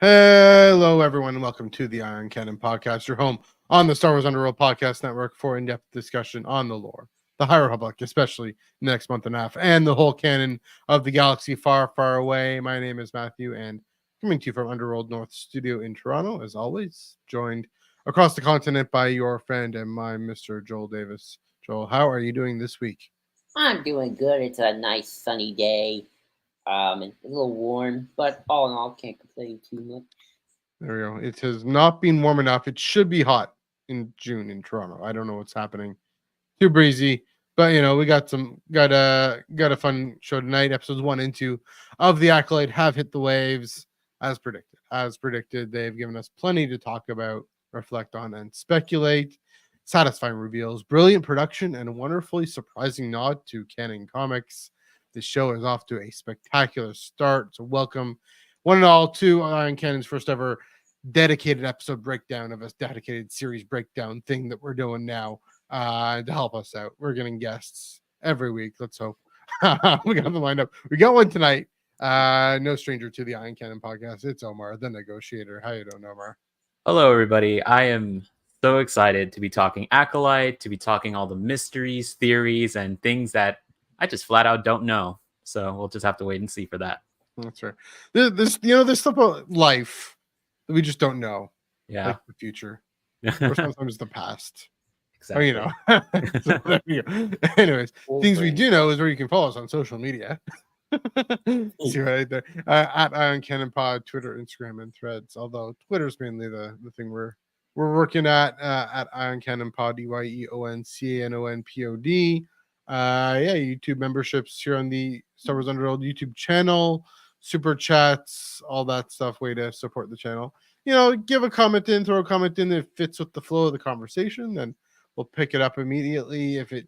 Hello, everyone, and welcome to the Iron Canon Podcast, your home on the Star Wars Underworld Podcast Network for in-depth discussion on the lore, the High Republic, especially next month and a half, and the whole canon of the galaxy far, far away. My name is Matthew, and coming to you from Underworld North Studio in Toronto, as always, joined across the continent by your friend and my Mr. Joel Davis. Joel, how are you doing this week? I'm doing good. It's a nice sunny day. And a little warm, but all in all, can't complain too much. There we go. It has not been warm enough. It should be hot in June in Toronto. I don't know what's happening. Too breezy, but we got a fun show tonight. Episodes 1 and 2 of the Acolyte have hit the waves as predicted. As predicted, they've given us plenty to talk about, reflect on, and speculate. Satisfying reveals, brilliant production, and a wonderfully surprising nod to Canon Comics. The show is off to a spectacular start. So welcome one and all to Iron Canon's first ever dedicated episode breakdown of a dedicated series breakdown thing that we're doing now to help us out. We're getting guests every week. Let's hope. We got them lined up. We got one tonight. No stranger to the Iron Canon podcast. It's Omar, the negotiator. How you doing, Omar? Hello, everybody. I am so excited to be talking Acolyte, to be talking all the mysteries, theories, and things that I just flat out don't know. So we'll just have to wait and see for that. That's right. There's stuff about life that we just don't know. Yeah. Like the future. Or sometimes the past. Exactly. So there you go. Anyways, things we do know is where you can follow us on social media. See right there. At Iron Canon Pod, Twitter, Instagram, and Threads. Although Twitter's mainly the thing we're working at Iron Canon Pod, EYEONCANONPOD. YouTube memberships here on the Star Wars Underworld YouTube channel, super chats, all that stuff. Way to support the channel. Give a comment in, throw a comment in that fits with the flow of the conversation, then we'll pick it up immediately. If it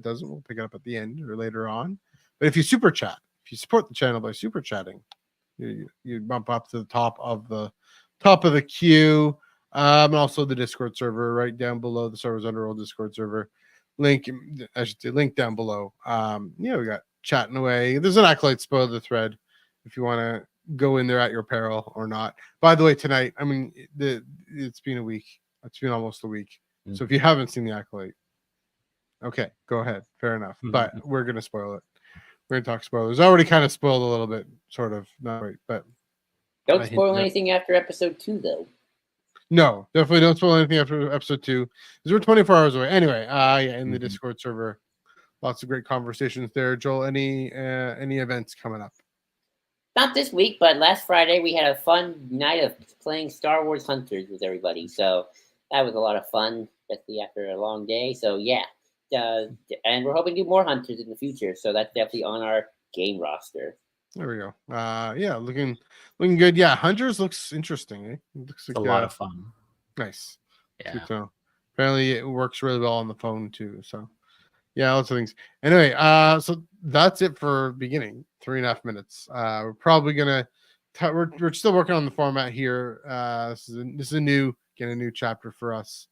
doesn't, we'll pick it up at the end or later on. But if you super chat, if you support the channel by super chatting, you bump up to the top of the queue. And also the Discord server right down below, the Star Wars Underworld Discord server. Link down below. We got chatting away. There's an Acolyte spoil the thread if you want to go in there at your peril or not. By the way, tonight, it's been a week. It's been almost a week. Mm-hmm. So if you haven't seen the Acolyte, okay, go ahead. Fair enough. Mm-hmm. But we're gonna spoil it. We're gonna talk spoilers. I already kind of spoiled a little bit, sort of. Not right, but don't spoil anything after episode 2, though. No, definitely don't spoil anything after episode 2, because we're 24 hours away. Anyway, in the Discord server, lots of great conversations there. Joel, any events coming up? Not this week, but last Friday we had a fun night of playing Star Wars Hunters with everybody. So that was a lot of fun, especially after a long day. So yeah, and we're hoping to do more Hunters in the future. So that's definitely on our game roster. There we go. Looking good. Yeah, Hunters looks interesting. Eh? Looks like a lot of fun. Nice. Yeah. So apparently it works really well on the phone too. So yeah, lots of things. Anyway, so that's it for beginning. 3.5 minutes. We're probably gonna. We're still working on the format here. This is a new chapter for us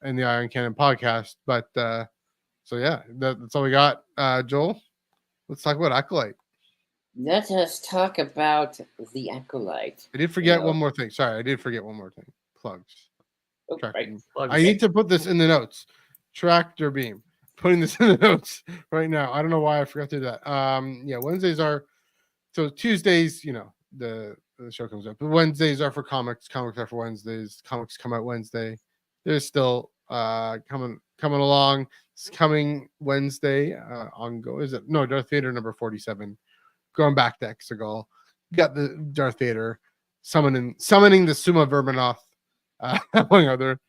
in the Iron Canon podcast. But so yeah, that's all we got. Joel, let's talk about Acolyte. Let us talk about the Acolyte. I did forget one more thing. Sorry, I did forget one more thing. Plugs. Oh, right. Plugs. I need to put this in the notes. Tractor beam. Putting this in the notes right now. I don't know why I forgot to do that. Wednesdays are so Tuesdays. The show comes up. But Wednesdays are for comics. Comics are for Wednesdays. Comics come out Wednesday. There's still coming along. It's coming Wednesday. On Go. Is it no Darth Vader number 47? Going back to Exegol. Got the Darth Vader summoning the Summa Verminoth, among other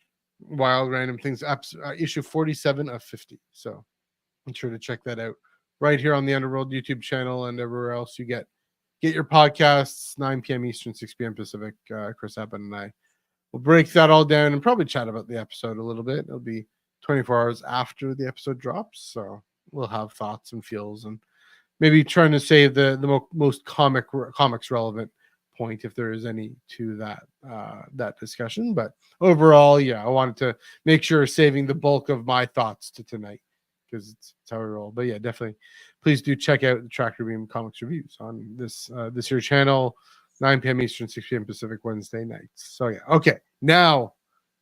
wild random things. Issue 47 of 50. So I'm sure to check that out right here on the Underworld YouTube channel and everywhere else you get your podcasts. 9 p.m. Eastern, 6 p.m. Pacific. Chris Eben and I will break that all down and probably chat about the episode a little bit. It'll be 24 hours after the episode drops, so we'll have thoughts and feels and maybe trying to save the most comics relevant point, if there is any, to that discussion. But overall, yeah, I wanted to make sure saving the bulk of my thoughts to tonight, because it's how we roll. But yeah, definitely, please do check out the Tractor Beam Comics reviews on this here channel. 9 p.m. Eastern, 6 p.m. Pacific, Wednesday nights. So yeah, okay. Now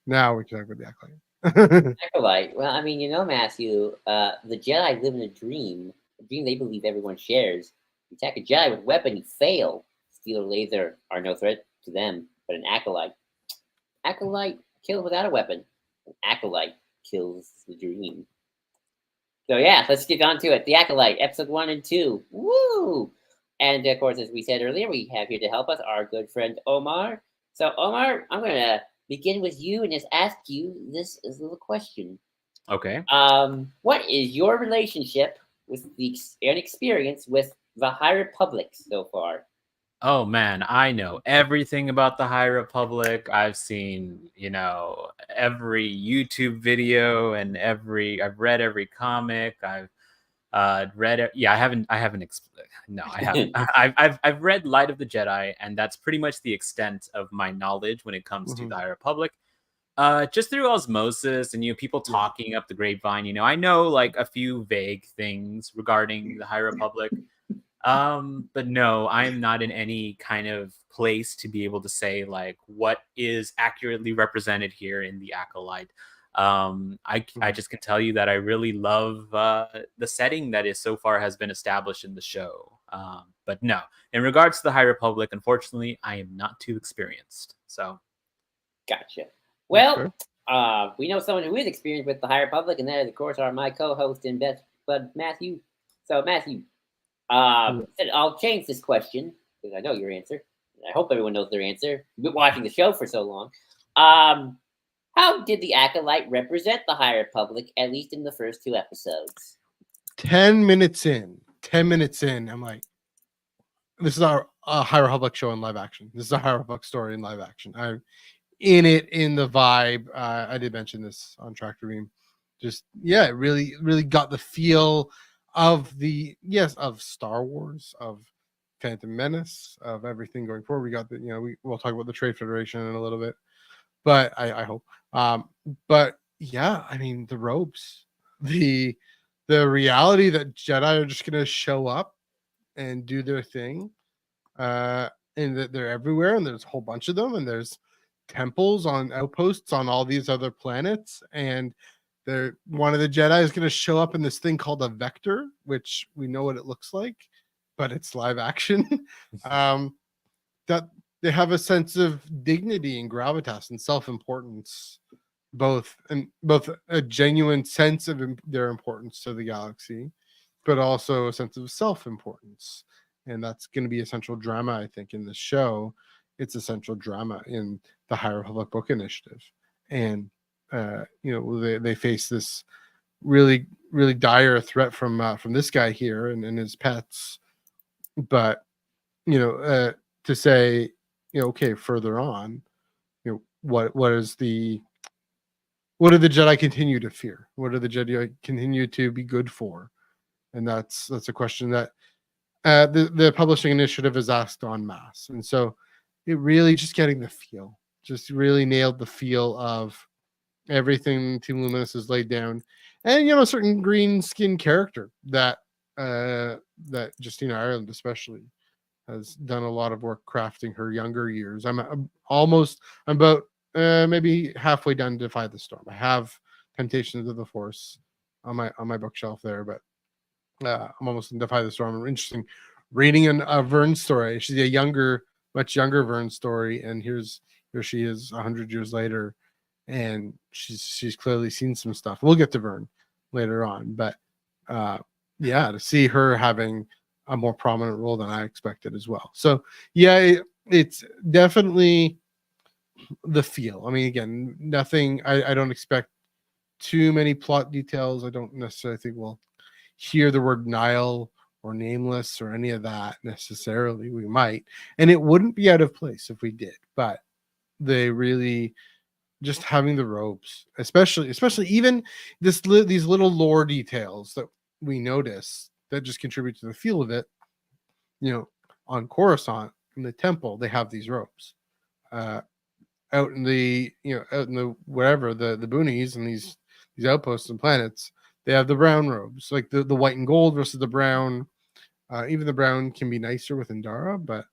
we can talk about the Acolyte. Acolyte. Well, I mean, Matthew, the Jedi live in a dream they believe everyone shares. You attack a Jedi with a weapon, you fail. Steel or laser are no threat to them, but an Acolyte kills without a weapon. An Acolyte kills the dream. So yeah, let's get on to it. The Acolyte, episode 1 and 2. Woo! And of course, as we said earlier, we have here to help us our good friend Omar. So Omar, I'm gonna begin with you and just ask you this little question. Okay. What is your relationship with and experience with the High Republic so far? Oh man, I know everything about the High Republic. I've seen, every YouTube video and I've read every comic. I've read it. Yeah, I haven't no, I haven't. I've read Light of the Jedi, and that's pretty much the extent of my knowledge when it comes to the High Republic. Just through osmosis and people talking up the grapevine. I know like a few vague things regarding the High Republic. But no, I'm not in any kind of place to be able to say like what is accurately represented here in the Acolyte. I just can tell you that I really love the setting that is so far has been established in the show. But no, in regards to the High Republic, unfortunately, I am not too experienced. So, gotcha. Well, we know someone who is experienced with the High Republic, and that is, of course, my co-host and best bud Matthew. So, Matthew, I'll change this question because I know your answer. I hope everyone knows their answer. You've been watching the show for so long. How did the Acolyte represent the High Republic, at least in the first 2 episodes? 10 minutes in, I'm like, this is our High Republic show in live action. This is a High Republic story in live action. I'm in it, in the vibe. I did mention this on Tractor Beam. Just, it really, really got the feel of of Star Wars, of Phantom Menace, of everything going forward. We got we'll talk about the Trade Federation in a little bit, but I hope. But yeah, I mean the robes, the reality that Jedi are just gonna show up and do their thing, and that they're everywhere, and there's a whole bunch of them, and there's temples on outposts on all these other planets, and one of the Jedi is going to show up in this thing called a vector, which we know what it looks like, but it's live action. That they have a sense of dignity and gravitas and self-importance, both a genuine sense of their importance to the galaxy, but also a sense of self-importance. And that's going to be essential drama, I think, in the show. It's essential drama in the High Republic Book Initiative. And they face this really, really dire threat from this guy here and his pets. But to say, okay, further on, what do the Jedi continue to fear? What do the Jedi continue to be good for? And that's a question that the publishing initiative is asked en masse. And so it really just getting the feel, just really nailed the feel of everything Team Luminous has laid down, and a certain green skin character that Justina Ireland especially has done a lot of work crafting her younger years. I'm about maybe halfway done Defy the Storm. I have Temptations of the Force on my bookshelf there, but I'm almost in Defy the Storm. Interesting reading a Vern story. She's a much younger Vern story, and here she is 100 years later. And she's clearly seen some stuff. We'll get to Vern later on, but to see her having a more prominent role than I expected as well. So it's definitely the feel. I mean, again, nothing. I don't expect too many plot details. I don't necessarily think we'll hear the word Nile or Nameless or any of that necessarily. We might, and it wouldn't be out of place if we did. But they really. Just having the robes, especially even these little lore details that we notice that just contribute to the feel of it. On Coruscant in the temple, they have these robes. Out in the wherever the boonies and these outposts and planets, they have the brown robes, like the white and gold versus the brown. Even the brown can be nicer with Indara, but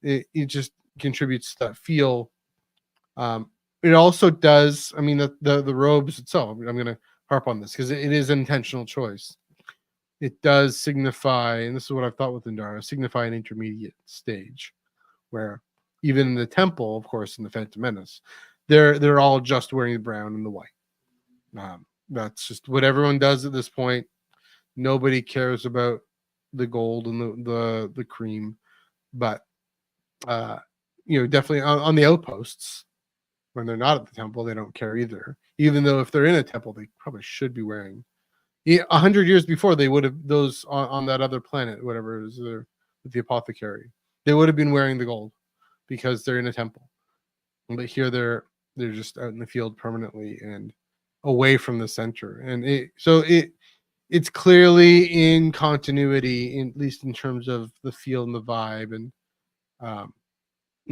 it just contributes to that feel. It also does. I mean, the robes itself. I'm going to harp on this because it is an intentional choice. It does signify, and this is what I've thought with Indara, signify an intermediate stage where even in the temple, of course, in the Phantom Menace, they're all just wearing the brown and the white. That's just what everyone does at this point. Nobody cares about the gold and the cream, but definitely on the outposts when they're not at the temple, they don't care either. Even though if they're in a temple, they probably should be wearing. 100 years before, they would have those on that other planet, whatever it is, with the apothecary. They would have been wearing the gold because they're in a temple. But here they're just out in the field permanently and away from the center. And it's clearly in continuity, at least in terms of the feel and the vibe, and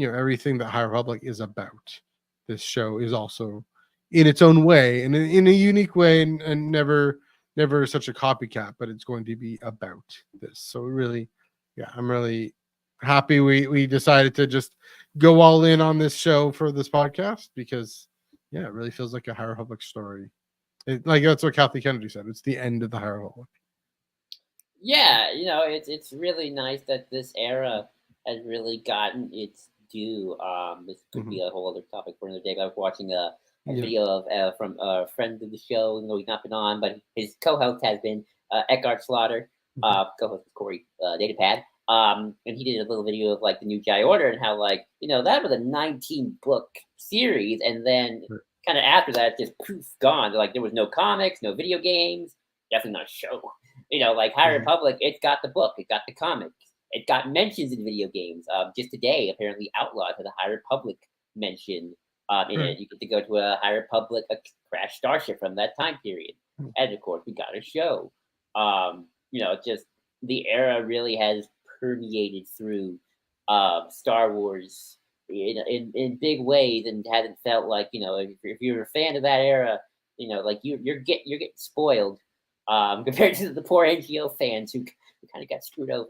everything that High Republic is about. This show is also in its own way and in a unique way, and never such a copycat, but it's going to be about this. So really, I'm really happy we decided to just go all in on this show for this podcast because it really feels like a High Republic story. Like that's what Kathy Kennedy said. It's the end of the High Republic. Yeah, it's really nice that this era has really gotten its due. This could be a whole other topic for another day. I was watching a video of from a friend of the show. He's not been on, but his co-host has been Eckhart Slaughter, co-host Corey Datapad. And he did a little video of like the New Jedi Order and how that was a 19-book series, and then kind of after that, just poof, gone. Like there was no comics, no video games, definitely not a show. Like High Republic, it's got the book, it got the comics, it got mentions in video games. Just today, apparently, Outlaw had a High Republic mention in it. You get to go to a High Republic, a crashed starship from that time period, and of course, we got a show. Just the era really has permeated through Star Wars in big ways, and hasn't felt like if you're a fan of that era, you're getting spoiled compared to the poor NGO fans who kind of got screwed over.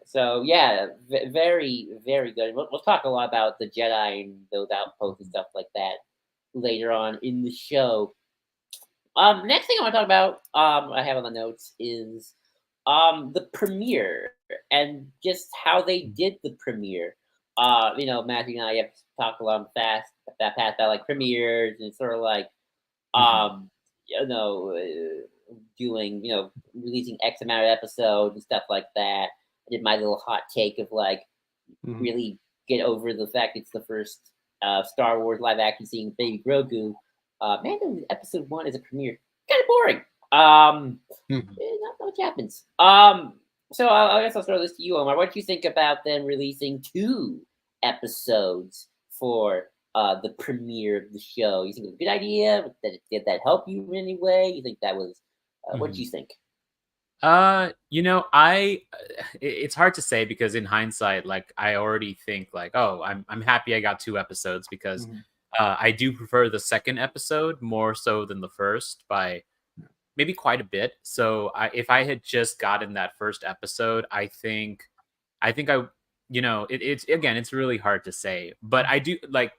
So very, very good. We'll talk a lot about the Jedi and those outposts and stuff like that later on in the show. Next thing I want to talk about, I have on the notes is the premiere and just how they did the premiere. Matthew and I have talked a lot past about like premieres and sort of like doing releasing X amount of episodes and stuff like that. I did my little hot take of like really get over the fact it's the first Star Wars live action seeing Baby Grogu. Mando episode 1 is a premiere, kind of boring. Not much happens. So I guess I'll throw this to you, Omar. What do you think about them releasing 2 episodes for the premiere of the show? You think it was a good idea? Did that help you in any way? You think that was what do you think? It's hard to say because in hindsight, like I already think like, oh, I'm happy I got 2 episodes because I do prefer the second episode more so than the first by maybe quite a bit. So if I had just gotten that first episode, I think it's really hard to say, but I do like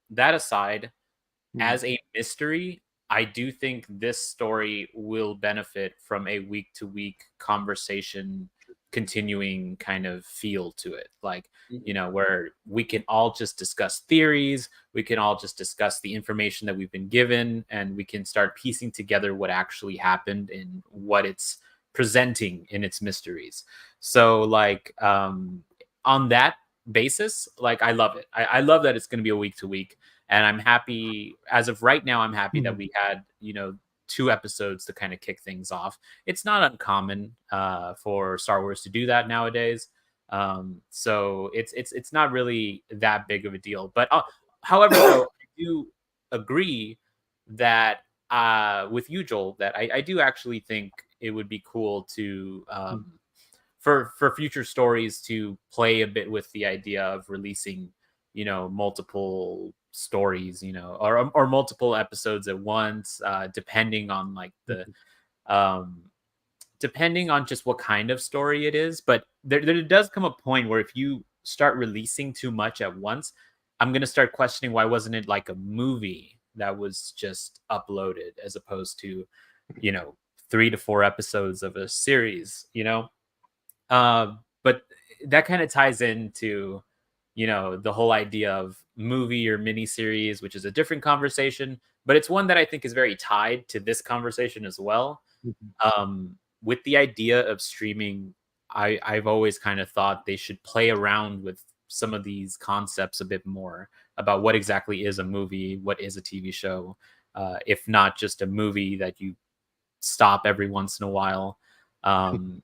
that aside, as a mystery, I do think this story will benefit from a week-to-week conversation continuing kind of feel to it. Like, where we can all just discuss theories, we can all just discuss the information that we've been given, and we can start piecing together what actually happened and what it's presenting in its mysteries. So like on that basis, like I love it. I love that it's going to be a week-to-week. And I'm happy, as of right now, I'm happy that we had, 2 episodes to kind of kick things off. It's not uncommon for Star Wars to do that nowadays. So it's not really that big of a deal. But however, though, I do agree that with you, Joel, that I do actually think it would be cool to for future stories to play a bit with the idea of releasing, multiple stories, or multiple episodes at once, depending on like the depending on just what kind of story it is, but there does come a point where if you start releasing too much at once, I'm going to start questioning why wasn't it like a movie that was just uploaded as opposed to, 3 to 4 episodes of a series, but that kind of ties into, the whole idea of movie or mini series, which is a different conversation, but it's one that I think is very tied to this conversation as well. With the idea of streaming, I've always kind of thought they should play around with some of these concepts a bit more about what exactly is a movie, what is a TV show, if not just a movie that you stop every once in a while. And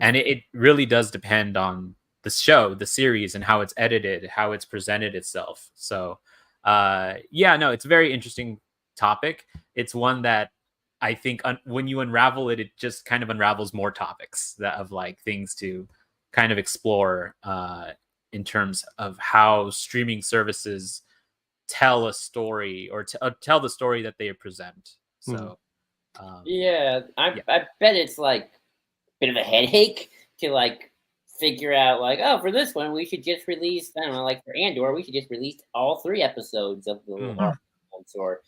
it really does depend on the show, the series, and how it's edited, how it's presented itself. So, it's a very interesting topic. It's one that I think when you unravel it, it just kind of unravels more topics of like things to kind of explore in terms of how streaming services tell a story or tell the story that they present. So, I bet it's like a bit of a headache to like figure out like, oh, for this one we should just release, I don't know, like for Andor we should just release all 3 episodes of the months, or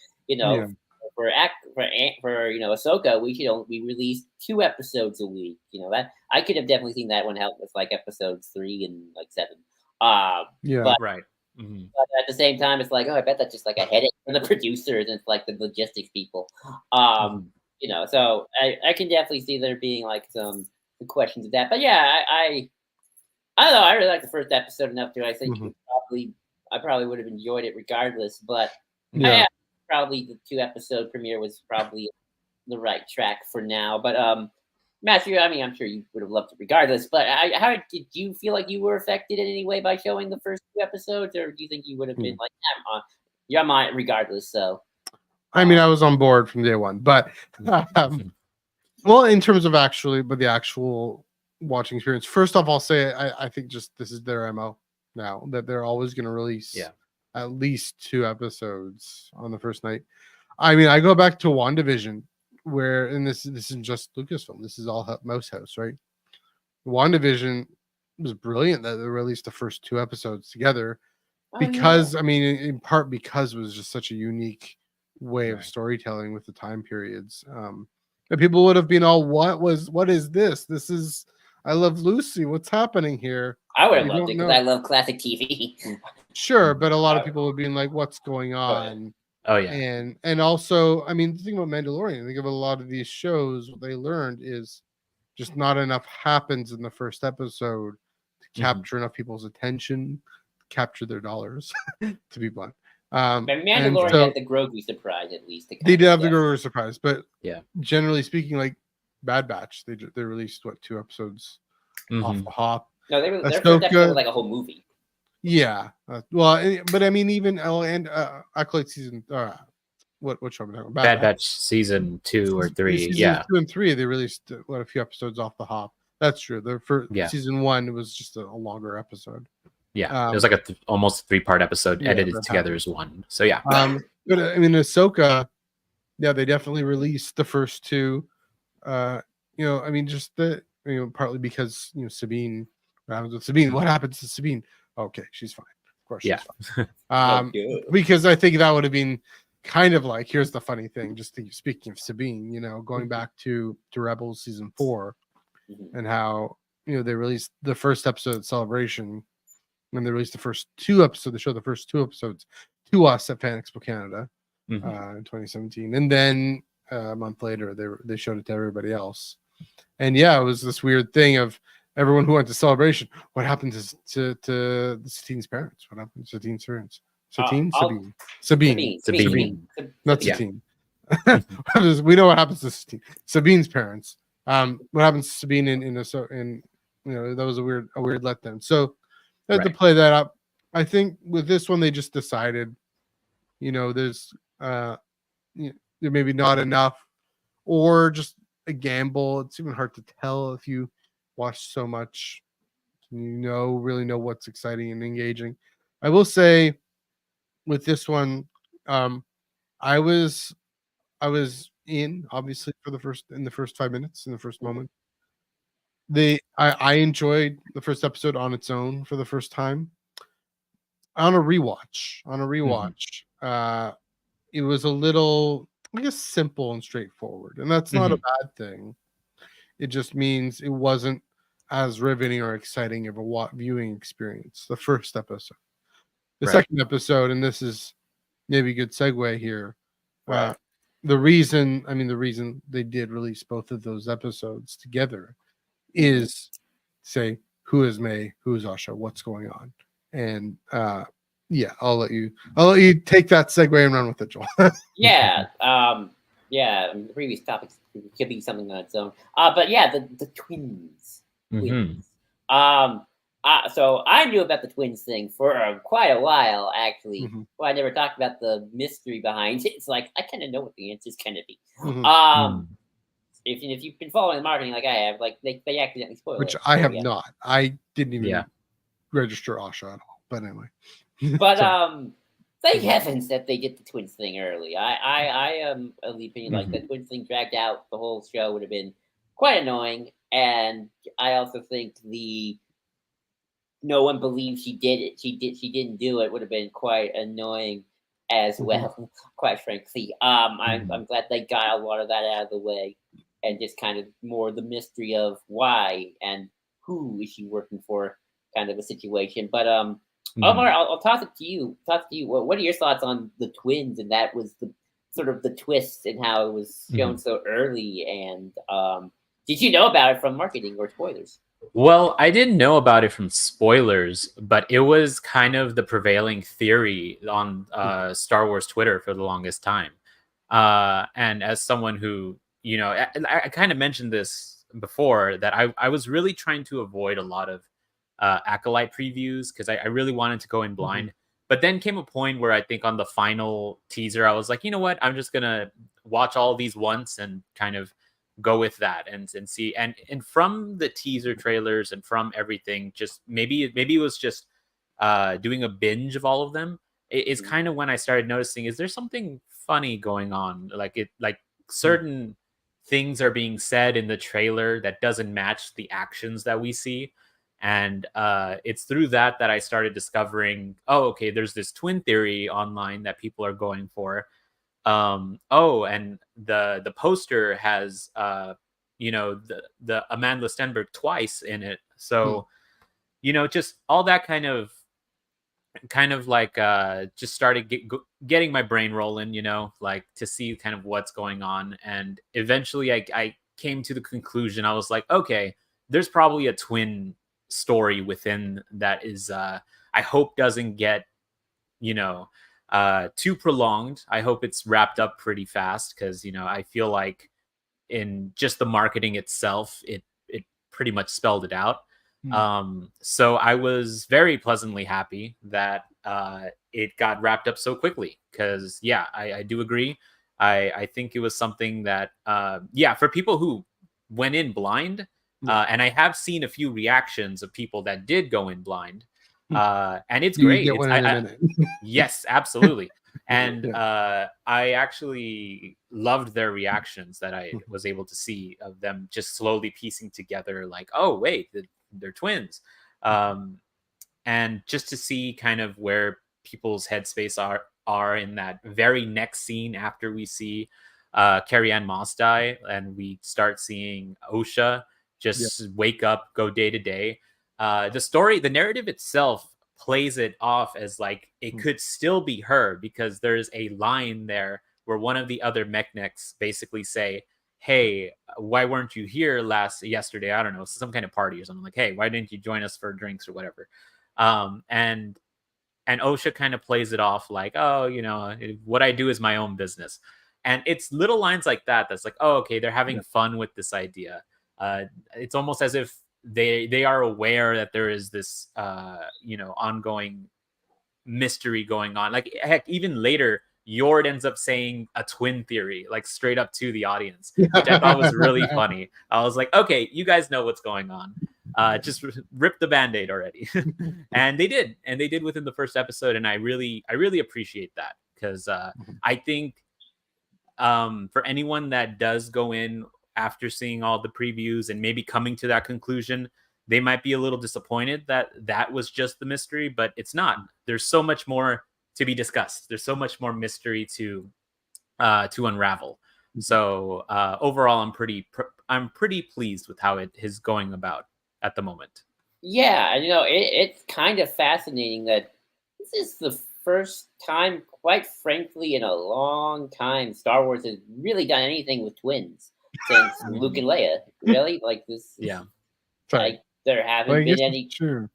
for Ahsoka we release 2 episodes a week. That I could have definitely seen that one help with like episodes 3 and like 7. But, right. But at the same time, it's like, oh, I bet that's just like a headache for the producers and like the logistics people. So I can definitely see there being like some questions of that. But yeah, I don't know. I really like the first episode enough to I think I probably would have enjoyed it regardless. But probably the 2-episode premiere was probably the right track for now. But Matthew, I mean, I'm sure you would have loved it regardless, but how did you feel like you were affected in any way by showing the first 2 episodes, or do you think you would have been like, yeah, I'm on it regardless? So, I mean, I was on board from day one, but well, in terms of the actual watching experience, first off, I'll say I think just this is their MO now, that they're always going to release at least 2 episodes on the first night. I mean, I go back to WandaVision, where, and this isn't just Lucasfilm, this is all Mouse House, right? WandaVision was brilliant that they released the first 2 episodes together because I mean, in part because it was just such a unique way of storytelling with the time periods. And people would have been all, what is this? This is I Love Lucy. What's happening here? I would have loved it because I love classic TV. Sure, but a lot of people would be like, what's going on? Oh yeah. And also, I mean, the thing about Mandalorian, I think of a lot of these shows, what they learned is just not enough happens in the first episode to capture enough people's attention, capture their dollars, to be blunt. But Mandalorian had the Grogu surprise, at least. They did have the Grogu surprise, but yeah, generally speaking, like Bad Batch, they released 2 episodes off the hop. No, their first episode was like a whole movie. Yeah, but I mean, even Acolyte season. What show am I talking about? Bad Batch season 2 or 3. Seasons 2 and 3, they released a few episodes off the hop. That's true. The first season 1, it was just a longer episode. Yeah, it was like almost 3-part episode edited together as one. So yeah. But I mean, Ahsoka, they definitely released the first 2. I mean, just partly because Sabine. What happens with Sabine? What happens to Sabine? Okay, she's fine. Of course, she's fine. Because I think that would have been kind of like, here's the funny thing. Just speaking of Sabine, going back to Rebels season 4, and how they released the first episode of Celebration, and they released the first 2 episodes. They showed the first 2 episodes to us at Fan Expo Canada in 2017, and then a month later they showed it to everybody else. And it was this weird thing of everyone who went to Celebration. What happened to Satine's parents? What happened to Satine's parents? Sabine. Not Satine. We know what happens to Satine. Sabine's parents. What happens to Sabine in that was a weird letdown. So they had to play that up. I think with this one they just decided, there's there maybe not enough, or just a gamble. It's even hard to tell if you watch so much, really know what's exciting and engaging. I will say with this one, I was in, obviously, in the first 5 minutes, in the first moment. I enjoyed the first episode on its own for the first time. On a rewatch, it was a little, I guess, simple and straightforward, and that's not a bad thing. It just means it wasn't as riveting or exciting of a viewing experience. The first episode, the Right. second episode, and this is maybe a good segue here. Right. The reason they did release both of those episodes together is say who is May, who is Asha, what's going on, and yeah, I'll let you take that segue and run with it, Joel. Yeah. Yeah. I mean, the previous topics could be something on its own. But yeah, the twins. Twins. So I knew about the twins thing for quite a while, actually. Well, I never talked about the mystery behind it. It's like I kind of know what the answer is going to be. If you've been following the marketing like I have, like they accidentally spoil Which it. I So, have yeah. not. I didn't even register Asha at all. But anyway. But thank heavens that they did the twins thing early. I am of the opinion like the twins thing dragged out the whole show would have been quite annoying, and I also think the no one believes she did it. She didn't do it. Would have been quite annoying as well. Quite frankly, I'm glad they got a lot of that out of the way, and just kind of more the mystery of why and who is she working for, kind of a situation. But Omar, I'll toss it to you. What are your thoughts on the twins? And that was the sort of the twist and how it was shown so early. And did you know about it from marketing or spoilers? Well, I didn't know about it from spoilers, but it was kind of the prevailing theory on Star Wars Twitter for the longest time. And as someone who, I kind of mentioned this before, that I was really trying to avoid a lot of Acolyte previews because I really wanted to go in blind. But then came a point where I think on the final teaser, I was like, you know what? I'm just going to watch all these once and kind of go with that and see. And from the teaser trailers and from everything, just maybe it was just doing a binge of all of them. It's kind of when I started noticing, is there something funny going on? Like certain things are being said in the trailer that doesn't match the actions that we see. And it's through that I started discovering, oh, okay, there's this twin theory online that people are going for. And the poster has the Amanda Stenberg twice in it. So, just all that kind of like just started getting my brain rolling, like to see kind of what's going on. And eventually I came to the conclusion, I was like, okay, there's probably a twin story within that is I hope doesn't get too prolonged. I hope it's wrapped up pretty fast because I feel like in just the marketing itself it pretty much spelled it out. So I was very pleasantly happy that it got wrapped up so quickly because I do agree. I think it was something that for people who went in blind. And I have seen a few reactions of people that did go in blind. And it's great. You get one in a minute. Yes, absolutely. And I actually loved their reactions that I was able to see of them just slowly piecing together like, oh, wait, they're twins. And just to see kind of where people's headspace are in that very next scene after we see Carrie Ann Moss die and we start seeing Osha just wake up, go day to day. The narrative itself plays it off as like it could still be her because there's a line there where one of the other mechnics basically say, hey, why weren't you here yesterday? I don't know, some kind of party or something, like, hey, why didn't you join us for drinks or whatever? And Osha kind of plays it off like, oh, what I do is my own business. And it's little lines like that that's like, oh, okay, they're having fun with this idea. It's almost as if they are aware that there is this ongoing mystery going on. Like, heck, even later Yord ends up saying a twin theory, like straight up to the audience, which I thought was really funny. I was like, okay, you guys know what's going on. Just rip the Band-Aid already. And they did within the first episode, and I really appreciate that because I think for anyone that does go in after seeing all the previews and maybe coming to that conclusion, they might be a little disappointed that that was just the mystery, but it's not. There's so much more to be discussed. There's so much more mystery to unravel. So overall, I'm pretty pleased with how it is going about at the moment. Yeah, and it's kind of fascinating that this is the first time, quite frankly, in a long time, Star Wars has really done anything with twins since Luke and Leia. Really, like this. Yeah. Sorry. Like there Well, haven't I guess been any. it's true.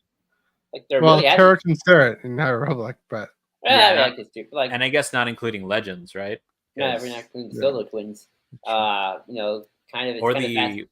Like there Well, really hasn't. Tarek and Sarah in High Republic, but Yeah, Yeah, I guess too. Like and I guess not including Legends, right? no, 'Cause- we're not including the Yeah. Solo twins. Kind of. It's or kind of the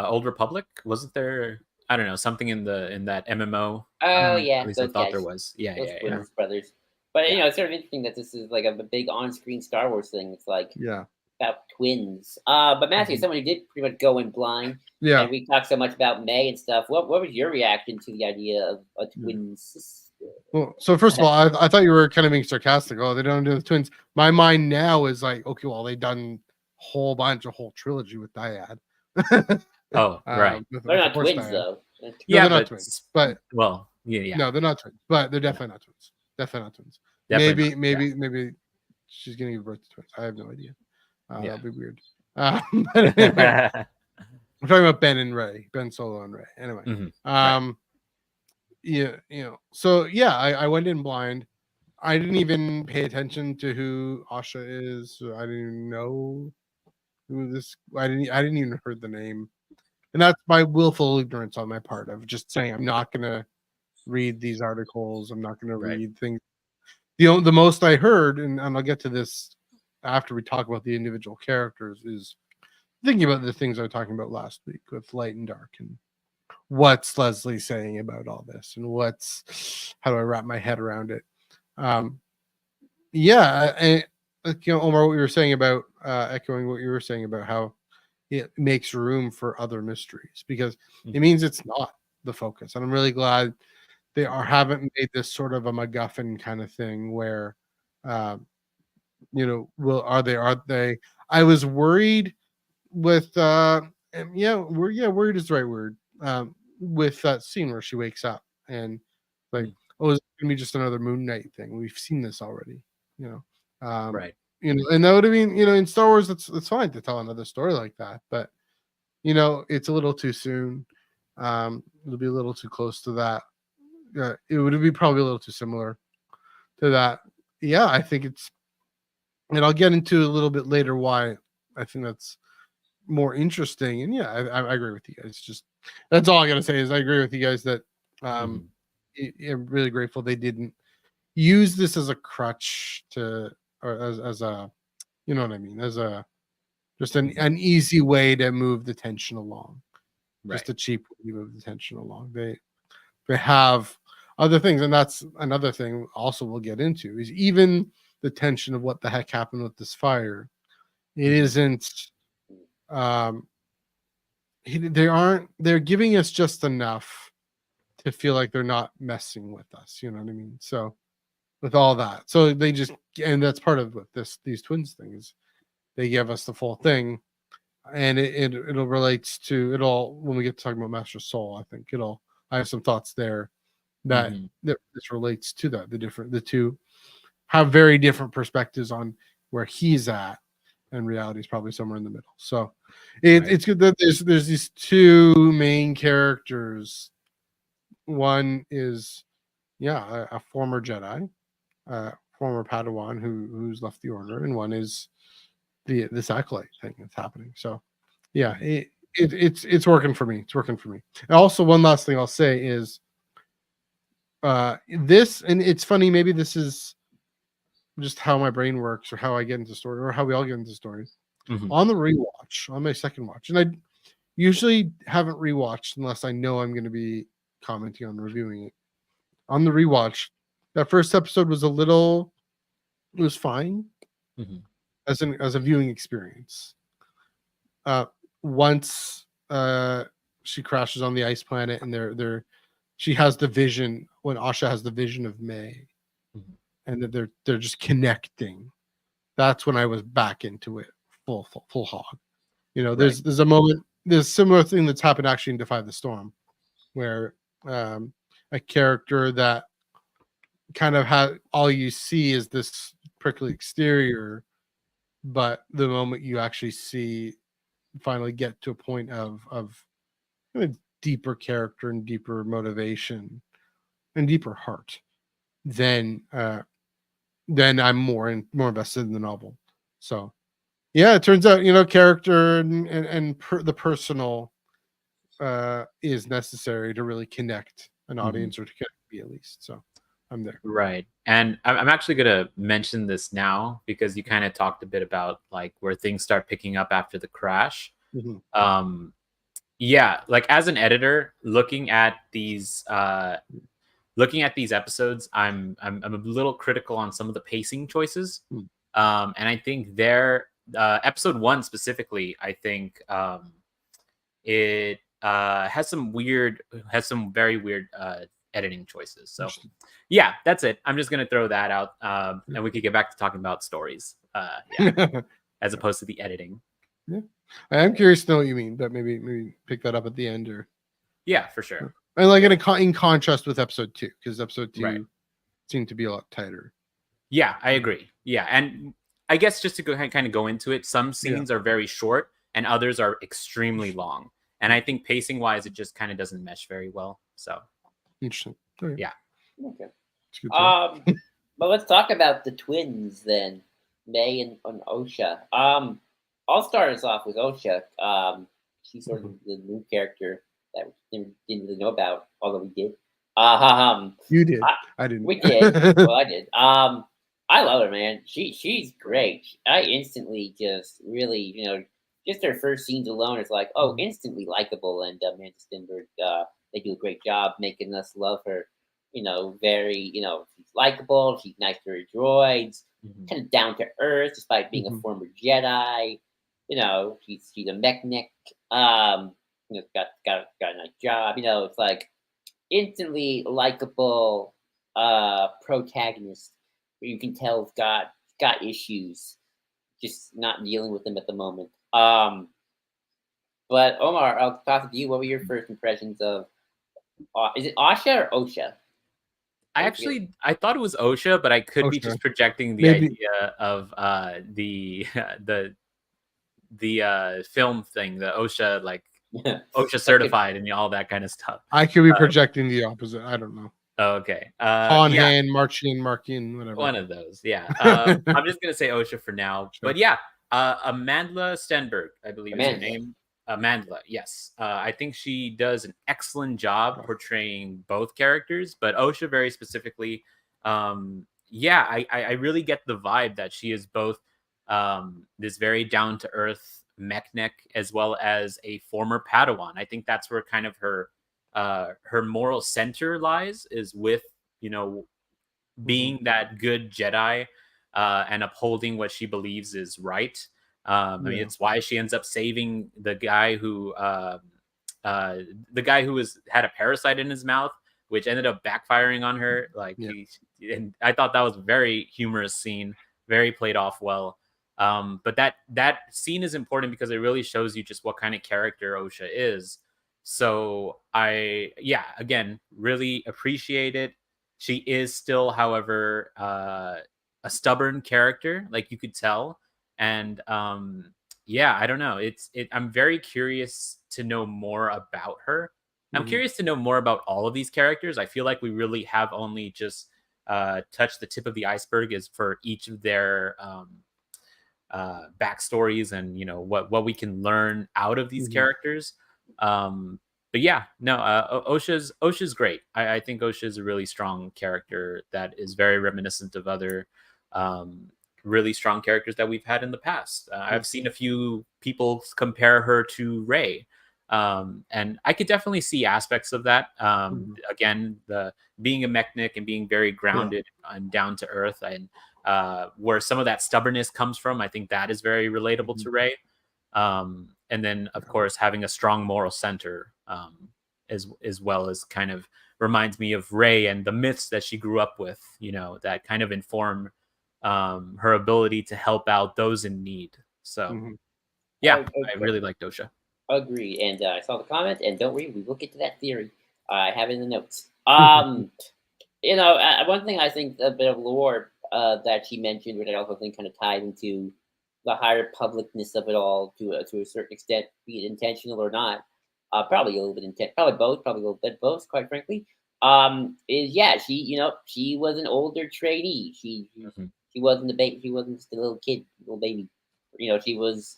Old Republic. Wasn't there? I don't know, something in that MMO. Oh At yeah, least I those thought guys, there was. Yeah, those yeah, yeah. twins brothers. But Yeah. it's sort of interesting that this is like a big on-screen Star Wars thing. It's like yeah, about twins. But Matthew, Mhm. someone who did pretty much go in blind, yeah. and we talked so much about May and stuff. What was your reaction to the idea of a twin sister? Well, so first of all, I thought you were kind of being sarcastic. Oh, they don't do the twins. My mind now is like, okay, well, they've done a whole trilogy with Dyad. Oh, right. They're not course twins Dyad. though. No, Yeah, they're not but twins. But well, yeah. no, they're not twins. But they're definitely not twins. Definitely not twins. Definitely Maybe she's gonna give birth to twins. I have no idea. Yeah. That'd be weird. But anyway, we're talking about Ben and Ray, Ben Solo and Ray. Anyway, Right. yeah, so yeah, I went in blind. I didn't even pay attention to who Asha is. So I didn't even know who this. I didn't even heard the name, and that's my willful ignorance on my part of just saying I'm not gonna read these articles. I'm not gonna Right. read things. The most I heard, and I'll get to this after we talk about the individual characters, is thinking about the things I was talking about last week with Light and Dark and what's Leslie saying about all this and how do I wrap my head around it. Yeah, and Omar, what you were saying about echoing what you were saying about how it makes room for other mysteries because it means it's not the focus, and I'm really glad they haven't made this sort of a MacGuffin kind of thing where are they I was worried with worried is the right word, with that scene where she wakes up and like, oh, is it gonna be just another Moon Knight thing? We've seen this already, Right. And that would have been, in Star Wars, it's fine to tell another story like that, but it's a little too soon. It'll be a little too close to that. It would be probably a little too similar to that. Yeah, I think and I'll get into a little bit later why I think that's more interesting. And yeah, I agree with you guys. Just that's all I gotta say is I agree with you guys that I'm really grateful they didn't use this as a crutch or as a what I mean, as a just an easy way to move the tension along. Right. Just a cheap way to move the tension along. They have other things, and that's another thing also we'll get into is even the tension of what the heck happened with this fire. It isn't they're giving us just enough to feel like they're not messing with us, you know what I mean? So with all that, so they just, and that's part of what these twins things, they give us the full thing, and it'll relates to it all when we get to talking about Master Soul. I think I have some thoughts there that this relates to that. The two have very different perspectives on where he's at, and reality is probably somewhere in the middle. So it's good that there's these two main characters. One is a former Jedi, former Padawan who's left the order, and one is this Acolyte thing that's happening. So yeah, it's working for me. It's working for me. And also, one last thing I'll say is this, and it's funny, maybe this is just how my brain works or how I get into story or how we all get into stories. On the rewatch, on my second watch, and I usually haven't rewatched unless I know I'm going to be commenting on reviewing it. On the rewatch, that first episode was it was fine as a viewing experience. Once she crashes on the ice planet and she has the vision, when Asha has the vision of May, and that they're just connecting. That's when I was back into it full hog. You know, there's a moment, there's a similar thing that's happened actually in Defy the Storm, where a character that kind of had all you see is this prickly exterior, but the moment you actually finally get to a point of kind of deeper character and deeper motivation and deeper heart, then I'm more invested in the novel. So yeah, it turns out, you know, character and the personal is necessary to really connect an audience or to connect me at least. So I'm there. Right. And I'm actually going to mention this now because you kind of talked a bit about like where things start picking up after the crash. Yeah, like as an editor looking at these episodes, I'm a little critical on some of the pacing choices. And I think their episode 1 specifically, I think it has some very weird editing choices. So yeah, that's it. I'm just gonna throw that out, and we could get back to talking about stories, as opposed to the editing. Yeah, I am curious to know what you mean, but maybe pick that up at the end, or yeah, for sure. And like in contrast with episode 2, because episode 2 seemed to be a lot tighter. Yeah, I agree. Yeah, and I guess just to kind of go into it, some scenes are very short, and others are extremely long. And I think pacing wise, it just kind of doesn't mesh very well. So interesting. Okay. Yeah. Okay. But let's talk about the twins then, May and Osha. I'll start us off with Osha. She's sort of the new character that we didn't really know about, although we did. You did. I didn't. We did. Well, I did. I love her, man. She's great. I instantly just really, you know, just her first scenes alone is like, oh, instantly likable. And Amanda Stenberg, they do a great job making us love her. You know, very, you know, she's likable. She's nice to her droids. Kind of down to earth, despite being a former Jedi. You know, she's a mechanic. You know, got a nice job. You know, it's like instantly likable protagonist where you can tell got issues, just not dealing with them at the moment. But Omar, I'll toss it to you. What were your first impressions of? Is it Asha or Osha? I thought it was Osha, but I could be just projecting the idea of the film thing, the Osha, like OSHA certified and all that kind of stuff. I could be projecting the opposite. I don't know. Oh, okay. Hand, Marchian, whatever. One of those. Yeah. I'm just gonna say Osha for now. Sure. But yeah, Amanda Stenberg, I believe is her name. Amanda, yes. I think she does an excellent job portraying both characters, but Osha very specifically. Yeah, I really get the vibe that she is both this very down to earth mechanic as well as a former Padawan. I think that's where kind of her moral center lies, is with, you know, being that good Jedi and upholding what she believes is right. I mean, it's why she ends up saving the guy who had a parasite in his mouth, which ended up backfiring on her. Like, and I thought that was a very humorous scene, very played off well. But that scene is important because it really shows you just what kind of character Osha is. So again, really appreciate it. She is still, however, a stubborn character, like you could tell. And I don't know. I'm very curious to know more about her. I'm curious to know more about all of these characters. I feel like we really have only just touched the tip of the iceberg as for each of their backstories and, you know, what we can learn out of these characters. But yeah, no, Osha's great. I think Osha is a really strong character that is very reminiscent of other really strong characters that we've had in the past. I've seen a few people compare her to Rey, and I could definitely see aspects of that. Again, the being a mechanic and being very grounded and down to earth, and where some of that stubbornness comes from, I think that is very relatable to Rey. And then, of course, having a strong moral center, as well as kind of reminds me of Rey and the myths that she grew up with, you know, that kind of inform her ability to help out those in need. So Yeah, I really like Dosha. Agreed. And I saw the comment, and don't worry, we will get to that theory. I have it in the notes. One thing I think a bit of lore that she mentioned, which I also think kind of ties into the higher publicness of it all to a certain extent, be it intentional or not. Probably a little bit intent, probably both, probably a little bit both, quite frankly. Is yeah, she was an older trainee. She wasn't a baby. She wasn't just a little kid, little baby. She was.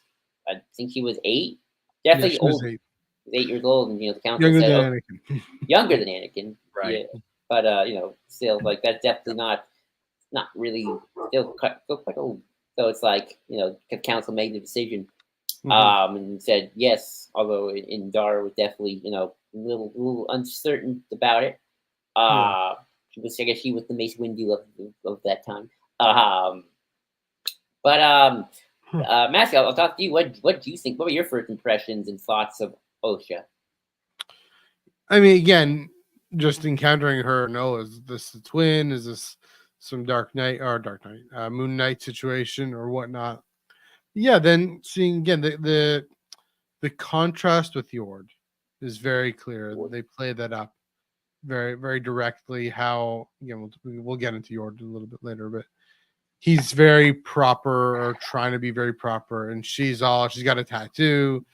I think she was 8. Yeah, Definitely she was old. 8. 8 years old, and the council Younger said, than "Oh, Anakin. younger than Anakin." Right. Yeah, but still, like that's definitely not really still quite old. So it's like the council made the decision, and said yes. Although in Dara was definitely a little uncertain about it. Yeah. I guess she was the Mace Windu of that time. But Matthew, I'll talk to you. What do you think? What were your first impressions and thoughts of Osha? I mean, again, just encountering her. No, is this a twin? Is this some Moon Knight situation or whatnot? Yeah. Then seeing again the contrast with Yord is very clear. They play that up very very directly. How we'll get into Yord a little bit later, but he's very proper or trying to be very proper, and she's got a tattoo.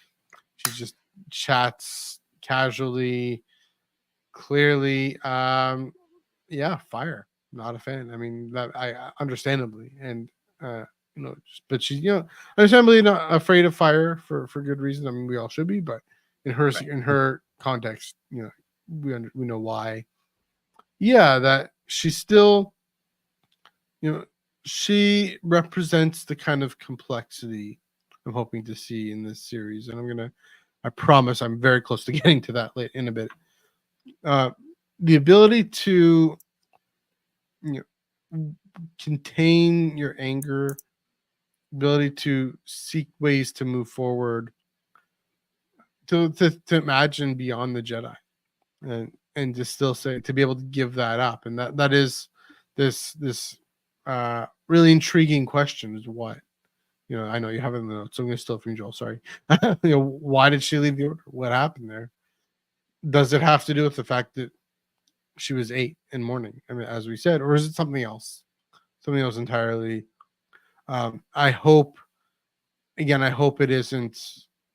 She just chats casually, clearly. Fire. Not a fan. I mean, that I understandably, and but she's understandably not afraid of fire for good reason. I mean, we all should be, but in her context, we know why. Yeah, that she's still, she represents the kind of complexity I'm hoping to see in this series, and I promise I'm very close to getting to that late in a bit. The ability to contain your anger, ability to seek ways to move forward, to imagine beyond the Jedi, and to still say, to be able to give that up, and that is this really intriguing question is what. I know you have it in the notes, so I'm going to steal from Joel. Sorry. Why did she leave the order? What happened there? Does it have to do with the fact that she was 8 in mourning? I mean, as we said, or is it something else? Something else entirely. I hope it isn't,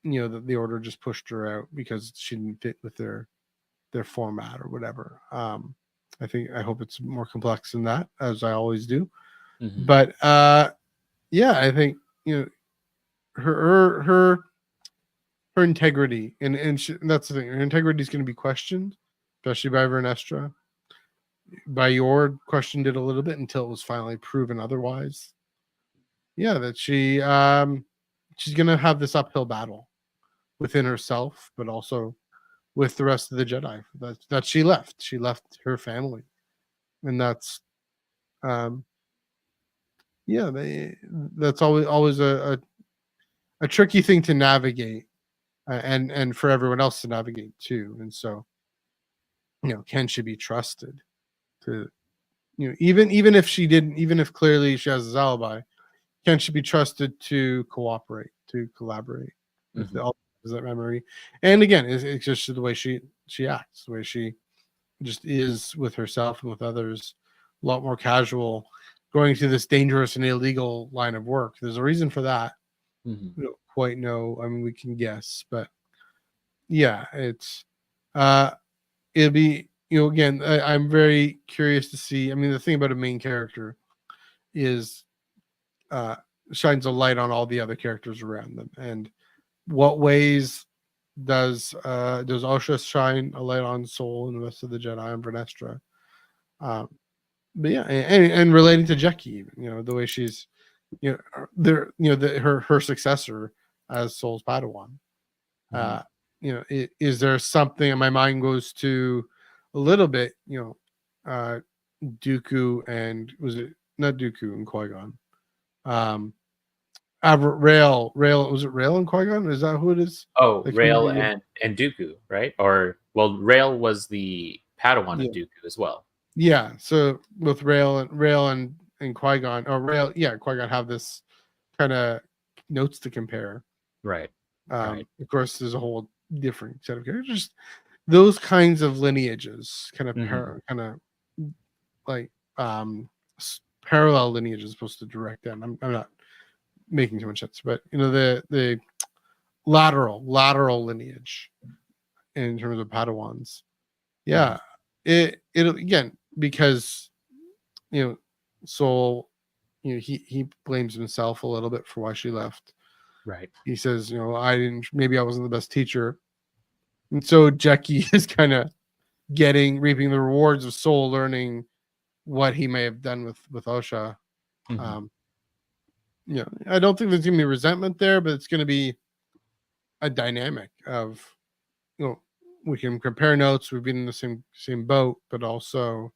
that the order just pushed her out because she didn't fit with their format or whatever. I hope it's more complex than that, as I always do. But I think her integrity, and that's the thing. Her integrity is going to be questioned, especially by Vernestra. By Yord, questioned it a little bit until it was finally proven otherwise. Yeah, that she's going to have this uphill battle within herself, but also with the rest of the Jedi that she left. She left her family, and that's that's always a tricky thing to navigate, and for everyone else to navigate too. And so, can she be trusted to, even if she didn't, even if clearly she has his alibi, can she be trusted to cooperate, to collaborate with all that memory? And again, it's just the way she acts, the way she just is with herself and with others, a lot more casual, going to this dangerous and illegal line of work. There's a reason for that. We don't quite know. I mean, we can guess, but yeah, it's it'll be, again, I'm very curious to see. I mean, the thing about a main character is shines a light on all the other characters around them, and what ways does Osha shine a light on Soul and the rest of the Jedi and Vernestra? But yeah, and relating to Jecki, the way she's, her successor as Soul's Padawan. Is there something? And my mind goes to a little bit, Dooku, and was it not Dooku and Qui-Gon? Rail, was it Rail and Qui-Gon? Is that who it is? Oh, Rail and Dooku, right? Or Rail was the Padawan of Dooku as well. Yeah, so with Rail and Qui-Gon, or Rail, Qui-Gon have this kind of notes to compare. Right. Right. Of course, there's a whole different set of characters. Just those kinds of lineages, kind of like parallel lineages, supposed to direct them. I'm not making too much sense, but the lateral lineage in terms of Padawans. Yeah, it again, because Soul, he blames himself a little bit for why she left. Right. He says, maybe I wasn't the best teacher. And so Jackie is kind of reaping the rewards of Soul learning what he may have done with Osha. I don't think there's gonna be resentment there, but it's gonna be a dynamic of, we can compare notes. We've been in the same boat, but also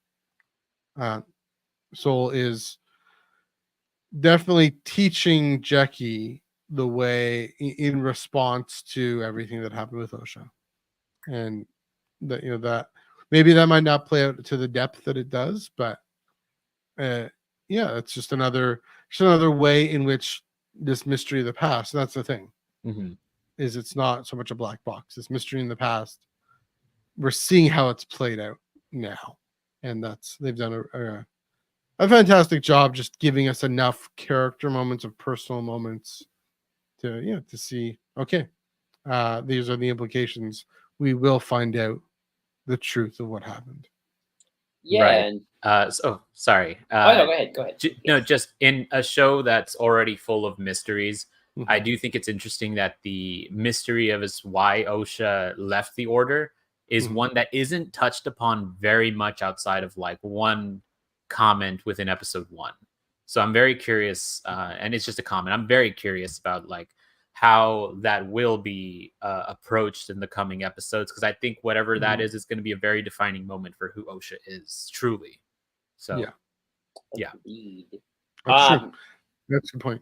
Soul is definitely teaching Jackie the way in response to everything that happened with Osha, and that that maybe that might not play out to the depth that it does, but it's just another way in which this mystery of the past. That's the thing, is it's not so much a black box. This mystery in the past, we're seeing how it's played out now, and they've done a fantastic job just giving us enough character moments of personal moments to see, okay, these are the implications. We will find out the truth of what happened. Yeah. Right. Sorry. No, go ahead. No, just in a show that's already full of mysteries, I do think it's interesting that the mystery of why Osha left the Order is one that isn't touched upon very much outside of like one comment within episode 1. So I'm very curious, and it's just a comment. I'm very curious about like how that will be approached in the coming episodes, because I think whatever that is going to be a very defining moment for who Osha is truly. So yeah. That's true. That's a good point.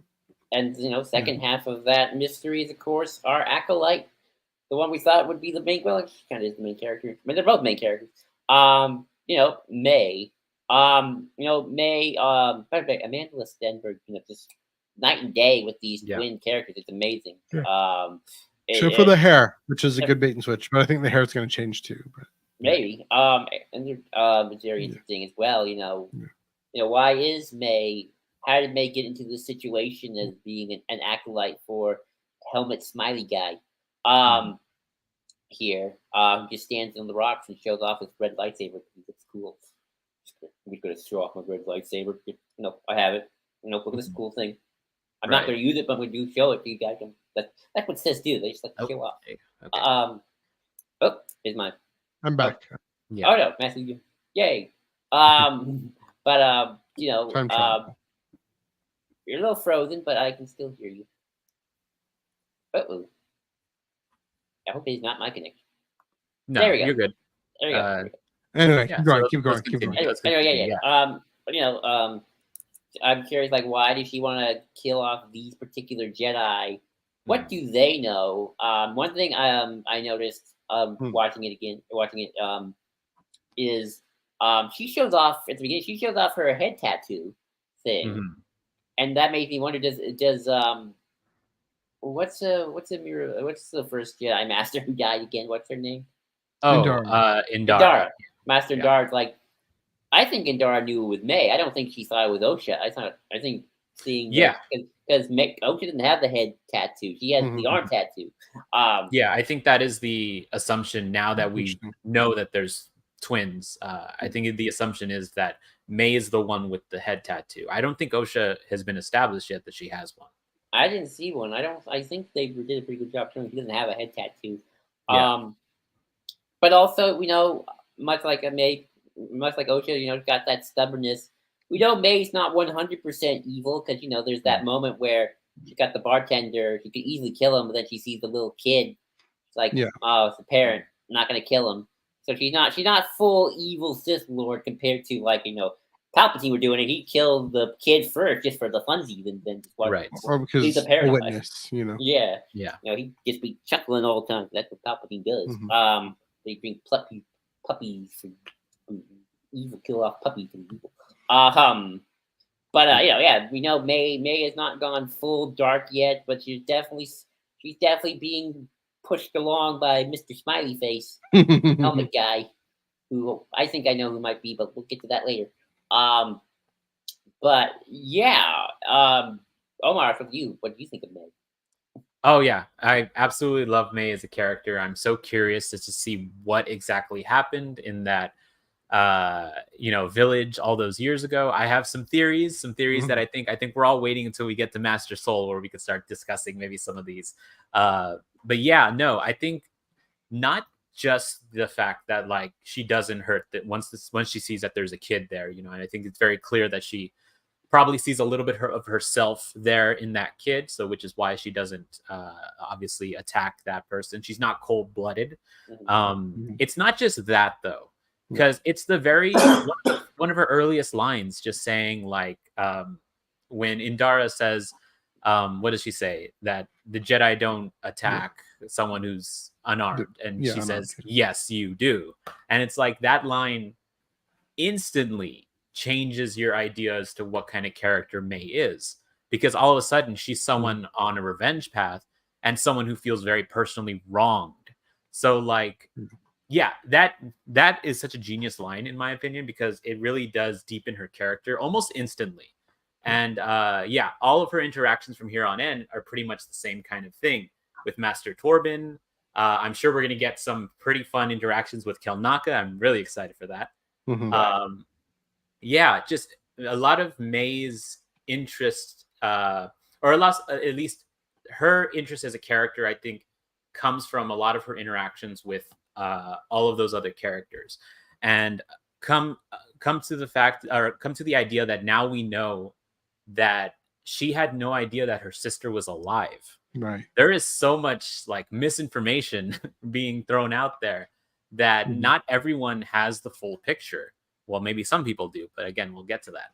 And second half of that mystery is, of course, our Acolyte, the one we thought would be the main. Well, she kind of is the main character. I mean, they're both main characters. May. May. By the way, Amanda Stenberg, just night and day with these twin characters. It's amazing. Yeah. Except for the hair, which is a good bait and switch, but I think the hair is going to change too. But maybe. And it's very interesting as well. Why is May? How did May get into this situation as being an acolyte for Helmet Smiley guy? Here, just stands on the rocks and shows off his red lightsaber. It's cool. I'm going to show off my red lightsaber. I have it. Look at this cool thing. I'm not going to use it, but I'm going to show it to you guys. That's what Sis do. They just like to show off. Okay. Here's mine. I'm back. Yeah. Oh no, Matthew. Yay. But you're a little frozen, but I can still hear you. Uh-oh. I hope it's not my connection. No, there we go. You're good. There we go. Anyway, keep going. Anyway, I'm curious, like, why did she want to kill off these particular Jedi? What do they know? One thing I noticed watching it is she shows off at the beginning. She shows off her head tattoo thing, and that makes me wonder: does what's the first Jedi Master who died again? What's her name? Oh, Indara. Master Indara. Like, I think Indara knew it was May. I don't think she thought it was Osha. I think seeing because Osha didn't have the head tattoo. She has the arm tattoo. I think that is the assumption now that we know that there's twins. I think the assumption is that May is the one with the head tattoo. I don't think Osha has been established yet that she has one. I didn't see one. I think they did a pretty good job showing she doesn't have a head tattoo. But also, much like Osha, got that stubbornness. We know May's not 100% evil because there's that moment where she got the bartender. She could easily kill him, but then she sees the little kid. It's like, oh, it's the parent. I'm not gonna kill him. So she's not full evil Sith Lord compared to Palpatine were doing it. He killed the kid first just for the funsies, and then or because he's a witness. Yeah. He just be chuckling all the time. That's what Palpatine does. They bring puppies for evil, kill off puppies and evil. But we know May has not gone full dark yet, but she's she's definitely being pushed along by Mr. Smiley Face, helmet guy, who I think I know who might be, but we'll get to that later. But yeah, Omar, from you, what do you think of Meg? Oh yeah, I absolutely love May as a character. I'm so curious to see what exactly happened in that village all those years ago. I have some theories that I think we're all waiting until we get to Master Soul where we can start discussing maybe some of these. But yeah, no, I think not just the fact that like she doesn't hurt that once she sees that there's a kid there, and I think it's very clear that she probably sees a little bit of herself there in that kid, so which is why she doesn't obviously attack that person. She's not cold-blooded. It's not just that though, because it's the very one of her earliest lines just saying like when Indara says what does she say, that the Jedi don't attack someone who's unarmed, and she says yes you do, and it's like that line instantly changes your idea as to what kind of character May is, because all of a sudden she's someone on a revenge path and someone who feels very personally wronged. So like yeah, that is such a genius line in my opinion, because it really does deepen her character almost instantly. And yeah, all of her interactions from here on in are pretty much the same kind of thing with Master Torben. I'm sure we're going to get some pretty fun interactions with Kelnaka. I'm really excited for that. Yeah, just a lot of May's interest, or at least her interest as a character, I think, comes from a lot of her interactions with all of those other characters, and come to the idea that now we know that she had no idea that her sister was alive. Right. There is so much like misinformation being thrown out there that not everyone has the full picture. Well, maybe some people do, but again, we'll get to that.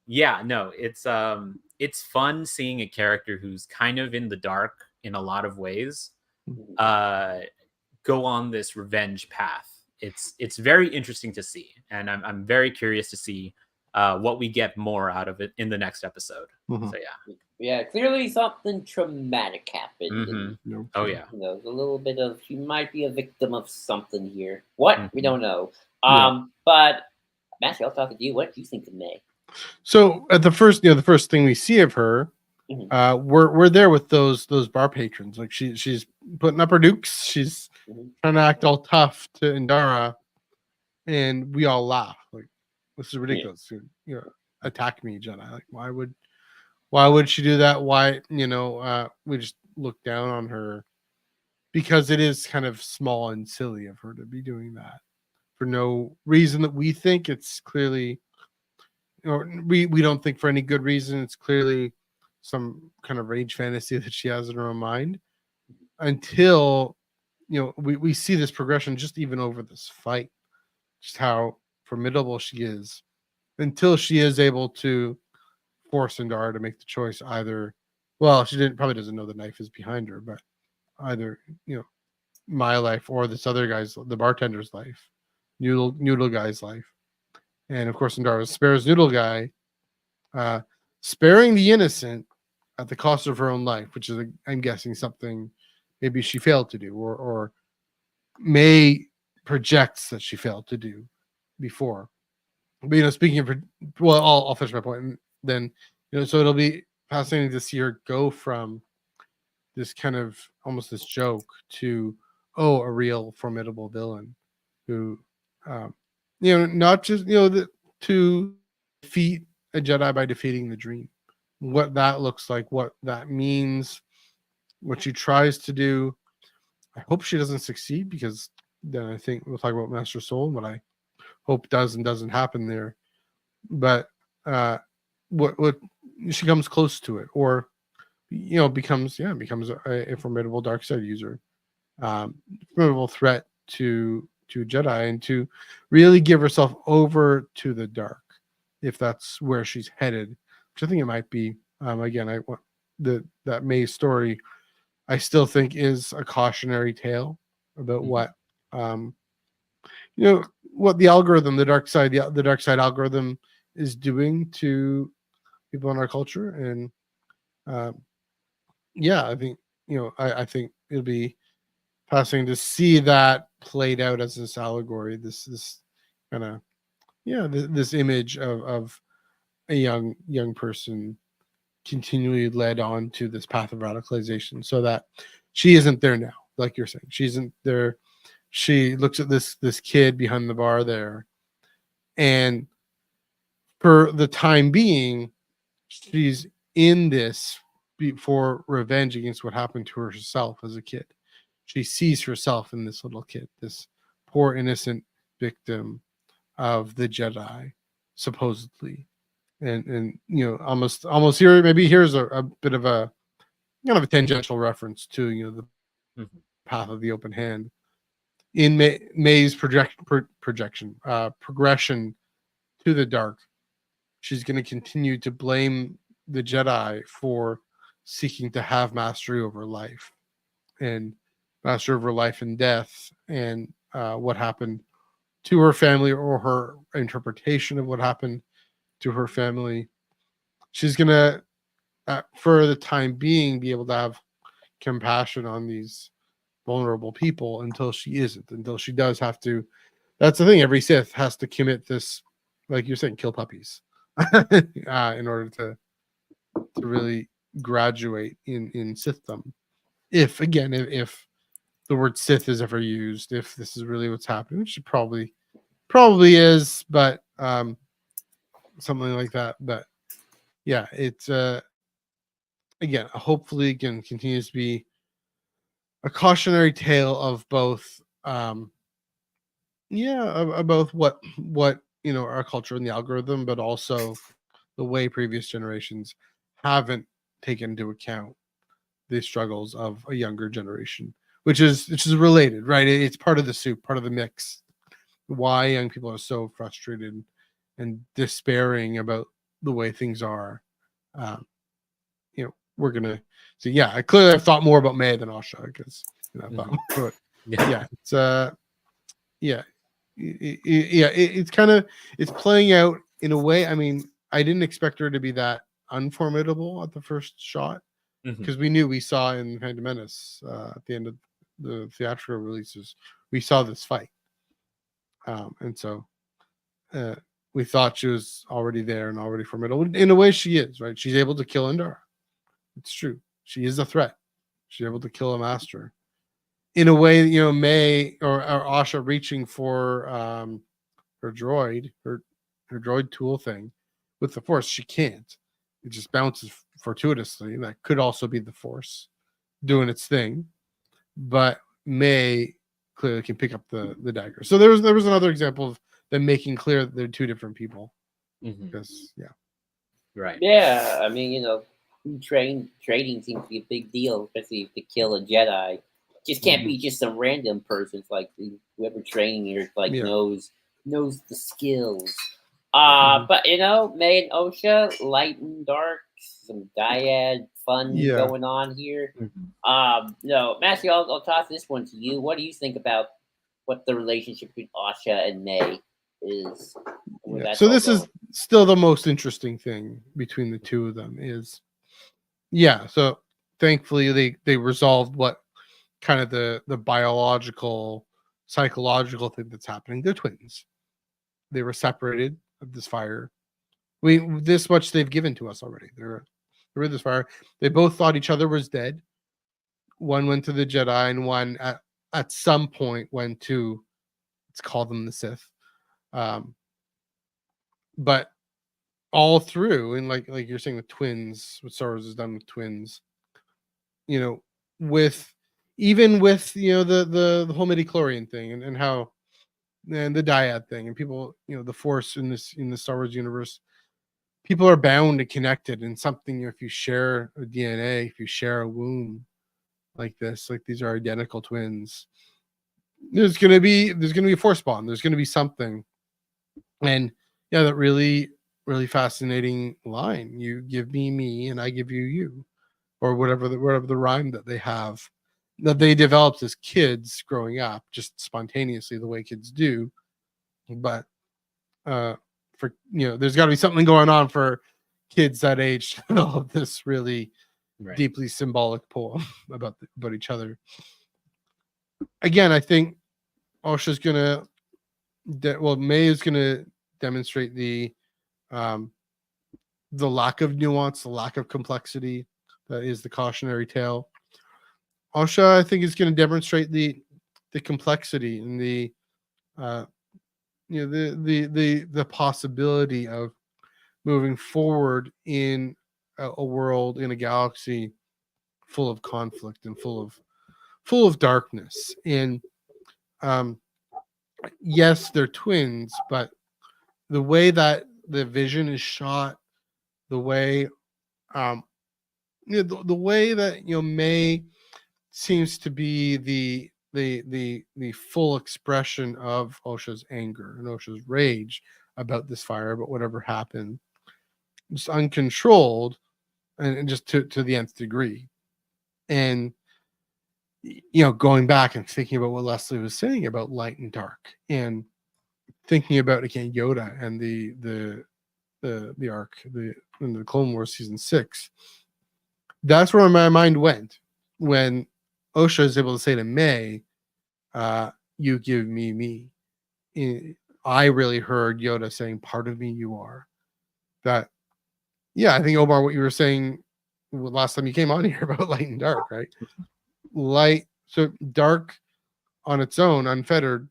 Yeah, no, it's fun seeing a character who's kind of in the dark in a lot of ways go on this revenge path. It's very interesting to see, and I'm very curious to see what we get more out of it in the next episode. So yeah, clearly something traumatic happened. Oh yeah, a little bit of, she might be a victim of something here. What we don't know. But Matthew, I'll talk to you. What do you think of May? So at the first thing we see of her, we're there with those bar patrons. Like she's putting up her dukes. She's trying to act all tough to Indara, and we all laugh. Like, this is ridiculous. Attack me, Jedi. Like, why would she do that? Why, we just look down on her because it is kind of small and silly of her to be doing that for no reason that we think. It's clearly, or we don't think for any good reason. It's clearly some kind of rage fantasy that she has in her own mind, until we see this progression just even over this fight, just how formidable she is, until she is able to force Indara to make the choice. Either, well, she probably doesn't know the knife is behind her, but either my life or this other guy's, the bartender's life, Noodle guy's life. And of course Indara spares Noodle guy, sparing the innocent at the cost of her own life, which is, I'm guessing, something maybe she failed to do, or May projects that she failed to do before. But speaking of, well, I'll finish my point, and then so it'll be fascinating to see her go from this kind of almost this joke to a real formidable villain who not just to defeat a Jedi by defeating the dream. What that looks like, what that means, what she tries to do. I hope she doesn't succeed, because then I think we'll talk about Master Soul, what I hope does and doesn't happen there. But what she comes close to it, or becomes a formidable dark side user, formidable threat to Jedi, and to really give herself over to the dark, if that's where she's headed, which I think it might be. Again, I want that May story, I still think, is a cautionary tale about what what the algorithm, the dark side algorithm is doing to people in our culture. And I think I think it'll be fascinating to see that played out as this allegory, this kind of this image of a young person continually led on to this path of radicalization, so that she isn't there now, like you're saying. She isn't there. She looks at this kid behind the bar there, and for the time being, she's in this for revenge against what happened to herself as a kid. She sees herself in this little kid, this poor innocent victim of the Jedi, supposedly. And almost here, maybe here's a bit of a kind of a tangential reference to the Mhm. path of the open hand in May's progression to the dark. She's going to continue to blame the Jedi for seeking to have mastery over life and mastery over life and death, and what happened to her family, or her interpretation of what happened to her family. She's going to, for the time being, be able to have compassion on these vulnerable people until she isn't, until she does have to. That's the thing. Every Sith has to commit this, like you're saying, kill puppies, in order to really graduate in Sithdom. If the word Sith is ever used, if this is really what's happening, which it probably is, but something like that. But yeah, it's again, hopefully, again, continues to be a cautionary tale of both about what our culture and the algorithm, but also the way previous generations haven't taken into account the struggles of a younger generation, which is related, right? It's part of the soup, part of the mix. Why young people are so frustrated and despairing about the way things are. We're gonna see. Yeah, I clearly have thought more about May than Asha, because I thought, but yeah, it's it's kind of, it's playing out in a way. I mean, I didn't expect her to be that unformidable at the first shot, because we saw in Phantom Menace, at the end of the theatrical releases, we saw this fight, and so we thought she was already there and already formidable. In a way, she is, right? She's able to kill Endar. It's true. She is a threat. She's able to kill a master. In a way, May or Asha reaching for her droid, her droid tool thing with the Force, she can't. It just bounces fortuitously. That could also be the Force doing its thing, but May clearly can pick up the dagger. So there was another example of them making clear that they're two different people. Because right. Yeah, I mean, trading seems to be a big deal, especially to kill a Jedi. Just can't be just some random person. It's like whoever training here, like knows the skills. But May and Osha, light and dark, some dyad fun going on here. No, Matthew, I'll toss this one to you. What do you think about what the relationship between Asha and May is? So this is still the most interesting thing between the two of them is, so thankfully they resolved what kind of the biological, psychological thing that's happening. They're twins. They were separated of this fire. This much they've given to us already. They're in this fire. They both thought each other was dead. One went to the Jedi, and one at some point went to, let's call them the Sith. But all through, and like you're saying with twins, what Star Wars has done with twins, with the whole midi-chlorian thing, and how, and the dyad thing, and people, the Force in the Star Wars universe, people are bound and connected in something. If you share a DNA, if you share a womb like this, like these are identical twins, there's gonna be a Force bond. There's gonna be something. And that really fascinating line. You give me, and I give you, or whatever the rhyme that they have, that they developed as kids growing up, just spontaneously, the way kids do. But for there's got to be something going on for kids that age to develop this really Right. deeply symbolic poem about each other. Again, I think Osha's gonna, May is gonna demonstrate the lack of nuance, the lack of complexity that is the cautionary tale. Osha, I think, is going to demonstrate the complexity and the the possibility of moving forward in a world, in a galaxy full of conflict and full of darkness. And yes, they're twins, but the way that the vision is shot, the way the way that May seems to be the full expression of Osha's anger and Osha's rage about this fire, about whatever happened, just uncontrolled and just to the nth degree. And going back and thinking about what Leslie was saying about light and dark, and thinking about again Yoda and the arc, in the Clone Wars season 6. That's where my mind went when Osha is able to say to May, you give me me. I really heard Yoda saying, part of me you are. That, I think, Omar, what you were saying last time you came on here about light and dark, right? Light, so dark on its own, unfettered,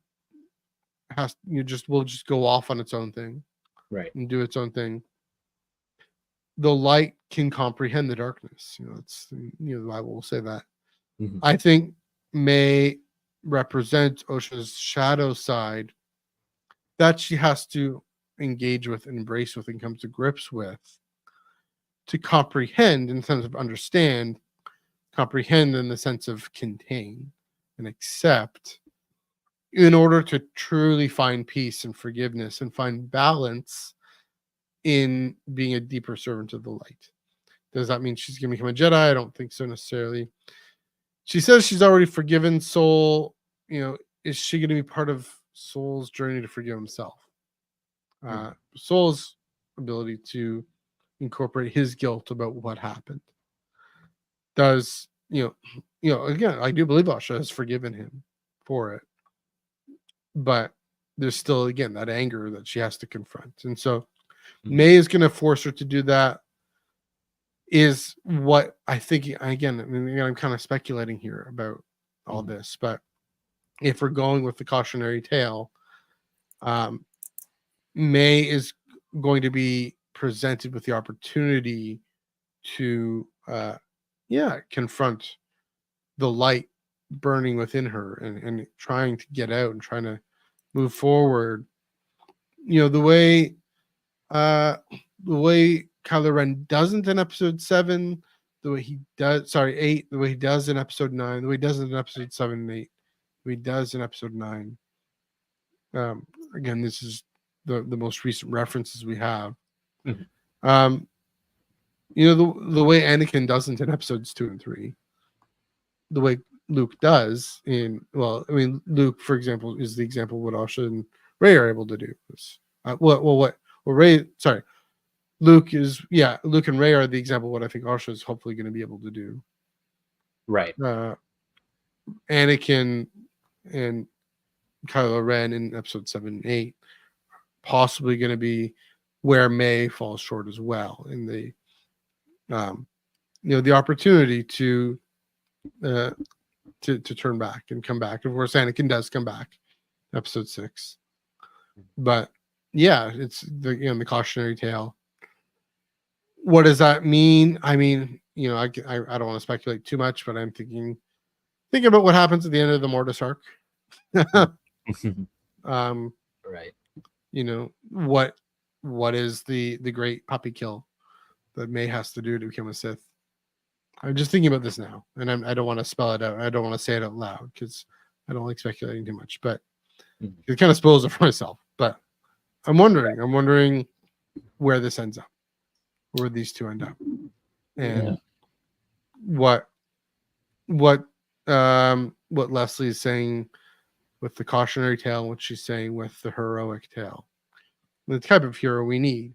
will just go off on its own thing, right, and do its own thing. The light can comprehend the darkness. It's the Bible will say that. Mm-hmm. I think May represents Osha's shadow side that she has to engage with, and embrace with, and come to grips with, to comprehend in the sense of understand, comprehend in the sense of contain and accept, in order to truly find peace and forgiveness and find balance in being a deeper servant of the light. Does that mean she's going to become a Jedi? I don't think so necessarily. She says she's already forgiven Soul. Is she going to be part of Soul's journey to forgive himself? Soul's ability to incorporate his guilt about what happened. Does, again, I do believe Osha has forgiven him for it. But there's still, again, that anger that she has to confront. And so May is going to force her to do that, is what I think. Again, I'm kind of speculating here about all this, but if we're going with the cautionary tale, May is going to be presented with the opportunity to, confront the light burning within her, and trying to get out and trying to move forward. The way Kylo Ren doesn't in episode 7, the way he does, 8, the way he does in episode 9, the way he does in episode 7 and 8, the way he does in episode 9. Again, this is the most recent references we have. Mm-hmm. The way Anakin doesn't in episodes 2 and 3, the way Luke does Luke, for example, is the example of what Asha and Rey are able to do. Luke and Rey are the example of what I think Asha is hopefully going to be able to do. Right. Anakin and Kylo Ren in episode 7 and 8 possibly going to be where May falls short as well, in the the opportunity to turn back and come back. Of course, Anakin does come back, episode 6, but it's the cautionary tale. What does that mean? I mean, I don't want to speculate too much, but I'm thinking about what happens at the end of the Mortis arc. Right. What is the great puppy kill that May has to do to become a Sith? I'm just thinking about this now, and I don't want to spell it out. I don't want to say it out loud because I don't like speculating too much, but it kind of spoils it for myself. But I'm wondering where this ends up, where these two end up, and what Leslie is saying with the cautionary tale, and what she's saying with the heroic tale. The type of hero we need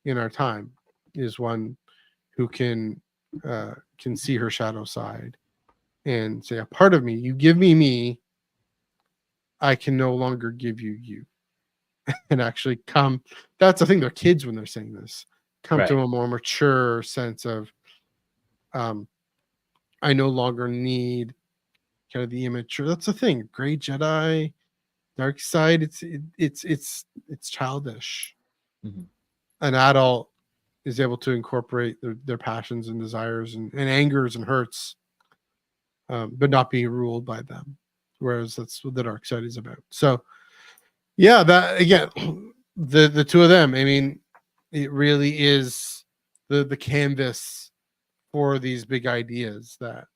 in our time is one who can can see her shadow side and say, a part of me, you give me, I can no longer give you. And actually come, that's the thing, they're kids when they're saying this, come to Right. a more mature sense of, I no longer need kind of the immature. That's the thing. Gray Jedi, dark side. It's childish. Mm-hmm. An adult is able to incorporate their passions and desires and angers and hurts, but not being ruled by them. Whereas that's what the dark side is about. So, yeah, that again, the two of them. I mean, it really is the canvas for these big ideas that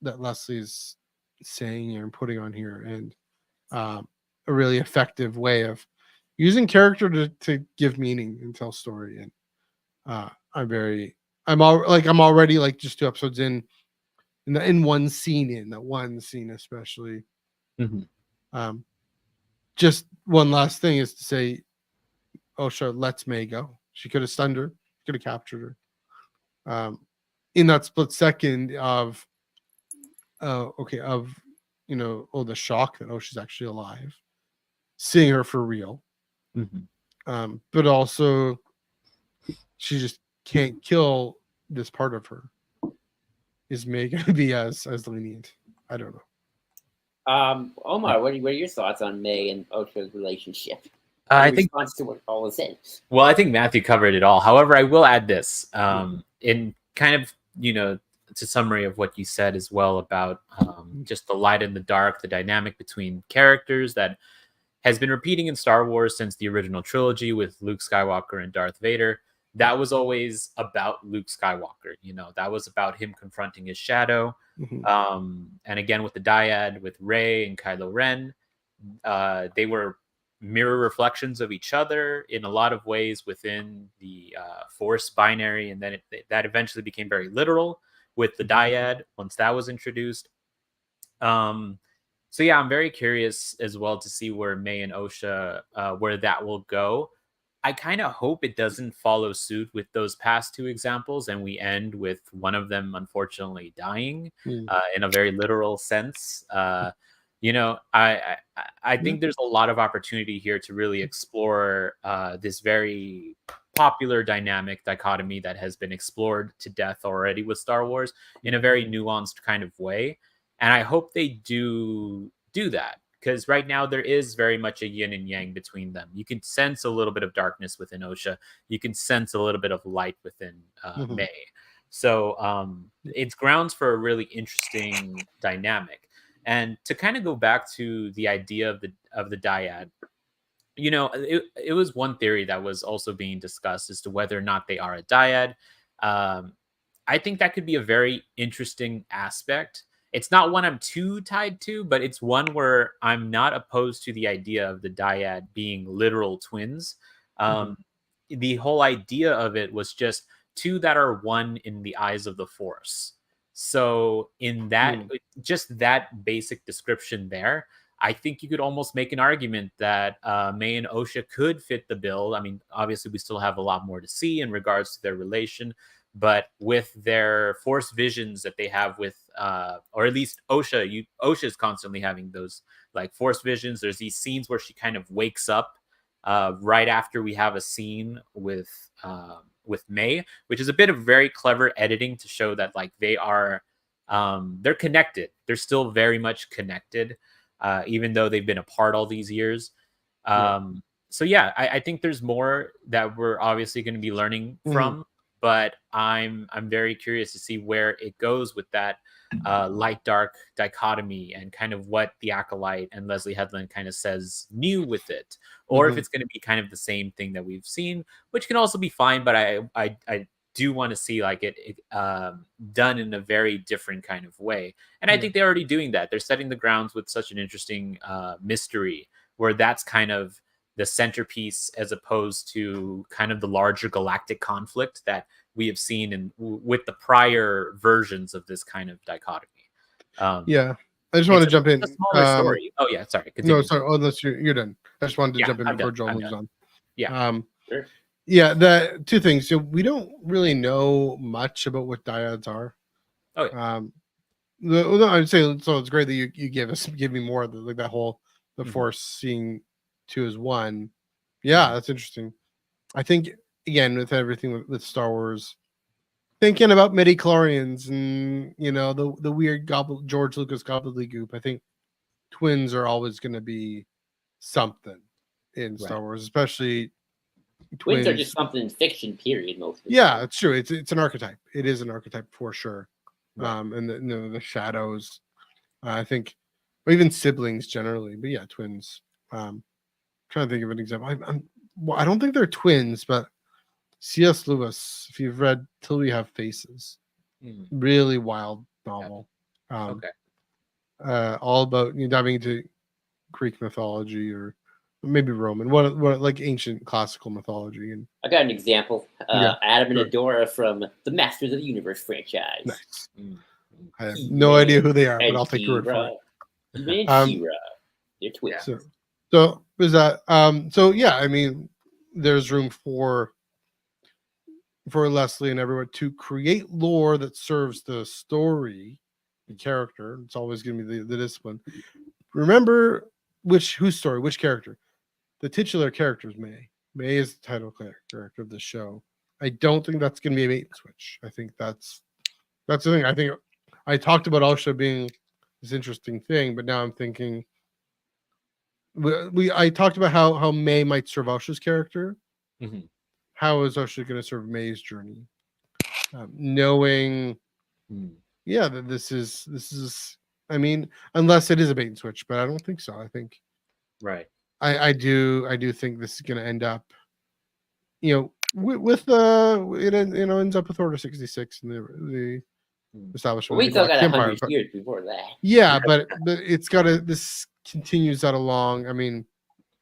Leslie's saying and putting on here, and a really effective way of using character to give meaning and tell story. And I'm already like just 2 episodes in one scene, in that one scene especially. Mm-hmm. Just one last thing is to say, Osha lets May go. She could have stunned her, could have captured her. In that split second of the shock that she's actually alive, seeing her for real. Mm-hmm. But also she just can't kill this part of her. Is May going to be as lenient? I don't know. Omar, what are your thoughts on May and Osha's relationship? I In think response to what Paul was saying. Well, I think Matthew covered it all. However, I will add this in kind of, it's a summary of what you said as well about just the light and the dark, the dynamic between characters that has been repeating in Star Wars since the original trilogy with Luke Skywalker and Darth Vader. That was always about Luke Skywalker. That was about him confronting his shadow. Mm-hmm. And again, with the dyad, with Rey and Kylo Ren, they were mirror reflections of each other in a lot of ways within the Force binary, and then that eventually became very literal with the dyad once that was introduced. So yeah, I'm very curious as well to see where May and Osha, where that will go. I kind of hope it doesn't follow suit with those past 2 examples, and we end with one of them unfortunately dying in a very literal sense. I think there's a lot of opportunity here to really explore this very popular dynamic dichotomy that has been explored to death already with Star Wars in a very nuanced kind of way. And I hope they do that, because right now there is very much a yin and yang between them. You can sense a little bit of darkness within Osha. You can sense a little bit of light within May. So it's grounds for a really interesting dynamic. And to kind of go back to the idea of the dyad, it was one theory that was also being discussed as to whether or not they are a dyad. I think that could be a very interesting aspect. It's not one I'm too tied to, but it's one where I'm not opposed to the idea of the dyad being literal twins. The whole idea of it was just 2 that are one in the eyes of the Force. So in that, just that basic description there, I think you could almost make an argument that May and Osha could fit the bill. I mean, obviously, we still have a lot more to see in regards to their relation, but with their Force visions that they have with, or at least Osha is constantly having those like Force visions. There's these scenes where she kind of wakes up right after we have a scene with May, which is a bit of very clever editing to show that like they are, they're connected. They're still very much connected, even though they've been apart all these years. So yeah, I think there's more that we're obviously going to be learning from. But I'm very curious to see where it goes with that light dark dichotomy and kind of what the Acolyte and Leslie Headland kind of says new with it, or if it's going to be kind of the same thing that we've seen, which can also be fine. But I do want to see like it done in a very different kind of way, and I think they're already doing that. They're setting the grounds with such an interesting mystery where that's kind of the centerpiece, as opposed to kind of the larger galactic conflict that we have seen with the prior versions of this kind of dichotomy. I just want to jump in. A smaller story. Oh yeah, sorry. Continue. No, sorry. Unless you're done. I just wanted to jump in before Joel moves on. Yeah. Sure. Yeah, the two things. So we don't really know much about what dyads are. Oh, yeah. No, I'd say so. It's great that you give me more of like that whole the Mhm. Force seeing two as one. Yeah, Mhm. that's interesting. I think again with everything with Star Wars, thinking about midi-chlorians and the weird George Lucas gobbledygook. I think twins are always going to be something in Star Right. Wars, especially Twins are twins. just something in fiction, period, most of the Yeah, time. it's true. It's an archetype. It is an archetype for sure. Right. And the shadows. I think, or even siblings generally. But yeah, twins. Trying to think of an example. Well, I don't think they're twins, but C.S. Lewis. If you've read Till We Have Faces, Mhm. really wild novel. Okay. All about diving into Greek mythology or maybe Roman, what like ancient classical mythology. And I got an example. yeah, Adam sure. and Adora from the Masters of the Universe franchise. Nice. Mhm. I have no He-Man idea who they are, but and I'll take your word for it. She-Ra. He-Man and Um, She-Ra. They're twins. Yeah. so is that so yeah, I mean there's room for Leslie and everyone to create lore that serves the story, the character. It's always going to be the discipline. Remember whose story, which character? The titular character is May. May is the title character of the show. I don't think that's going to be a bait and switch. I think that's the thing. I think I talked about Elsha being this interesting thing, but now I'm thinking I talked about how May might serve Elsha's character. Mhm. How is Elsha going to serve May's journey? Knowing, Mhm. yeah, that this is. I mean, unless it is a bait and switch, but I don't think so. I think Right. I do think this is going to end up, with it ends up with Order 66 and the Mhm. establishment We of the still got Galactic Empire. 100 But years before that. yeah, but it's got to this continues that along. I mean,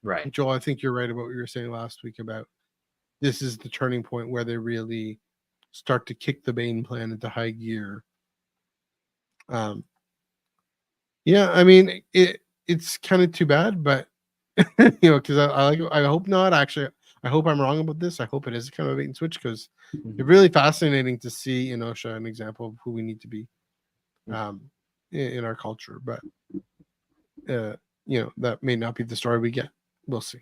Right. Joel, I think you're right about what you were saying last week about this is the turning point where they really start to kick the Bane plan into high gear. Yeah, I mean it's kind of too bad, but because I hope not. Actually, I hope I'm wrong about this. I hope it is kind of a bait and switch because Mhm. it's really fascinating to see in Osha an example of who we need to be in our culture. But that may not be the story we get. We'll see.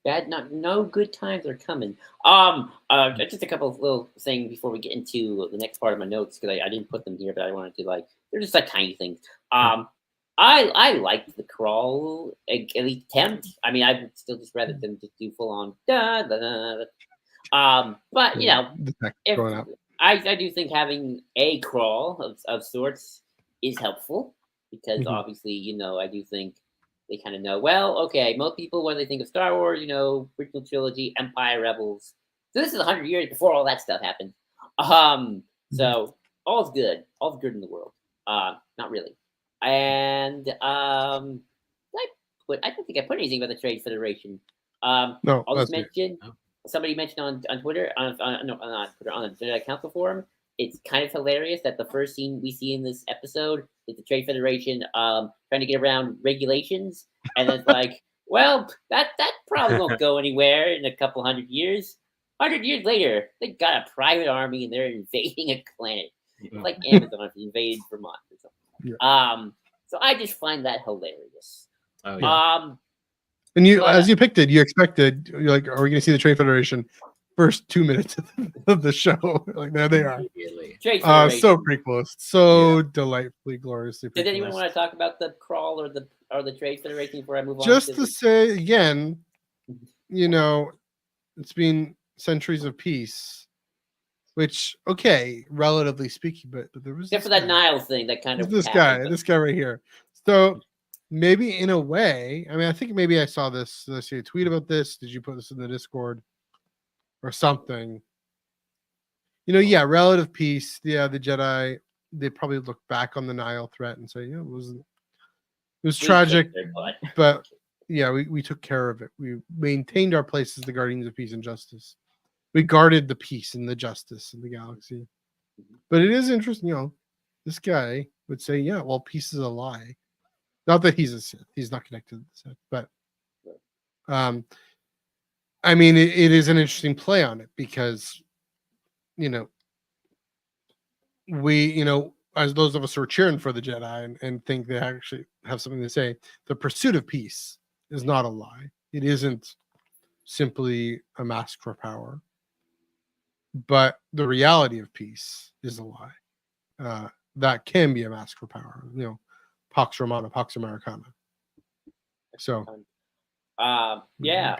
Bad, no good times are coming. Just a couple of little things before we get into the next part of my notes because I didn't put them here, but I wanted to they're just like tiny things. I liked the crawl at least attempt. I mean, I would still just rather them just do full on da da da. But The tech if going up. I do think having a crawl of sorts is helpful because Mhm. obviously I do think they kind of know, well, okay, most people when they think of Star Wars, original trilogy, Empire, Rebels. So this is 100 years before all that stuff happened. So all's good, in the world. Not really. And I don't think I put anything about the Trade Federation. No, I'll just that's it. mention somebody mentioned on Twitter on Twitter on the Jedi Council forum. It's kind of hilarious that the first scene we see in this episode is the Trade Federation trying to get around regulations, and it's like, well, that probably won't go anywhere in a couple 100 years. 100 years later, they got a private army and they're invading a planet. It's like Amazon invaded Vermont or something. Yeah. So I just find that hilarious. Oh yeah. And but, as you picked it, you expected, you're like, are we going to see the Trade Federation first 2 minutes of the show? Like, there they are. Immediately. Trade Federation. So prequels, so delightfully, gloriously. Did anyone prequels. want to talk about the crawl or the Trade Federation before I move on? Just to say again, it's been centuries of peace, which relatively speaking, but there was except for that Niles thing that kind of this happened, guy right here. So maybe in a way, I mean, I think maybe I saw this. Let's see a tweet about this. Did you put this in the Discord or something? Relative peace. Yeah, the Jedi. They probably look back on the Nile threat and say, it was tragic, but yeah, we took care of it. We maintained our place as the guardians of peace and justice. We guarded the peace and the justice in the galaxy. But it is interesting, this guy would say, yeah, well, peace is a lie. Not that he's a Sith. He's not connected to the Sith, but I mean, it is an interesting play on it because, you know, as those of us who are cheering for the Jedi and think they actually have something to say, the pursuit of peace is not a lie. It isn't simply a mask for power, but the reality of peace is a lie. That can be a mask for power. Pax Romana, Pax Americana. So, Yeah.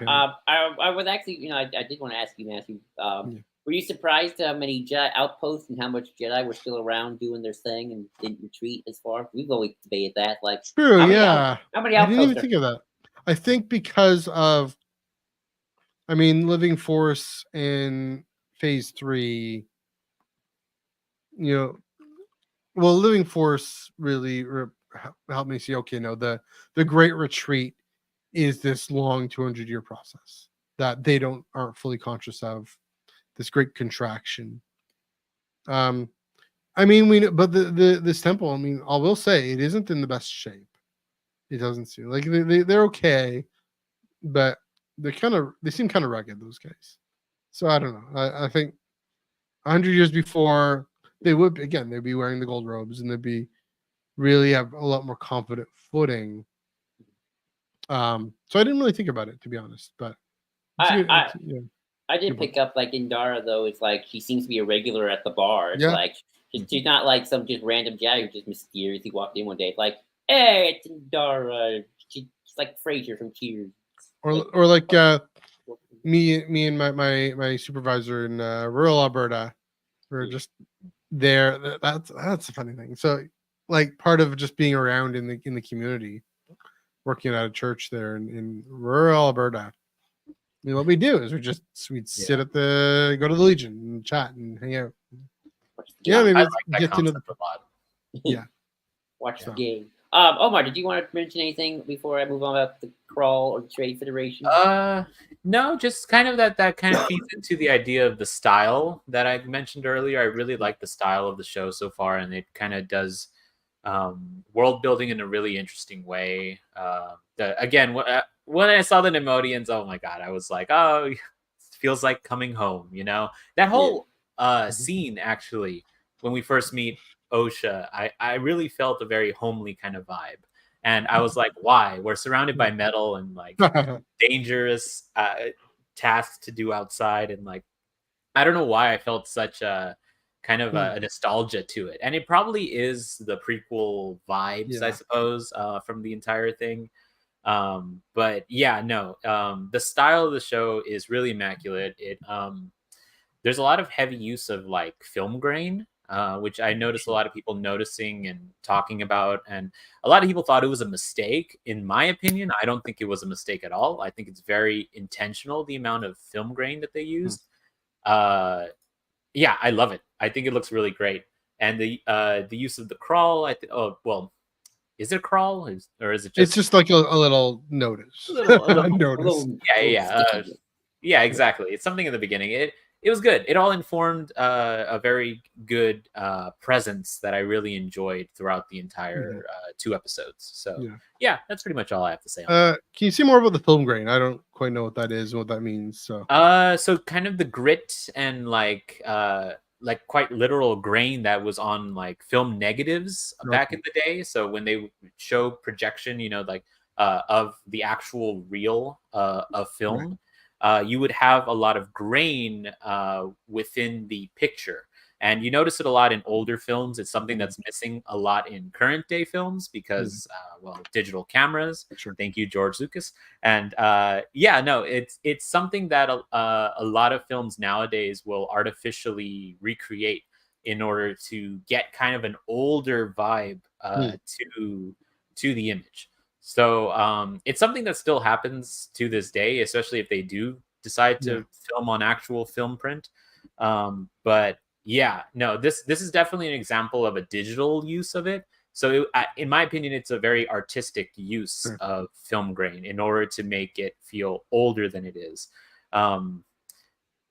I was actually, I did want to ask you, Matthew. Yeah. Were you surprised how many Jedi outposts and how much Jedi were still around doing their thing and didn't retreat as far? We've always debated that. Like, true, how many yeah. how many I didn't outposts even think of that. I think because of, Living Force in Phase 3, Living Force really helped me see, okay, no, the Great Retreat is this long 200-year process that they aren't fully conscious of, this great contraction. But this temple, I will say it isn't in the best shape. It doesn't seem like they're okay, but they seem kind of rugged, those guys. So I don't know. I think 100 years before, they'd be wearing the gold robes and they'd be really have a lot more confident footing. So I didn't really think about it, to be honest, but I I did good point. pick up like Indara though. It's like she seems to be a regular at the bar. It's Yeah. like she's not like some just random Jedi who just mysteriously walked in one day. It's like, hey, it's Indara. She's like Frasier from Cheers. Or like me and my supervisor in rural Alberta were just there. That's a funny thing. So like part of just being around in the community, working at a church there in rural Alberta. What we do is we'd sit go to the Legion and chat and hang out. Yeah, maybe I like that get to know. concept a lot. Yeah. Watch So. the game. Omar, did you want to mention anything before I move on about the crawl or the Trade Federation? No, just kind of that kind of feeds into the idea of the style that I mentioned earlier. I really like the style of the show so far, and it kind of does world building in a really interesting way. Again, when I saw the Nemodians, oh my god, I was like, oh, it feels like coming home. That whole scene actually when we first meet Osha, I really felt a very homely kind of vibe. And I was like, why? We're surrounded by metal and like dangerous tasks to do outside. And like, I don't know why I felt such a kind of a nostalgia to it. And it probably is the prequel vibes, I suppose, from the entire thing. But yeah, no, the style of the show is really immaculate. There's a lot of heavy use of like film grain, which I noticed a lot of people noticing and talking about. And a lot of people thought it was a mistake. In my opinion, I don't think it was a mistake at all. I think it's very intentional, the amount of film grain that they used. Yeah, I love it. I think it looks really great. And the use of the crawl, is it crawl? Or is it just... It's just like a little notice. Notice. Yeah, exactly. It's something in the beginning. It was good. It all informed a very good presence that I really enjoyed throughout the entire 2 episodes. So yeah, that's pretty much all I have to say on that. Can you say more about the film grain? I don't quite know what that is and what that means. So kind of the grit and like quite literal grain that was on like film negatives back in the day. So when they show projection, of the actual reel of film, you would have a lot of grain within the picture. And you notice it a lot in older films. It's something that's missing a lot in current day films because, digital cameras. Sure. Thank you, George Lucas. And it's something that a lot of films nowadays will artificially recreate in order to get kind of an older vibe to the image. So it's something that still happens to this day, especially if they do decide to film on actual film print. But yeah, no, this is definitely an example of a digital use of it. So in my opinion, it's a very artistic use of film grain in order to make it feel older than it is.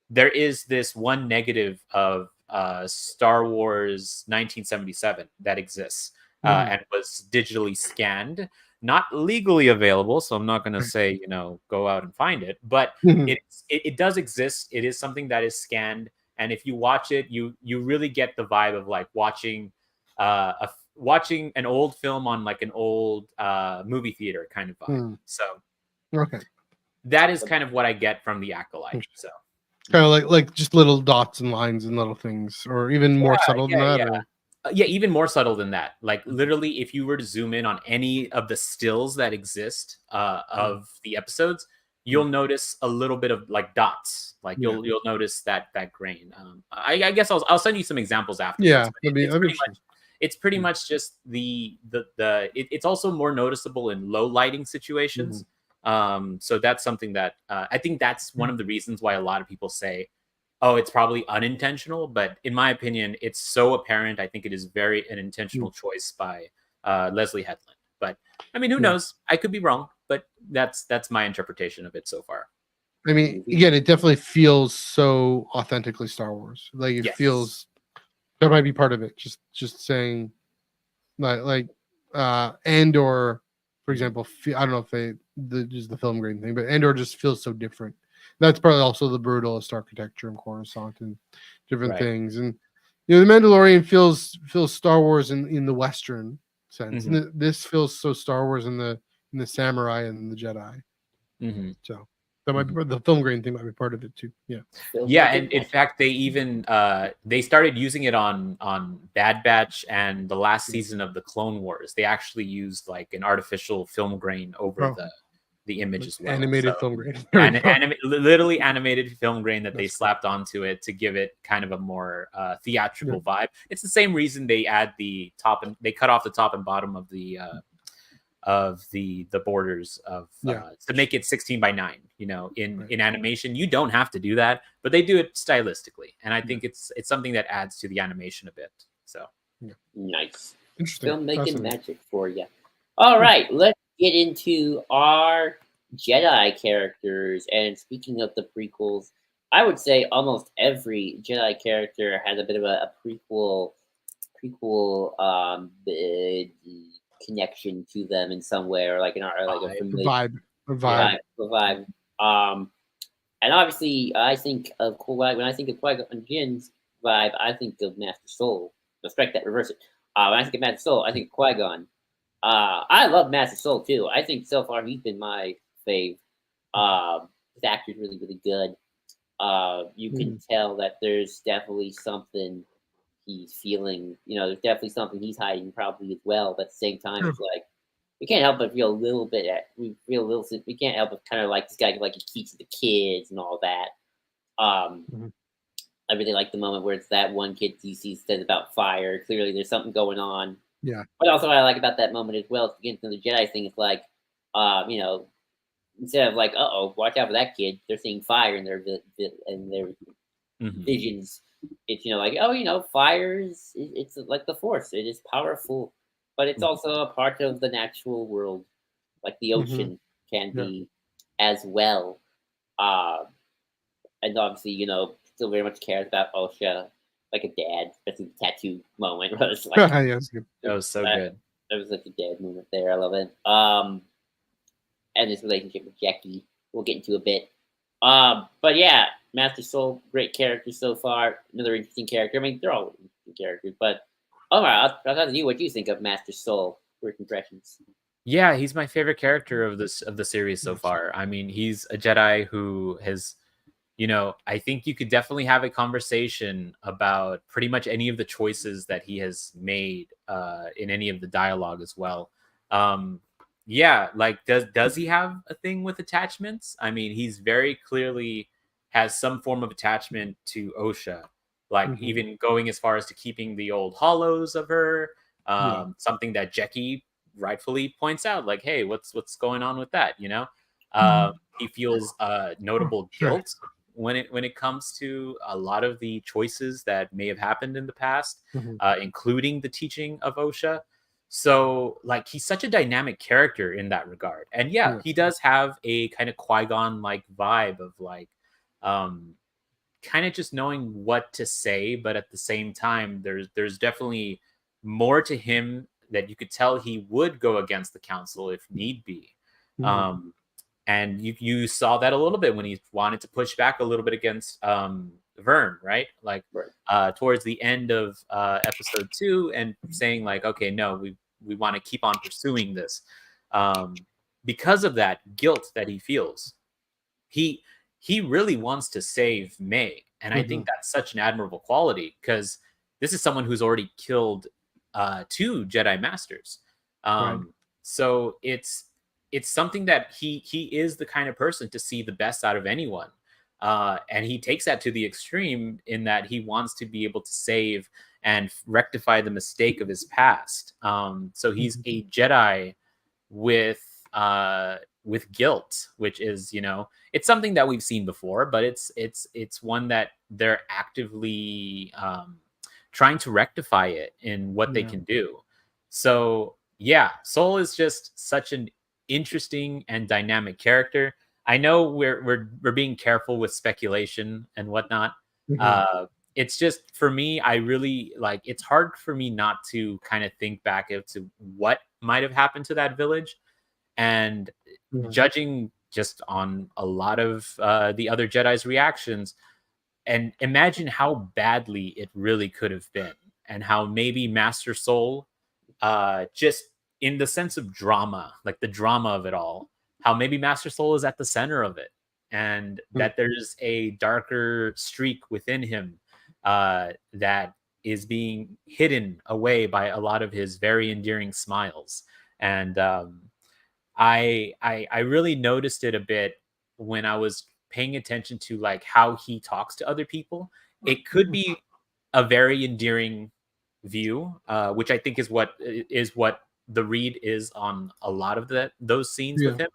There is this one negative of Star Wars 1977 that exists and was digitally scanned. not legally available, so I'm not going to say, go out and find it, but it does exist. It is something that is scanned, and if you watch it, you really get the vibe of like watching watching an old film on like an old movie theater kind of vibe. So okay, that is kind of what I get from the Acolyte. So kind of like just little dots and lines and little things, or even more subtle than that. Or... yeah, even more subtle than that. Like literally, if you were to zoom in on any of the stills that exist of the episodes, you'll notice a little bit of like dots. Like you'll notice that grain. I guess I'll send you some examples afterwards. Yeah, it's pretty much just it's also more noticeable in low lighting situations. So that's something that I think that's one of the reasons why a lot of people say, oh, it's probably unintentional, but in my opinion, it's so apparent. I think it is very an intentional choice by Leslie Headland. But I mean, who knows? I could be wrong, but that's my interpretation of it so far. I mean, again, it definitely feels so authentically Star Wars. Like it feels that might be part of it. Just saying, like Andor, for example. I don't know if just the film grain thing, but Andor just feels so different. That's probably also the brutalist architecture in Coruscant and different things. And the Mandalorian feels Star Wars in the Western sense. And this feels so Star Wars in the samurai and the Jedi. So that might be the film grain thing might be part of it too. Yeah, and in fact, they even they started using it on Bad Batch and the last season of the Clone Wars. They actually used like an artificial film grain over the image as well. Animated film grain. Literally animated film grain that they slapped onto it to give it kind of a more theatrical vibe. It's the same reason they add the top and they cut off the top and bottom of the borders of to make it 16:9. In animation, you don't have to do that, but they do it stylistically, and I think it's something that adds to the animation a bit. So nice. Interesting. Filmmaking magic for you. All right, let's get into our Jedi characters. And speaking of the prequels, I would say almost every Jedi character has a bit of a prequel connection to them in some way, or like a vibe. And obviously, I think of when I think of Qui-Gon Jinn's vibe, I think of Master Soul. Respect that, reverse it. When I think of Master Soul, I think of Qui-Gon. I love Master Soul too. I think so far he's been my fave. His actor's really, really good. You can tell that there's definitely something he's feeling. There's definitely something he's hiding probably as well. But at the same time, it's like we can't help but feel a little bit. We can't help but kind of like this guy, like he teaches the kids and all that. I really like the moment where it's that one kid he says about fire. Clearly, there's something going on. Yeah. But also, what I like about that moment as well, is against the Jedi thing, it's like, instead of like, watch out for that kid, they're seeing fire in their visions. It's fire it's like the Force. It is powerful, but it's also a part of the natural world, like the ocean can be as well. And obviously, still very much cares about Osha, like a dad, especially the tattoo moment. Where it's like, that was so good. That was like a dad moment there. I love it. And his relationship with Jackie, we'll get into a bit. But yeah, Master Soul, great character so far. Another interesting character. I mean, they're all interesting characters. But Omar, I'll talk to you. What do you think of Master Soul? First impressions. Yeah, he's my favorite character of the series so far. I mean, he's a Jedi who has, I think you could definitely have a conversation about pretty much any of the choices that he has made in any of the dialogue as well. Yeah, like does he have a thing with attachments? I mean, he's very clearly has some form of attachment to Osha, like even going as far as to keeping the old hollows of her. Something that Jackie rightfully points out, like, hey, what's going on with that? He feels notable guilt when it comes to a lot of the choices that may have happened in the past, including the teaching of Osha. So, like, he's such a dynamic character in that regard. And he does have a kind of Qui-Gon like vibe of like, kind of just knowing what to say, but at the same time, there's definitely more to him that you could tell he would go against the council if need be. And you saw that a little bit when he wanted to push back a little bit against Vern, right? Like towards the end of episode 2, and saying like, okay, no, we want to keep on pursuing this. Because of that guilt that he feels, he really wants to save May. And I think that's such an admirable quality, because this is someone who's already killed 2 Jedi Masters. So it's something that he is the kind of person to see the best out of anyone. And he takes that to the extreme in that he wants to be able to save and rectify the mistake of his past. So he's a Jedi with guilt, which is, it's something that we've seen before, but it's one that they're actively trying to rectify it in what they can do. So yeah, Soul is just such an interesting and dynamic character. I know we're being careful with speculation and whatnot. It's just, for me, I really like, it's hard for me not to kind of think back to what might have happened to that village, and judging just on a lot of the other Jedi's reactions, and imagine how badly it really could have been, and how maybe Master Soul, just in the sense of drama, like the drama of it all, how maybe Master Soul is at the center of it, and that there's a darker streak within him that is being hidden away by a lot of his very endearing smiles. And I really noticed it a bit when I was paying attention to like how he talks to other people. It could be a very endearing view, which I think is what the read is on a lot of those scenes with him.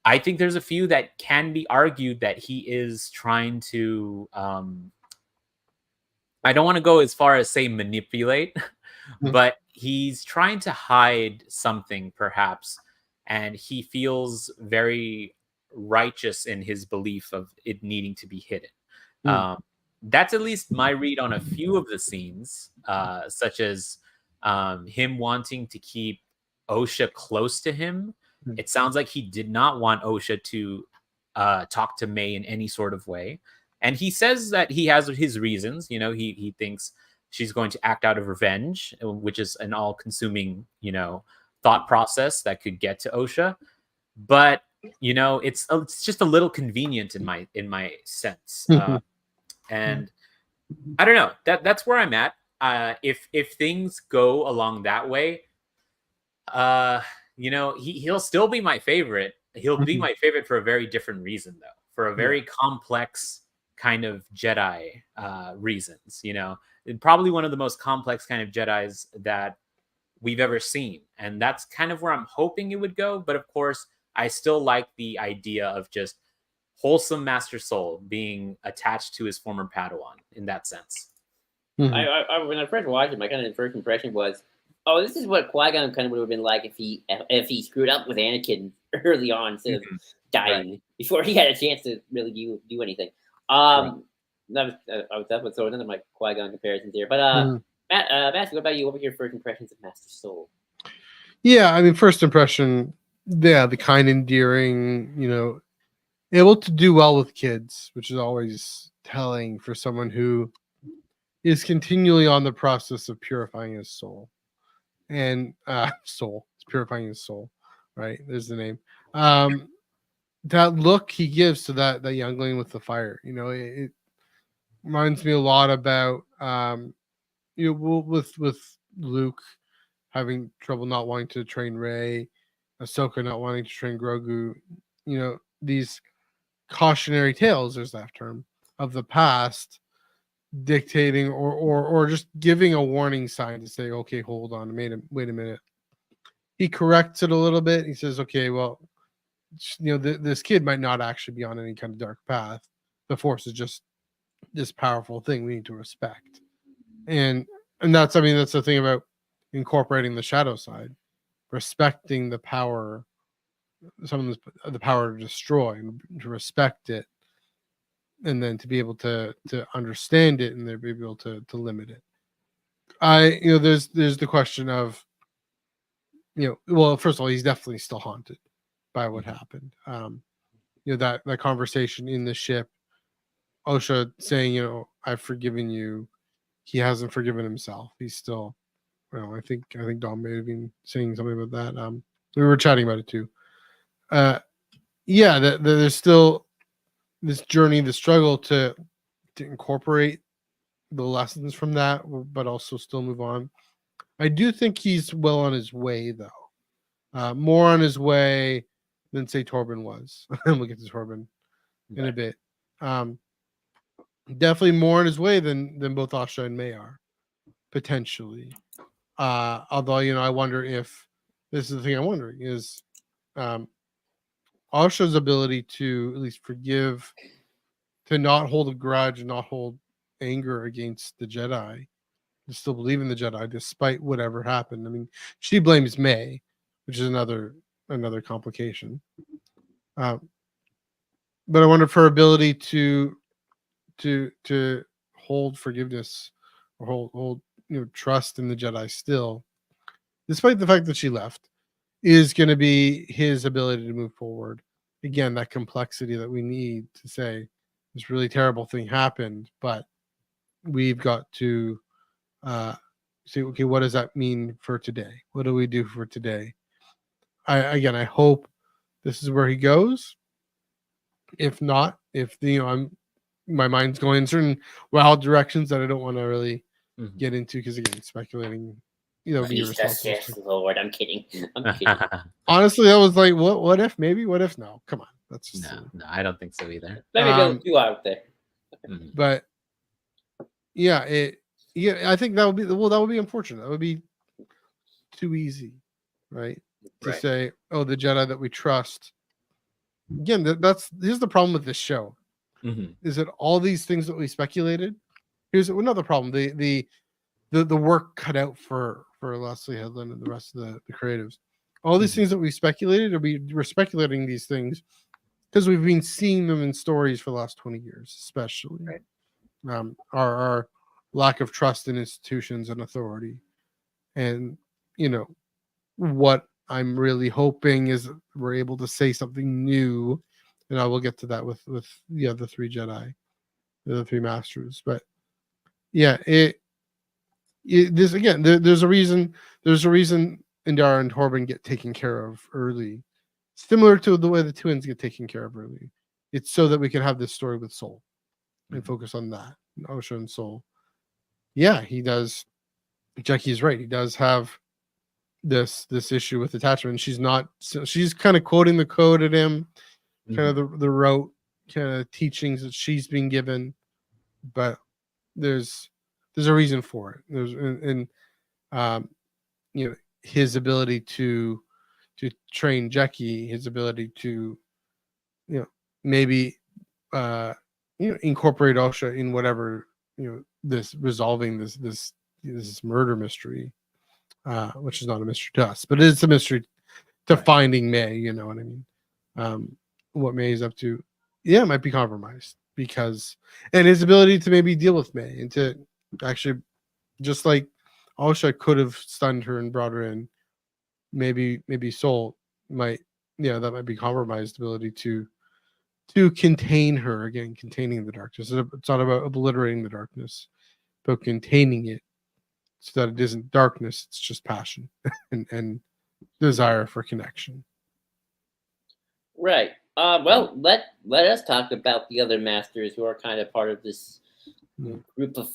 I think there's a few that can be argued that he is trying to, I don't want to go as far as say manipulate, but he's trying to hide something perhaps, and he feels very righteous in his belief of it needing to be hidden. That's at least my read on a few of the scenes, such as him wanting to keep Osha close to him. It sounds like he did not want Osha to talk to May in any sort of way. And he says that he has his reasons. He thinks she's going to act out of revenge, which is an all-consuming, thought process that could get to Osha. But, it's just a little convenient in my sense. And I don't know. That's where I'm at. If things go along that way, he'll still be my favorite. He'll be my favorite for a very different reason, though, for a very complex kind of Jedi reasons. Probably one of the most complex kind of Jedis that we've ever seen, and that's kind of where I'm hoping it would go. But of course, I still like the idea of just wholesome Master Soul being attached to his former Padawan in that sense. When I first watched it, my kind of first impression was, oh, this is what Qui-Gon kind of would have been like if he screwed up with Anakin early on instead of dying before he had a chance to really do anything. That's what so none of my Qui-Gon comparisons here. But Master, what about you? What were your first impressions of Master Soul? Yeah, I mean, first impression, the kind, endearing, able to do well with kids, which is always telling for someone who is continually on the process of purifying his soul. And soul, it's purifying his soul, right? There's the name. That look he gives to that youngling with the fire, it reminds me a lot about with Luke having trouble not wanting to train Rey, Ahsoka not wanting to train Grogu, these cautionary tales, there's that term, of the past dictating or just giving a warning sign to say, okay, hold on, wait a minute. He corrects it a little bit. He says, okay, well, this kid might not actually be on any kind of dark path. The Force is just this powerful thing we need to respect. And that's the thing about incorporating the shadow side, respecting the power, the power to destroy, and to respect it, and then to be able to understand it and then be able to limit it. There's the question of well, first of all, he's definitely still haunted by what Mhm. happened. That conversation in the ship, Osha saying, I've forgiven you. He hasn't forgiven himself. He's still, I think Dom may have been saying something about that. We were chatting about it too. There's still this journey, the struggle to incorporate the lessons from that, but also still move on. I do think he's well on his way, though. More on his way than say Torben was. We'll get to Torben in a Right. bit. Definitely more on his way than both Asha and May are, potentially. Although I wonder if this is the thing I'm wondering is Asha's ability to at least forgive, to not hold a grudge and not hold anger against the Jedi, to still believe in the Jedi despite whatever happened. I mean, she blames May, which is another complication. But I wonder if her ability to hold forgiveness or hold trust in the Jedi still, despite the fact that she left, is going to be his ability to move forward. Again, that complexity that we need to say this really terrible thing happened, but we've got to say, okay, what does that mean for today? What do we do for today? I hope this is where he goes. If not, if my mind's going in certain wild directions that I don't want to really Mhm. get into, because again, speculating, be Jesus, irresponsible. yes, Lord, I'm kidding. I'm kidding. Honestly, I was like, what if? Maybe. What if? No, come on, that's just silly. No, I don't think so either. Let me go too out there. Mhm. But I think that would be unfortunate. That would be too easy, right? To Right. say, oh, the Jedi that we trust. Again, here's the problem with this show. Mhm. Is that all these things that we speculated? Here's another problem. The work cut out for Leslie Headland and the rest of the creatives. All these Mhm. things that we speculated, or we're speculating these things because we've been seeing them in stories for the last 20 years, especially. Right. Our lack of trust in institutions and authority. And, what I'm really hoping is we're able to say something new. And I will get to that with the other three Jedi, the other three masters. But yeah, this again, there's a reason Indara and Torben get taken care of early, similar to the way the twins get taken care of early. It's so that we can have this story with Soul and focus on that, Osha and Soul. Yeah, he does. Jackie's right. He does have this issue with attachment. She's kind of quoting the code at him, kind of the rote kind of teachings that she's been given, but there's a reason for it. There's his ability to train Jackie, his ability to maybe incorporate Osha in whatever this resolving this murder mystery, which is not a mystery to us, but it's a mystery to finding May. You know what I mean? What May is up to, it might be compromised and his ability to maybe deal with May and to actually, just like Osha could have stunned her and brought her in, maybe Soul might, that might be compromised ability to contain her, again, containing the darkness. It's not about obliterating the darkness, but containing it so that it isn't darkness, it's just passion and desire for connection. Right. Well, let us talk about the other masters who are kind of part of this group of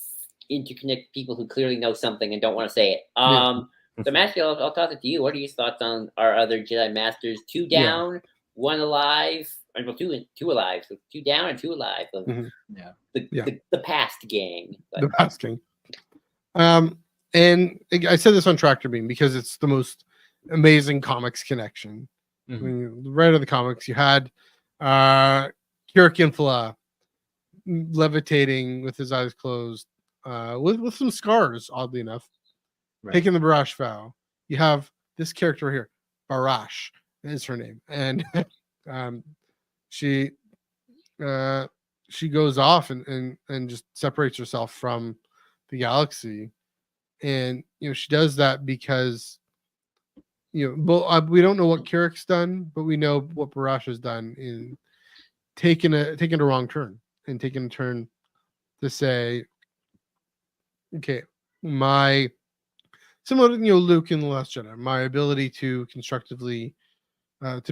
interconnected people who clearly know something and don't want to say it. So, Matthew, I'll toss it to you. What are your thoughts on our other Jedi masters? 2 down, 1 alive. Well, two alive. So 2 down and 2 alive. The past gang. The past gang. And I said this on Tractor Beam because it's the most amazing comics connection. When you read of the comics, you had Kirk Infla levitating with his eyes closed, with some scars, oddly enough, taking the Barash vow. You have this character here, Barash is her name, and she goes off and just separates herself from the galaxy. And she does that because we don't know what Kirik's done, but we know what Barash has done in taking a wrong turn and taking a turn to say, okay, my similar to Luke in the Last Jedi, my ability to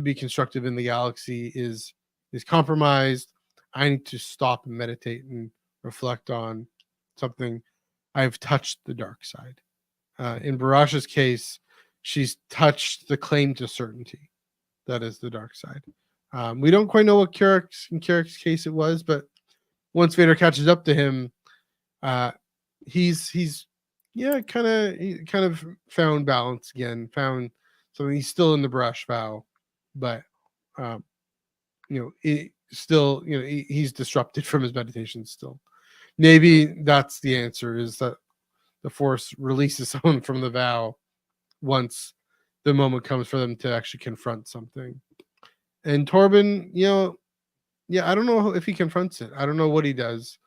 be constructive in the galaxy is compromised. I need to stop and meditate and reflect on something. I've touched the dark side. In Barash's case, she's touched the claim to certainty. That is the dark side. We don't quite know what Kirik's case it was, but once Vader catches up to him, he's kind of found balance again. Found something. He's still in the Barash vow, but he's disrupted from his meditation still. Maybe that's the answer, is that the Force releases someone from the vow once the moment comes for them to actually confront something. And Torben, I don't know if he confronts it. I don't know what he does,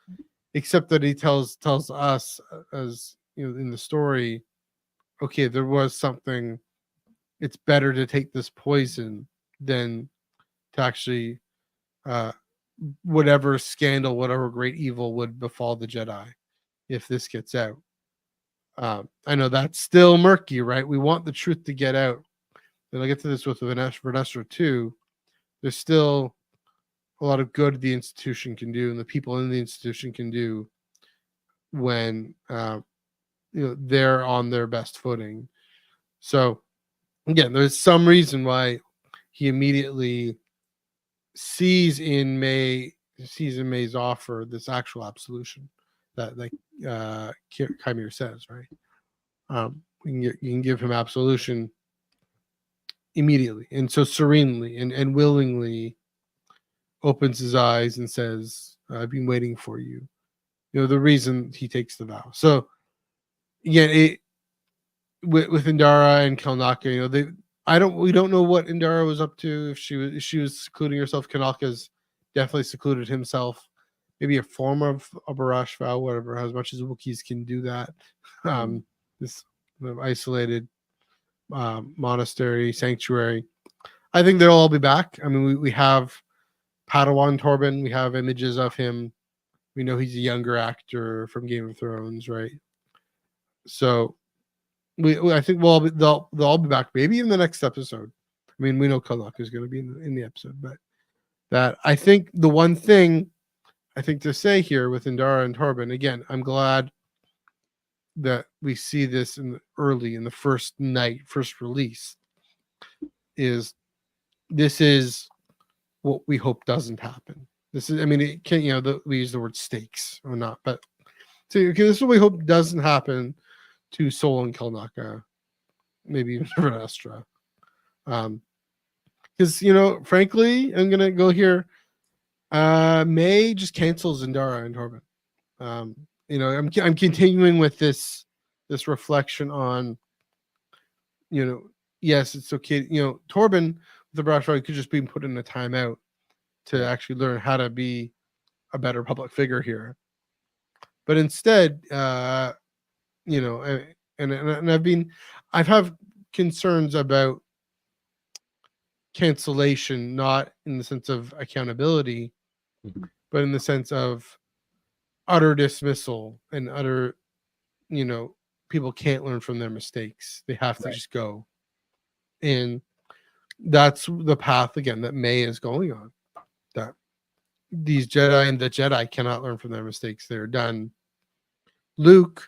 except that he tells us, as in the story, okay, there was something. It's better to take this poison than to actually whatever scandal, whatever great evil would befall the Jedi if this gets out. I know that's still murky, right? We want the truth to get out. And I'll get to this with Vernestra too. There's still a lot of good the institution can do and the people in the institution can do when they're on their best footing. So again, there's some reason why he immediately sees in May's offer this actual absolution that Chimera says, right? You can give him absolution immediately, and so serenely and willingly opens his eyes and says, I've been waiting for you. The reason he takes the vow. So again, with Indara and Kalnaka, we don't know what Indara was up to. If she was secluding herself, Kanaka's definitely secluded himself. Maybe a form of a Barash vow, whatever, as much as Wookiees can do that. This isolated monastery, sanctuary. I think they'll all be back. I mean, we have Padawan Torben. We have images of him. We know he's a younger actor from Game of Thrones, right? So I think they'll all be back, maybe in the next episode. I mean, we know Kalak is going to be in the episode, but that I think the one thing I think to say here with Indara and Torben, again, I'm glad that we see this in the first release. This is what we hope doesn't happen. This is, I mean, it can't, we use the word stakes or not, but so this is what we hope doesn't happen to Sol and Kalnaka, maybe even Vernestra. Because frankly, I'm gonna go here. May just cancels Indara and Torben. I'm continuing with this reflection on, yes, it's okay. Torben, the Barash could just be put in a timeout to actually learn how to be a better public figure here. But instead, and I've had concerns about cancellation, not in the sense of accountability, but in the sense of utter dismissal and utter, people can't learn from their mistakes. They have to just go. And that's the path, again, that May is going on. That these Jedi and the Jedi cannot learn from their mistakes. They're done. Luke,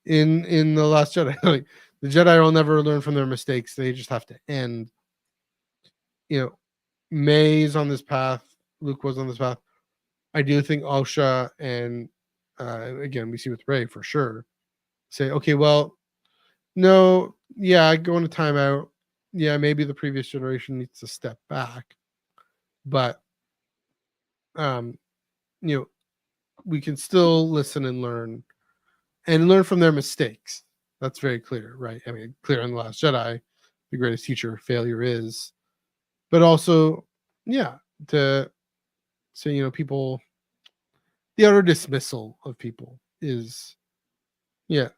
in The Last Jedi, like, the Jedi will never learn from their mistakes. They just have to end. May's on this path. Luke was on this path. I do think Osha and again, we see with Rey for sure, say, okay, well, no, yeah, go into timeout. Yeah, maybe the previous generation needs to step back, but we can still listen and learn from their mistakes. That's very clear, right? I mean, clear in The Last Jedi, the greatest teacher failure is, but also, to say, people, the utter dismissal of people is,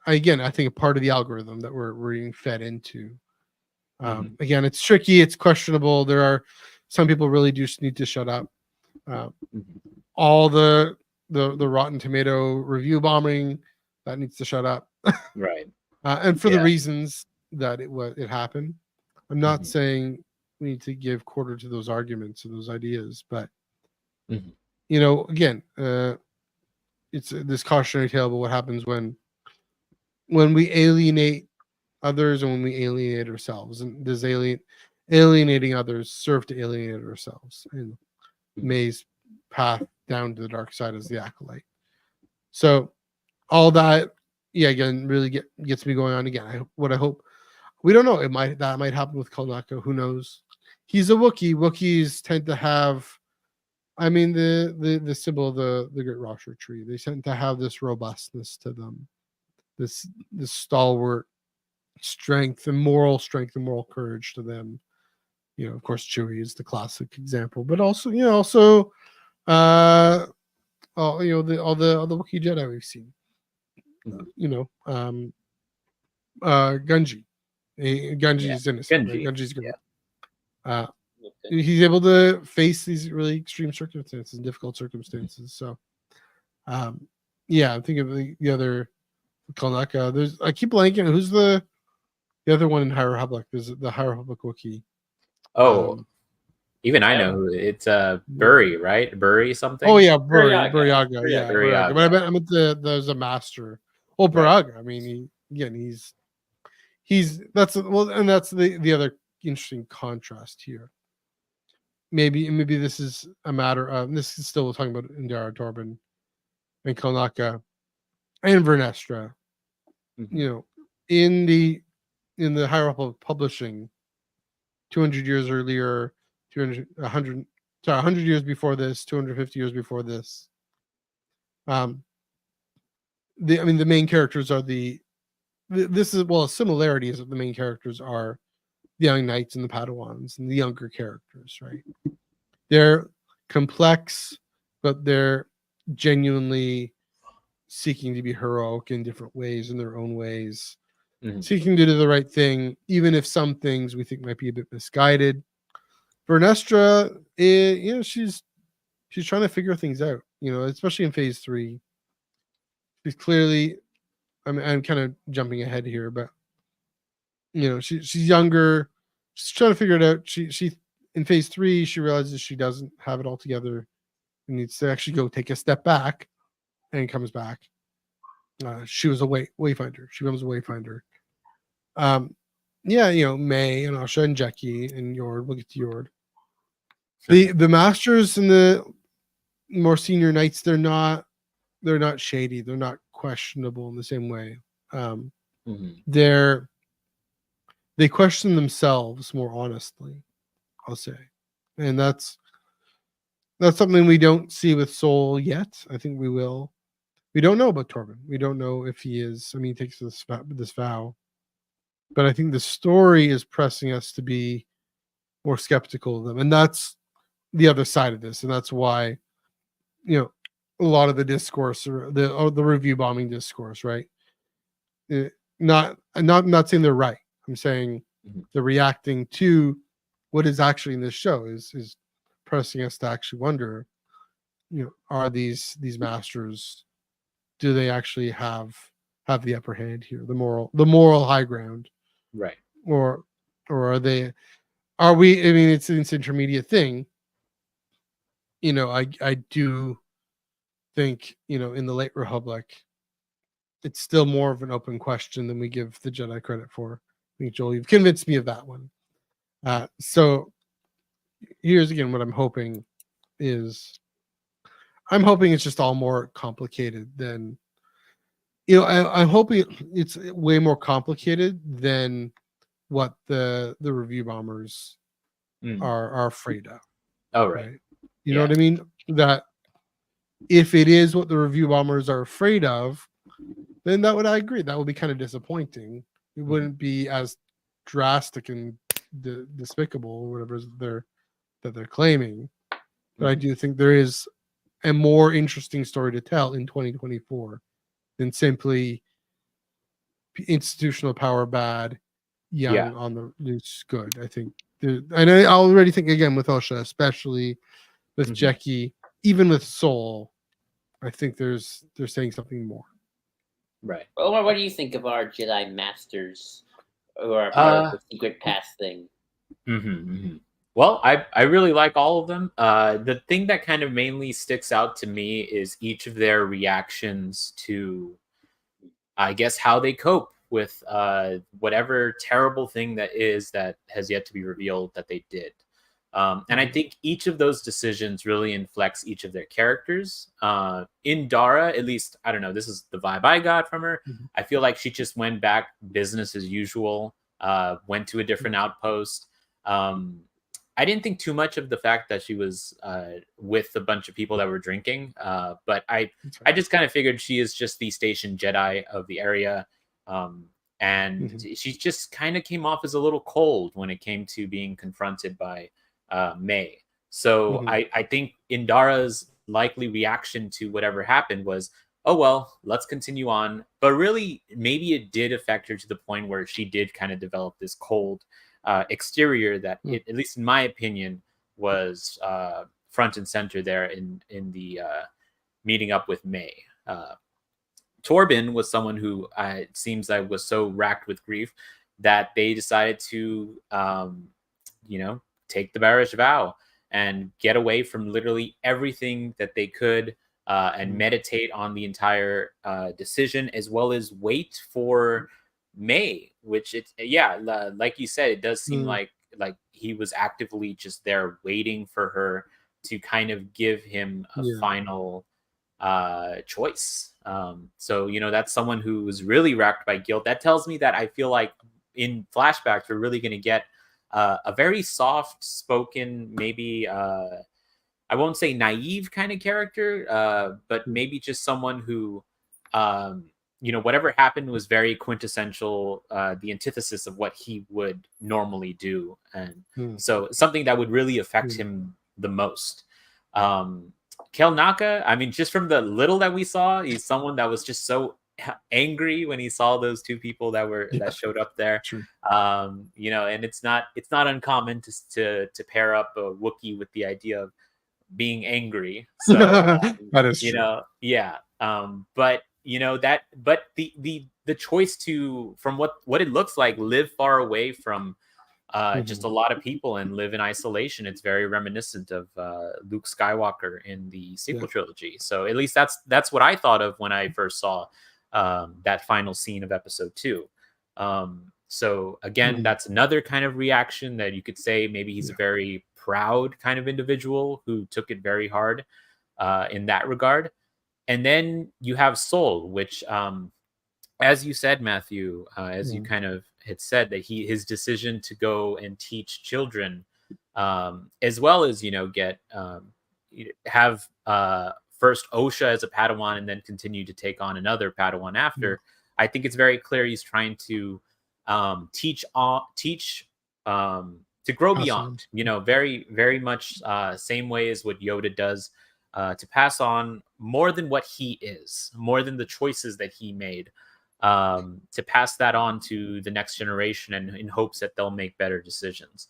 again, I think a part of the algorithm that we're being fed into. Again, it's tricky, it's questionable. There are some people really do need to shut up. All the Rotten Tomato review bombing, that needs to shut up. Right. And for the reasons that it happened. I'm not saying we need to give quarter to those arguments and those ideas, but again, it's this cautionary tale about what happens when we alienate others and when we alienate ourselves. And does alienating others serve to alienate ourselves? And May's path down to the dark side is the Acolyte. So all that, again, really gets me going on again. I hope, we don't know. That might happen with Kolnaka. Who knows? He's a Wookiee. Wookiees tend to have, I mean, the symbol of the Great Rosher tree. They tend to have this robustness to them, this stalwart strength and moral courage to them. Of course, Chewie is the classic example, but also, all the Wookiee Jedi we've seen. Gunji. Gunji's innocent. Gunji. Gunji's good. He's able to face these really extreme circumstances, difficult circumstances. So, I'm thinking of the other Kolnaka. I keep blanking. Who's the other one in High Republic? There's the High Republic Wookiee. Oh, even I know who it's. Burry, right? Burry something. Oh yeah, Buryaga. Yeah, Buryaga. But I meant there's a master. Well, Buryaga. I mean, he's that's the other interesting contrast here. Maybe this is a matter of, this is still talking about Indara Torben and Kolnaka and Vernestra. In the High Republic publishing 200 years earlier, 100 years before this, 250 years before this. The main characters are similarity is that the main characters are the young knights and the Padawans and the younger characters, right? They're complex, but they're genuinely seeking to be heroic in different ways, in their own ways, seeking to do the right thing, even if some things we think might be a bit misguided. Vernestra, she's trying to figure things out, especially in phase 3. She's clearly, I'm kind of jumping ahead here, but she's younger. She's trying to figure it out. She in phase 3, she realizes she doesn't have it all together and needs to actually go take a step back, and comes back. She was a wayfinder. She becomes a wayfinder. May and Asha and Jackie and Yord. We'll get to Yord. The masters and the more senior knights, they're not shady. They're not questionable in the same way. They question themselves more honestly, I'll say. And that's something we don't see with Soul yet. I think we will. We don't know about Torben. We don't know if he is. He takes this vow. But I think the story is pressing us to be more skeptical of them. And that's the other side of this. And that's why, a lot of the discourse or the review bombing discourse, right? I'm not saying they're right. I'm saying they're reacting to what is actually in this show is pressing us to actually wonder, are these masters, do they actually have the upper hand here, the moral high ground, right? Or are we? It's an intermediate thing. I do think, in the late Republic, it's still more of an open question than we give the Jedi credit for. I think, Joel, you've convinced me of that one. So here's again what I'm hoping is, it's just all more complicated than, I'm hoping it's way more complicated than what the review bombers are afraid of. Oh, right. You know what I mean? That if it is what the review bombers are afraid of, then I agree. That would be kind of disappointing. It wouldn't be as drastic and despicable or whatever that they're claiming. But I do think there is a more interesting story to tell in 2024 than simply institutional power bad, young on the it's good. I think and I already think again with Osha, especially with Jackie, even with Soul, I think they're saying something more. Right. Omar, what do you think of our Jedi Masters who are part of the secret pass thing? Well, I really like all of them. The thing that kind of mainly sticks out to me is each of their reactions to, I guess, how they cope with whatever terrible thing that has yet to be revealed that they did. And I think each of those decisions really inflects each of their characters. In Dara, at least, I don't know, this is the vibe I got from her. I feel like she just went back business as usual, went to a different outpost. I didn't think too much of the fact that she was with a bunch of people that were drinking, but I just kind of figured she is just the station Jedi of the area. And she just kind of came off as a little cold when it came to being confronted by May. So I think Indara's likely reaction to whatever happened was, oh, well, let's continue on. But really, maybe it did affect her to the point where she did kind of develop this cold exterior that, at least in my opinion, was front and center there in the meeting up with May. Torben was someone who it seems like was so racked with grief that they decided to, take the bearish vow and get away from literally everything that they could and meditate on the entire decision, as well as wait for May, which like you said, it does seem like he was actively just there waiting for her to kind of give him a final choice. So that's someone who was really racked by guilt. That tells me that I feel like in flashbacks we're really going to get a very soft spoken, maybe I won't say naive kind of character, but maybe just someone who whatever happened was very quintessential, the antithesis of what he would normally do, and so something that would really affect him the most. Kel Naka, I mean, just from the little that we saw, he's someone that was just so angry when he saw those two people that showed up there. And it's not uncommon to pair up a Wookiee with the idea of being angry. So that is true. But the choice to, from what it looks like, live far away from just a lot of people and live in isolation. It's very reminiscent of Luke Skywalker in the sequel trilogy. So at least that's what I thought of when I first saw that final scene of episode 2. So again, that's another kind of reaction that you could say maybe he's a very proud kind of individual who took it very hard in that regard. And then you have Soul, which as you said, Matthew, as you kind of had said, that his decision to go and teach children, as well as have first Osha as a Padawan and then continue to take on another Padawan after. I think it's very clear he's trying to teach to grow beyond. Very very much same way as what Yoda does, to pass on more than what he is, more than the choices that he made. To pass that on to the next generation, and in hopes that they'll make better decisions.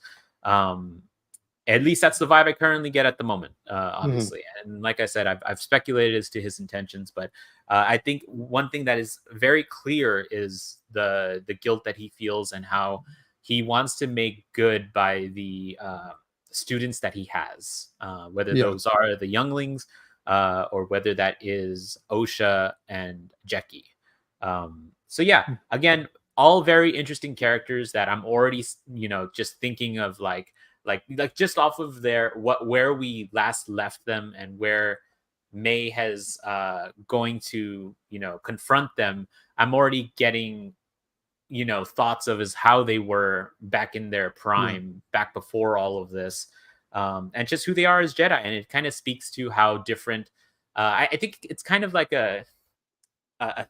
At least that's the vibe I currently get at the moment, obviously. And like I said, I've speculated as to his intentions, but I think one thing that is very clear is the guilt that he feels and how he wants to make good by the students that he has, whether those are the younglings or whether that is Osha and Jackie. So again, all very interesting characters that I'm already, just thinking of like just off of where we last left them and where May has going to, confront them. I'm already getting, thoughts of as how they were back in their prime, back before all of this, and just who they are as Jedi. And it kind of speaks to how different, I think it's kind of like a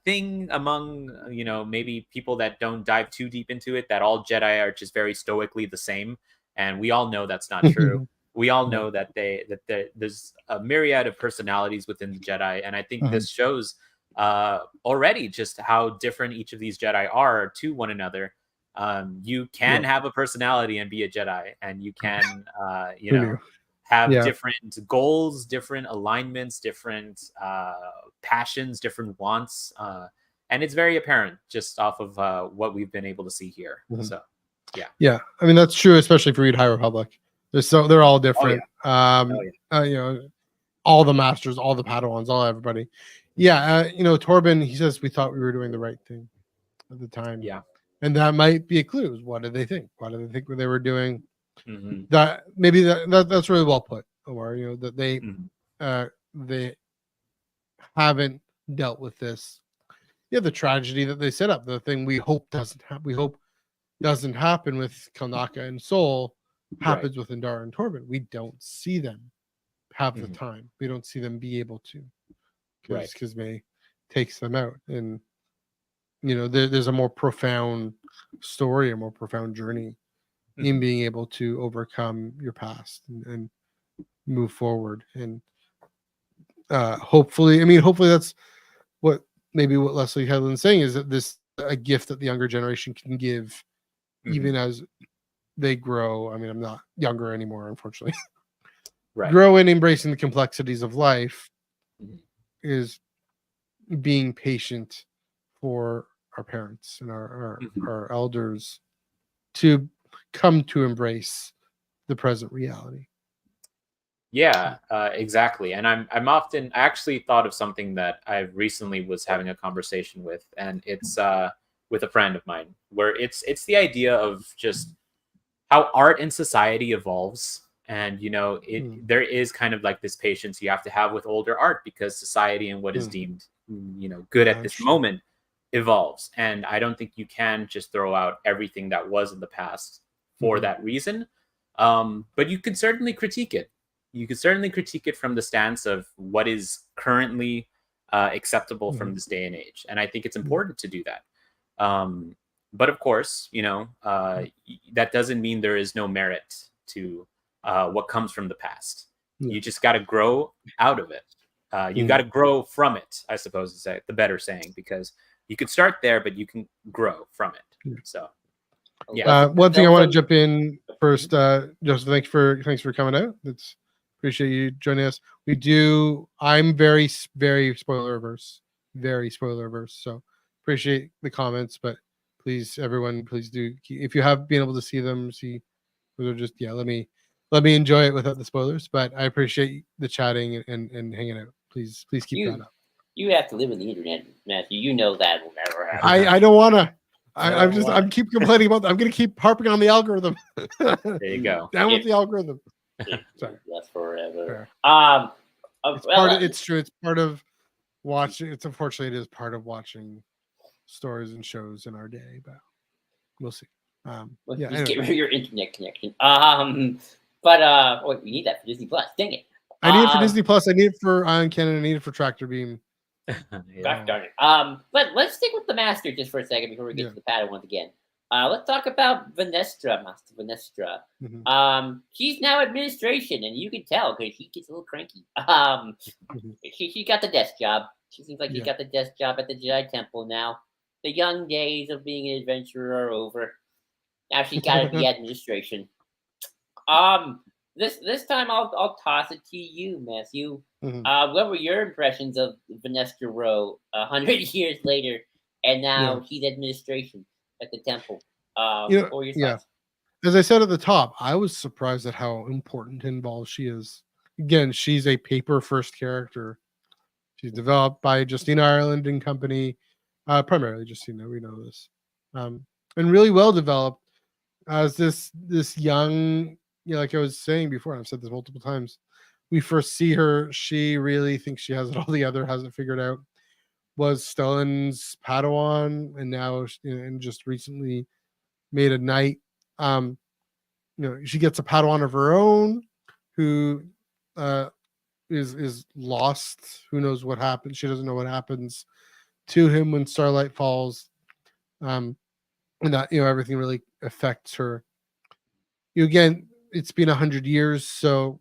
thing among maybe people that don't dive too deep into it, that all Jedi are just very stoically the same, and we all know that's not true. We all know that there's a myriad of personalities within the Jedi, and I think this shows already just how different each of these Jedi are to one another. You can Yeah. have a personality and be a Jedi, and you can, Who knew? have Yeah. different goals, different alignments, different passions, different wants, and it's very apparent just off of what we've been able to see here. Mhm. So, yeah. Yeah, I mean that's true, especially if you read High Republic. They're all different. Oh, You know, all the masters, all the Padawans, all everybody. Yeah, you know, Torben, he says we thought we were doing the right thing at the time. Yeah. And that might be a clue. What did they think? What did they think what they were doing? Mhm. That maybe that's really well put, Omar. You know, that Mhm. they haven't dealt with this. Yeah, the tragedy that they set up, the thing we hope doesn't happen. We hope doesn't happen with Kalnaka and Soul happens with Indara and Torben. We don't see them have the Mhm. time. We don't see them be able to, Right. because May takes them out, and you know there's a more profound story, a more profound journey in Mhm. being able to overcome your past and move forward. And hopefully, I mean, hopefully that's what maybe what Leslie Headland's saying is that this a gift that the younger generation can give, even Mhm. as they grow. I mean, I'm not younger anymore, unfortunately. Right. Grow in embracing the complexities of life Mhm. is being patient for our parents and Mhm. our elders to come to embrace the present reality. Yeah, exactly. And I'm often I actually thought of something that I recently was having a conversation with, and it's with a friend of mine, where it's the idea of just how art in society evolves. And there is kind of like this patience you have to have with older art, because society and what is deemed good at this moment evolves. And I don't think you can just throw out everything that was in the past for that reason. But you can certainly critique it. You could certainly critique it from the stance of what is currently acceptable from this day and age. And I think it's important to do that. But of course, that doesn't mean there is no merit to what comes from the past. You just got to grow out of it. You got to grow from it, I suppose is the better saying, because you could start there, but you can grow from it. So, yeah. One thing I want to jump in first, Joseph, thanks for coming out. It's appreciate you joining us. I'm very spoiler averse, so appreciate the comments, but please, everyone, please do, if you have been able to see them, or just let me enjoy it without the spoilers. But I appreciate the chatting and hanging out. Please keep that up. You have to live in the internet, Matthew. You know that will never happen. I don't want to. I'm keep complaining about that. I'm going to keep harping on the algorithm. There you go. Down with the algorithm. Sorry. That's forever. Fair. It's true. It's part of watching. Unfortunately, it is part of watching stories and shows in our day, but we'll see. Just anyway. get rid of your internet connection. But we need that for Disney Plus. Dang it. I need it for Disney Plus. I need it for Canon. I need it for Tractor Beam. Gosh darn it. But let's stick with the Master just for a second before we get to the Padawans again. Let's talk about Venestra, Master Venestra. She's now administration, and you can tell because she gets a little cranky. She got the desk job. She seems like she got the desk job at the Jedi Temple now. The young days of being an adventurer are over. Now she's got to be administration. This time I'll toss it to you, Matthew. What were your impressions of Venestra Rowe 100 years later, and now she's administration at the temple? What were your thoughts? As I said at the top, I was surprised at how important and involved she is. Again, she's a paper first character. She's developed by Justina Ireland and company, primarily Justina. We know this, and really well developed as this young. Like I was saying before, and I've said this multiple times. We first see her, she really thinks she has it all together, has it figured out. Was Stellan's Padawan, and now and just recently made a knight. She gets a Padawan of her own, who is lost. Who knows what happens? She doesn't know what happens to him when Starlight falls. And that everything really affects her. Again, it's been 100 years, so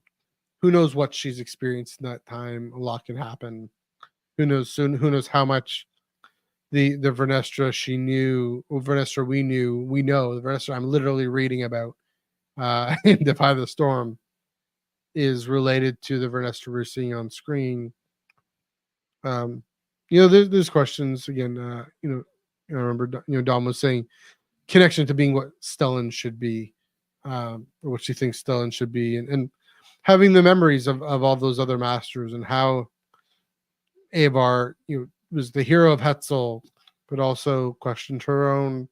who knows what she's experienced in that time? A lot can happen. Who knows how much the Vernestra she knew, or Vernestra we know, the Vernestra I'm literally reading about in Defy the Storm is related to the Vernestra we're seeing on screen. There's questions again. I remember Dom was saying connection to being what Stellan should be, or what she thinks Stellan should be, and having the memories of all those other masters and how Avar was the hero of Hetzel, but also questioned her own.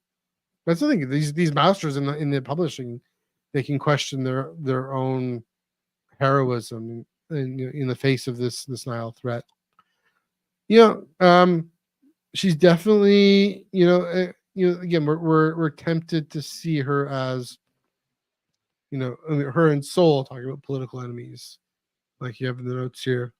That's the thing. These masters in the publishing, they can question their own heroism in the face of this Nihil threat. She's definitely again we're tempted to see her as her and Soul talking about political enemies, like you have in the notes here.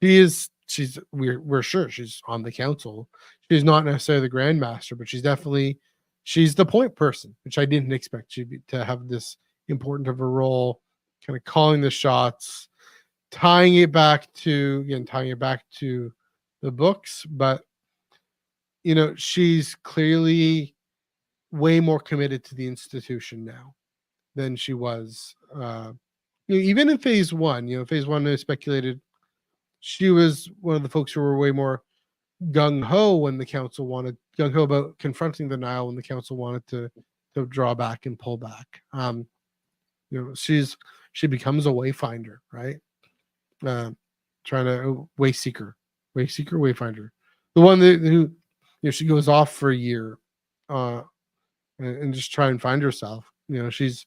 We're sure she's on the council. She's not necessarily the grandmaster, but she's the point person, which I didn't expect to have this important of a role, kind of calling the shots, tying it back to the books. But she's clearly way more committed to the institution now than she was even in phase one. Phase one is speculated she was one of the folks who were way more gung-ho when the council wanted gung-ho about confronting the Nile when the council wanted to draw back and pull back. She becomes a wayfinder, right? Trying to wayfinder, the one who she goes off for a year and just try and find herself. She's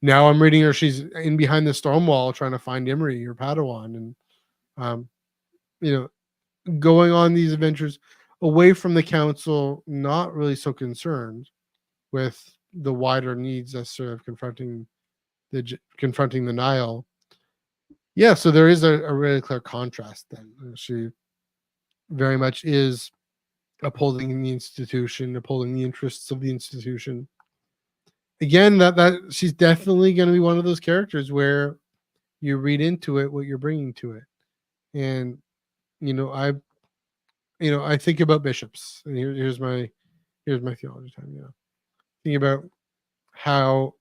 now, I'm reading her, she's in behind the storm wall trying to find Imri, her Padawan, and going on these adventures away from the council, not really so concerned with the wider needs necessarily of confronting the Nile. Yeah, so there is a really clear contrast then. She very much is upholding the institution, upholding the interests of the institution. Again, that she's definitely going to be one of those characters where you read into it what you're bringing to it. And I think about bishops, and here's my theology time. Think about how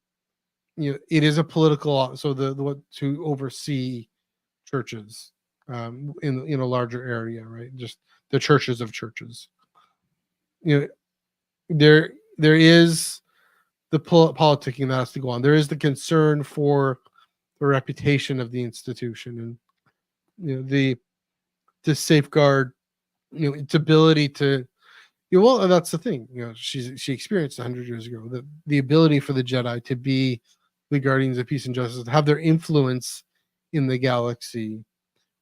it is a political, so the what to oversee churches in a larger area, right? Just the churches of churches. There is the politicking that has to go on. There is the concern for the reputation of the institution, and to safeguard its ability to well, that's the thing. She experienced 100 years ago the ability for the Jedi to be the guardians of peace and justice, to have their influence in the galaxy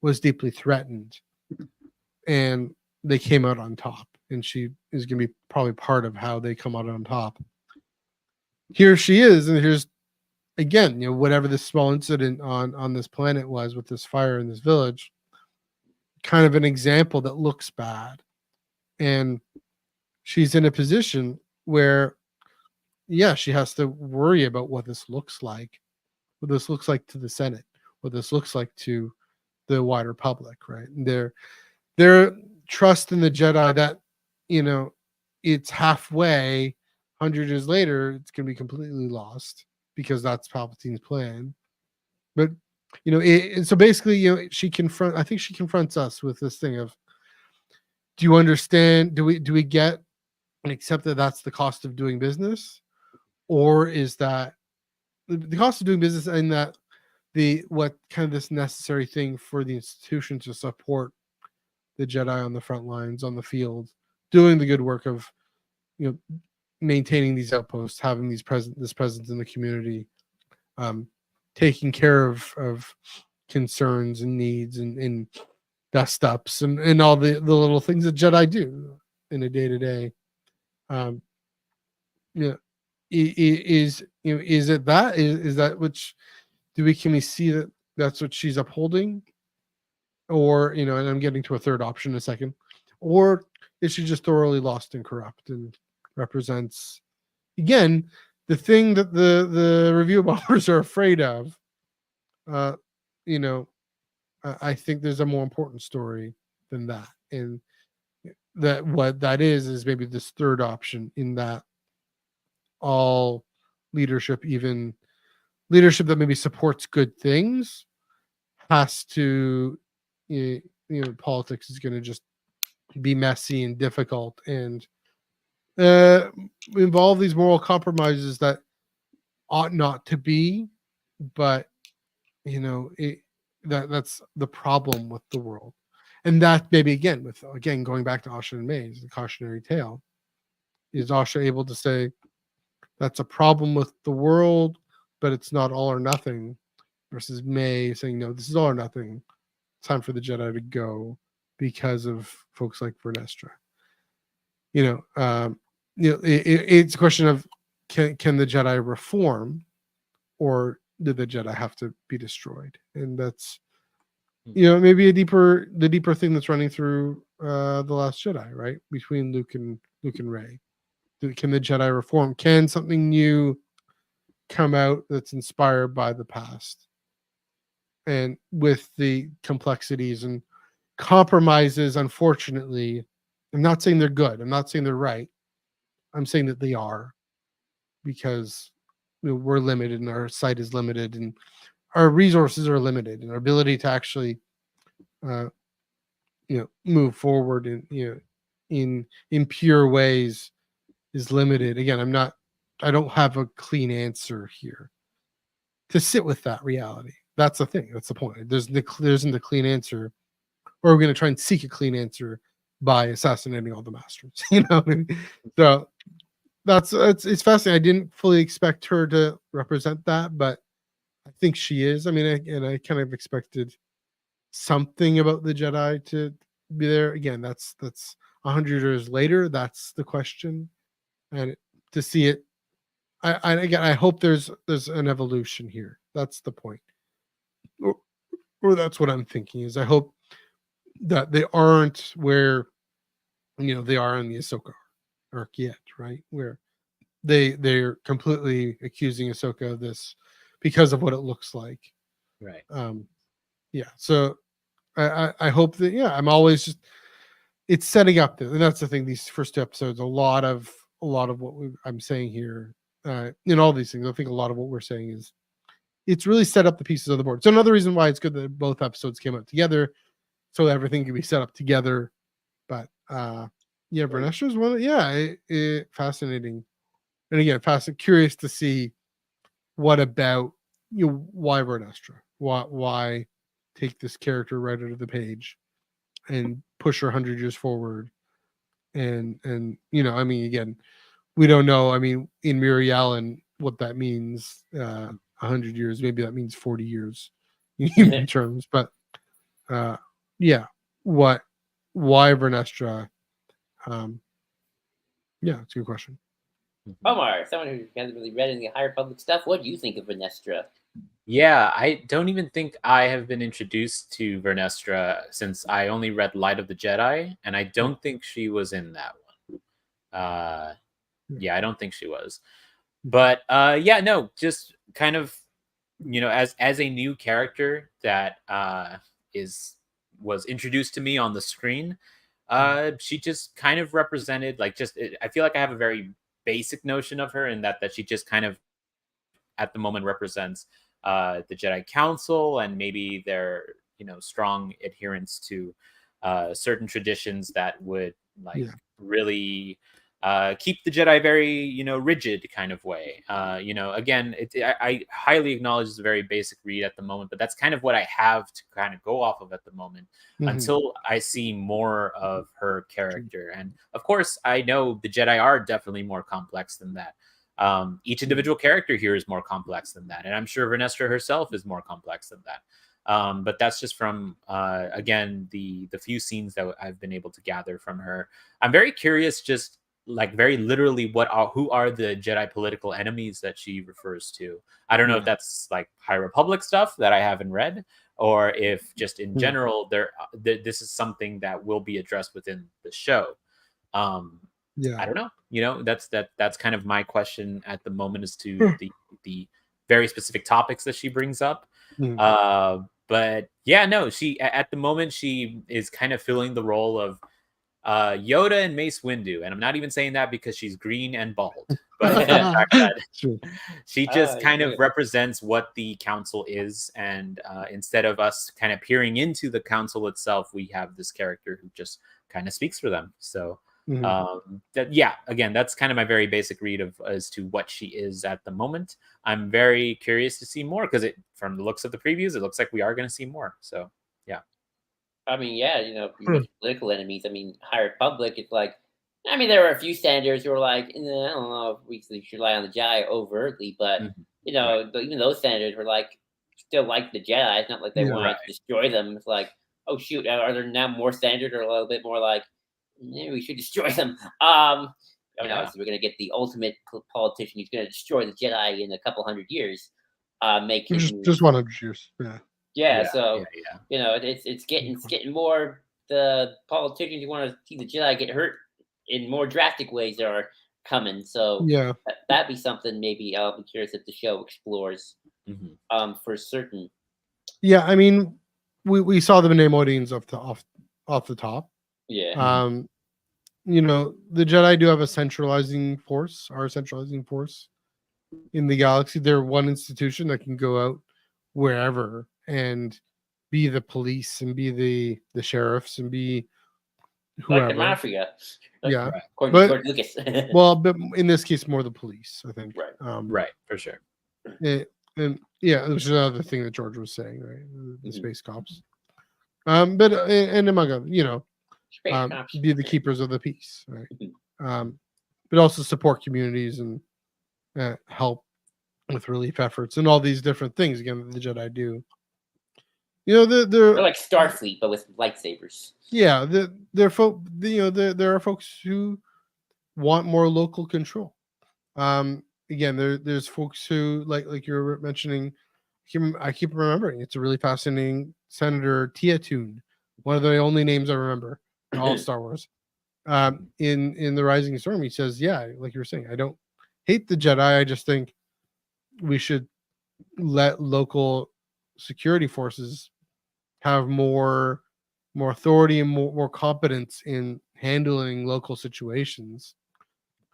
was deeply threatened, and they came out on top. And she is going to be probably part of how they come out on top. Here she is, and here's again, whatever this small incident on this planet was with this fire in this village, kind of an example that looks bad, and she's in a position where, she has to worry about what this looks like to the Senate, what this looks like to the wider public, right? And their trust in the Jedi that, it's halfway, 100 years later, it's going to be completely lost because that's Palpatine's plan. But, so basically, I think she confronts us with this thing of, do you understand? Do we get and accept that that's the cost of doing business? Or is that the cost of doing business, and that what kind of this necessary thing for the institution to support the Jedi on the front lines, on the field, doing the good work of maintaining these outposts, having this presence in the community, taking care of concerns and needs and dust ups and all the little things that Jedi do in a day-to-day. Is it that is that which can we see that's what she's upholding? Or and I'm getting to a third option in a second, or is she just thoroughly lost and corrupt and represents again the thing that the review bombers are afraid of? I think there's a more important story than that, and that what that is maybe this third option, in that all leadership, even leadership that maybe supports good things, has to, politics is going to just be messy and difficult, and involve these moral compromises that ought not to be, but that's the problem with the world. And that maybe again going back to Asha and May's the cautionary tale, is Asha able to say that's a problem with the world, but it's not all or nothing, versus May saying, no, this is all or nothing. It's time for the Jedi to go because of folks like Vernestra. It's a question of, can the Jedi reform, or do the Jedi have to be destroyed? And that's maybe the deeper thing that's running through the Last Jedi, right, between Luke and Rey. Can the Jedi reform? Can something new come out that's inspired by the past, and with the complexities and compromises? Unfortunately, I'm not saying they're good, I'm not saying they're right, I'm saying that they are, because we're limited and our sight is limited and our resources are limited and our ability to actually move forward in pure ways is limited. Again, I don't have a clean answer here to sit with that reality. That's the thing. That's the point. There isn't a clean answer, or we're going to try and seek a clean answer by assassinating all the masters. So it's fascinating. I didn't fully expect her to represent that, but I think she is. I mean, I kind of expected something about the Jedi to be there. Again, that's 100 years later. That's the question, and to see it, I hope there's an evolution here. That's the point, or that's what I'm thinking. Is I hope that they aren't where they are in the Ahsoka arc yet, right? Where they're completely accusing Ahsoka of this because of what it looks like. Right. Yeah. So I hope that, I'm always just, it's setting up and that's the thing. These first two episodes, a lot of what I'm saying here, in all these things, I think a lot of what we're saying is it's really set up the pieces of the board. So another reason why it's good that both episodes came out together, so everything can be set up together. But Vernestra's one. Fascinating. And again, curious to see what about why Vernestra, why take this character right out of the page and push her 100 years forward, and I mean, again, we don't know. I mean, in Miri Allen, what that means, 100 years, maybe that means 40 years in human terms, but why Vernestra? It's a good question. Omar, someone who hasn't really read any High Republic stuff, what do you think of Vernestra? Yeah, I don't even think I have been introduced to Vernestra since I only read Light of the Jedi, and I don't think she was in that one. I don't think she was. But no, just kind of, as a new character that was introduced to me on the screen, she just kind of represented, like, I feel like I have a very basic notion of her, in that she just kind of at the moment represents the Jedi Council and maybe their strong adherence to certain traditions that would really keep the Jedi very rigid kind of way. Again, I highly acknowledge it's a very basic read at the moment, but that's kind of what I have to kind of go off of at the moment until I see more of her character. And of course, I know the Jedi are definitely more complex than that. Each individual character here is more complex than that, and I'm sure Vernestra herself is more complex than that. But that's just from again the few scenes that I've been able to gather from her. I'm very curious, just like very literally, who are the Jedi political enemies that she refers to. I don't know if that's like High Republic stuff that I haven't read, or if just in general this is something that will be addressed within the show. I don't know. That's kind of my question at the moment, as to the very specific topics that she brings up. But she at the moment, she is kind of filling the role of Yoda and Mace Windu, and I'm not even saying that because she's green and bald, but the fact that True. she just kind yeah. of represents what the council is, and instead of us kind of peering into the council itself, we have this character who just kind of speaks for them. So again, that's kind of my very basic read of as to what she is at the moment. I'm very curious to see more because from the looks of the previews, it looks like we are going to see more. So yeah. I mean, yeah, you mentioned political enemies. I mean, High Republic, it's like, I mean, there were a few senators who were like, I don't know if we should rely on the Jedi overtly, but, even those senators were like, still like the Jedi. It's not like they wanted to destroy them. It's like, oh, shoot, are there now more senators or a little bit more like, maybe we should destroy them? Obviously, we're going to get the ultimate politician who's going to destroy the Jedi in a couple hundred years. Make him just 100 years. Yeah, so it's getting more the politicians who want to see the Jedi get hurt in more drastic ways are coming. So that'd be something maybe I'll be curious if the show explores for certain. Yeah, I mean, we saw the Neimoidians off the top. Yeah. The Jedi do have a centralizing force in the galaxy. They're one institution that can go out wherever and be the police and be the sheriffs and be whoever. Like the mafia. Yeah. According to George Lucas. Well, but in this case, more the police, I think. Right. Right, for sure. And which is another thing that George was saying, right? The space cops. But and among other, be the keepers of the peace, right? But also support communities and help with relief efforts and all these different things again that the Jedi do. They're like Starfleet, but with lightsabers. Yeah, there are folks who want more local control. Again, there's folks who like you were mentioning. I keep remembering it's a really fascinating Senator Tiatun, one of the only names I remember in all of Star Wars. In the Rising Storm, he says, "Yeah, like you were saying, I don't hate the Jedi. I just think we should let local security forces have more authority and more competence in handling local situations,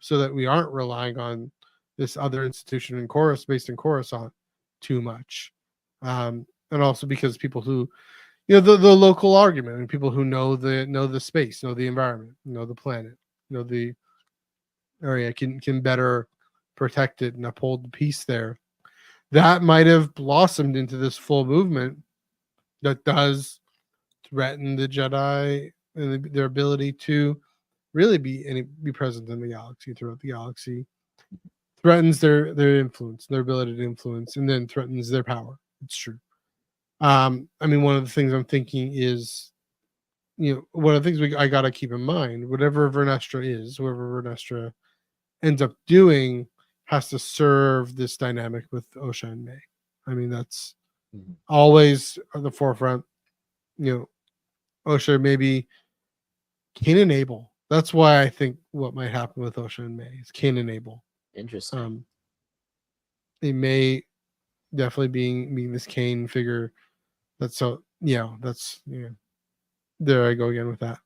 so that we aren't relying on this other institution based in Coruscant too much." And also because people who, the local argument and people who know the space, know the environment, know the planet, know the area can better protect it and uphold the peace there. That might have blossomed into this full movement that does threaten the Jedi and their ability to really be present in the galaxy, throughout the galaxy, threatens their influence, their ability to influence, and then threatens their power. It's true. I mean, one of the things I'm thinking is, one of the things I gotta keep in mind, whatever Vernestra is, whoever Vernestra ends up doing, has to serve this dynamic with Osha and May. I mean, that's always at the forefront. Osha maybe can enable. That's why I think what might happen with Osha and May is can enable. Interesting. They may definitely being this Kane figure. That's so there I go again with that.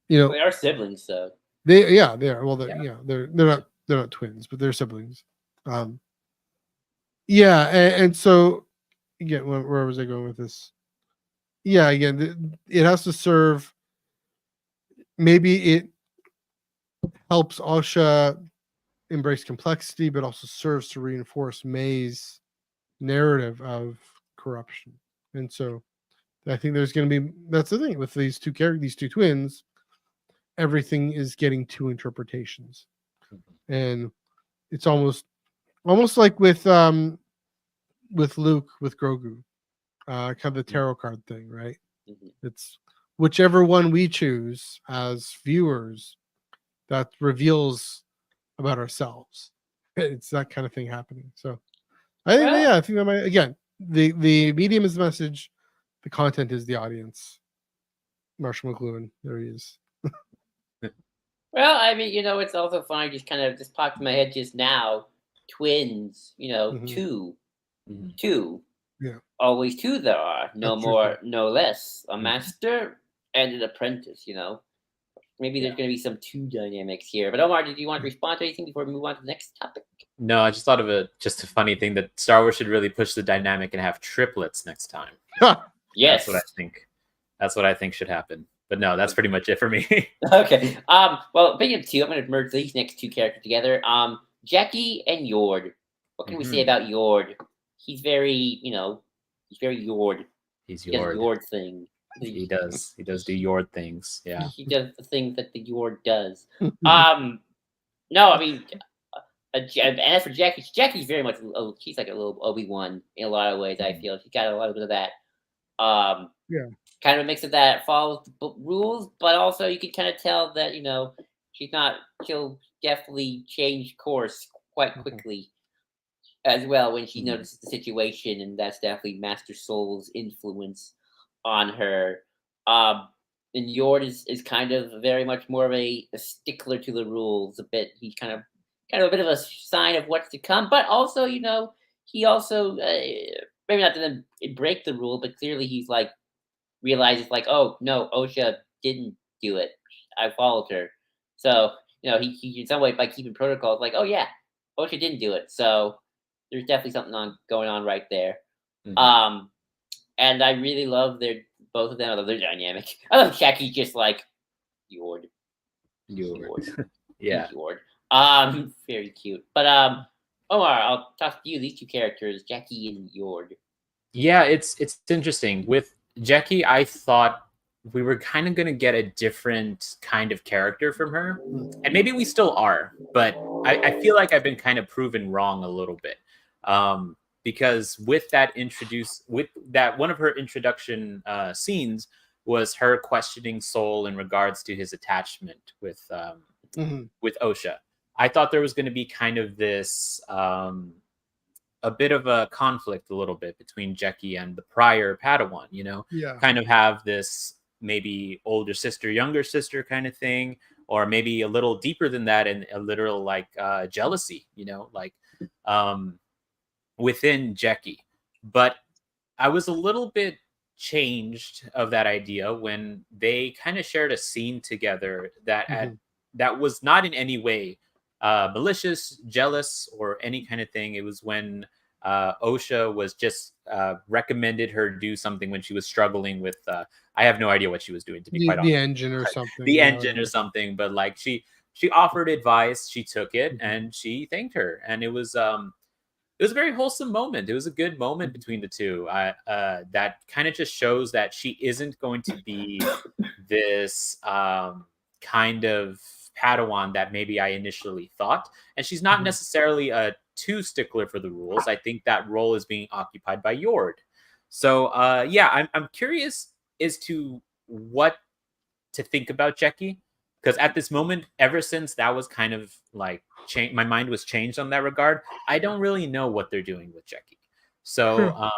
They are siblings, so they are. Well, they're not twins, but they're siblings. And so again, where was I going with this? Yeah, again, it has to serve. Maybe it helps Osha embrace complexity, but also serves to reinforce May's narrative of corruption. And so I think there's going to be, that's the thing with these two twins, everything is getting two interpretations. And it's almost like with Luke, with Grogu, kind of the tarot card thing, right? It's whichever one we choose as viewers, that reveals about ourselves. It's that kind of thing happening. So I think, I think that might, again, the medium is the message, the content is the audience. Marshall McLuhan, there he is. Well, I mean, it's also fine. Just popped in my head just now. Twins, two. Yeah. Always two there are. No That's more, true. no less. A master and an apprentice. Maybe there's going to be some two dynamics here. But Omar, did you want to respond to anything before we move on to the next topic? No, I just thought of just a funny thing that Star Wars should really push the dynamic and have triplets next time. Yes, That's what I think. That's what I think should happen. But no, that's pretty much it for me. Okay. Well, speaking of two, I'm going to merge these next two characters together. Jackie and Yord. What can we say about Yord? He's very, he's very Yord. He's He does Yord. Yord thing. He does. He does do Yord things. Yeah. He does the things that the Yord does. No, I mean, and as for Jackie, Jackie's very much. She's like a little Obi-Wan in a lot of ways. I feel she's got a little bit of that. Yeah. Kind of a mix of that follows the rules, but also you can kind of tell that she's not. She'll definitely change course quite quickly as well when she notices the situation, and that's definitely Master Soul's influence on her. And Yord is kind of very much more of a stickler to the rules. A bit, he's kind of a bit of a sign of what's to come, but also he also maybe not to break the rule, but clearly he's like realizes like, oh no, Osha didn't do it. I followed her, so he in some way by keeping protocols like, oh yeah, Osha didn't do it. So there's definitely something going on right there. And I really love both of them. I love their dynamic. I love Jackie just like Yord. Yeah. Yord. Very cute. But Omar, I'll talk to you. These two characters, Jackie and Yord. Yeah, it's interesting. With Jackie, I thought we were kind of going to get a different kind of character from her. And maybe we still are, but I feel like I've been kind of proven wrong a little bit. Because with that one of her introduction scenes was her questioning Soul in regards to his attachment with Osha. I thought there was going to be kind of this a bit of a conflict a little bit between Jackie and the prior Padawan, kind of have this maybe older sister, younger sister kind of thing, or maybe a little deeper than that and a literal like jealousy, within Jackie. But I was a little bit changed of that idea when they kind of shared a scene together that that was not in any way malicious, jealous, or any kind of thing. It was when Osha was just recommended her do something when she was struggling with I have no idea what she was doing, to be quite honest. The engine or something. The engine or something, but like she offered advice, she took it, and she thanked her, and it was a very wholesome moment. It was a good moment between the two. That kind of just shows that she isn't going to be this kind of Padawan that maybe I initially thought. And she's not necessarily a too stickler for the rules. I think that role is being occupied by Yord. So yeah, I'm curious as to what to think about Jackie. Because at this moment, ever since that was kind of like my mind was changed on that regard, I don't really know what they're doing with Jackie. So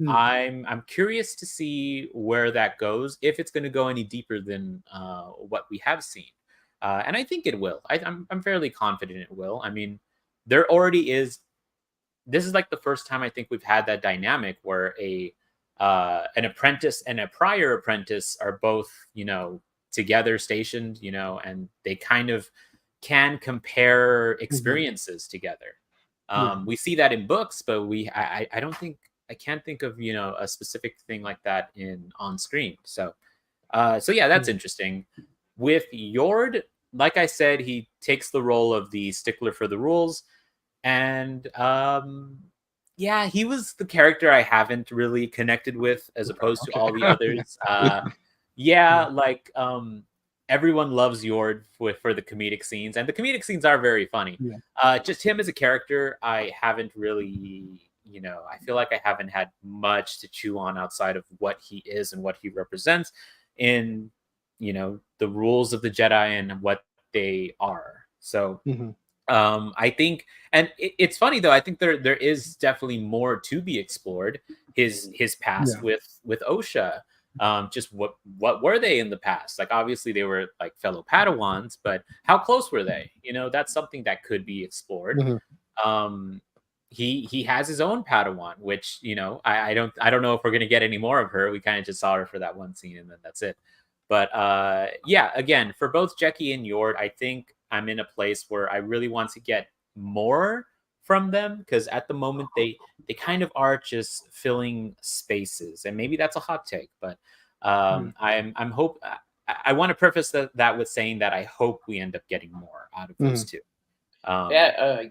I'm curious to see where that goes, if it's going to go any deeper than what we have seen. And I think it will. I'm fairly confident it will. I mean, there already is. This is like the first time I think we've had that dynamic where an apprentice and a prior apprentice are both, together stationed, and they kind of can compare experiences together. We see that in books, but I can't think of, a specific thing like that on screen. So yeah, that's interesting. With Yord, like I said, he takes the role of the stickler for the rules. And yeah, he was the character I haven't really connected with as opposed to all the others. Yeah, like everyone loves Yord for the comedic scenes, and the comedic scenes are very funny. Just him as a character, I haven't really, I feel like I haven't had much to chew on outside of what he is and what he represents in, the rules of the Jedi and what they are. So I think, and it's funny though, I think there is definitely more to be explored. His past with Osha. Just what were they in the past? Like obviously they were like fellow Padawans, but how close were they? That's something that could be explored. He has his own Padawan, which I don't know if we're gonna get any more of her. We kind of just saw her for that one scene, and then that's it. But yeah, again, for both Jeki and Yord, I think I'm in a place where I really want to get more from them, because at the moment they kind of are just filling spaces, and maybe that's a hot take, but I'm hope I want to preface that with saying that I hope we end up getting more out of those two. Yeah,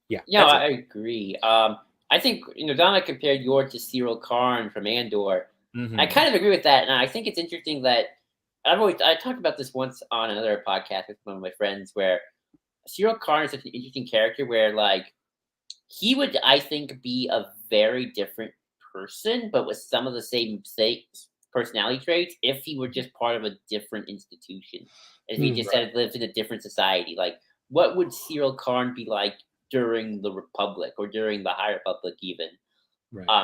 that's I agree. I think Donna compared Yord to Cyril Karn from Andor. I kind of agree with that, and I think it's interesting that I talked about this once on another podcast with one of my friends, where Cyril Karn is such an interesting character, where like he would, I think, be a very different person, but with some of the same personality traits if he were just part of a different institution. If he just had lived in a different society, like what would Cyril Karn be like during the Republic or during the High Republic, even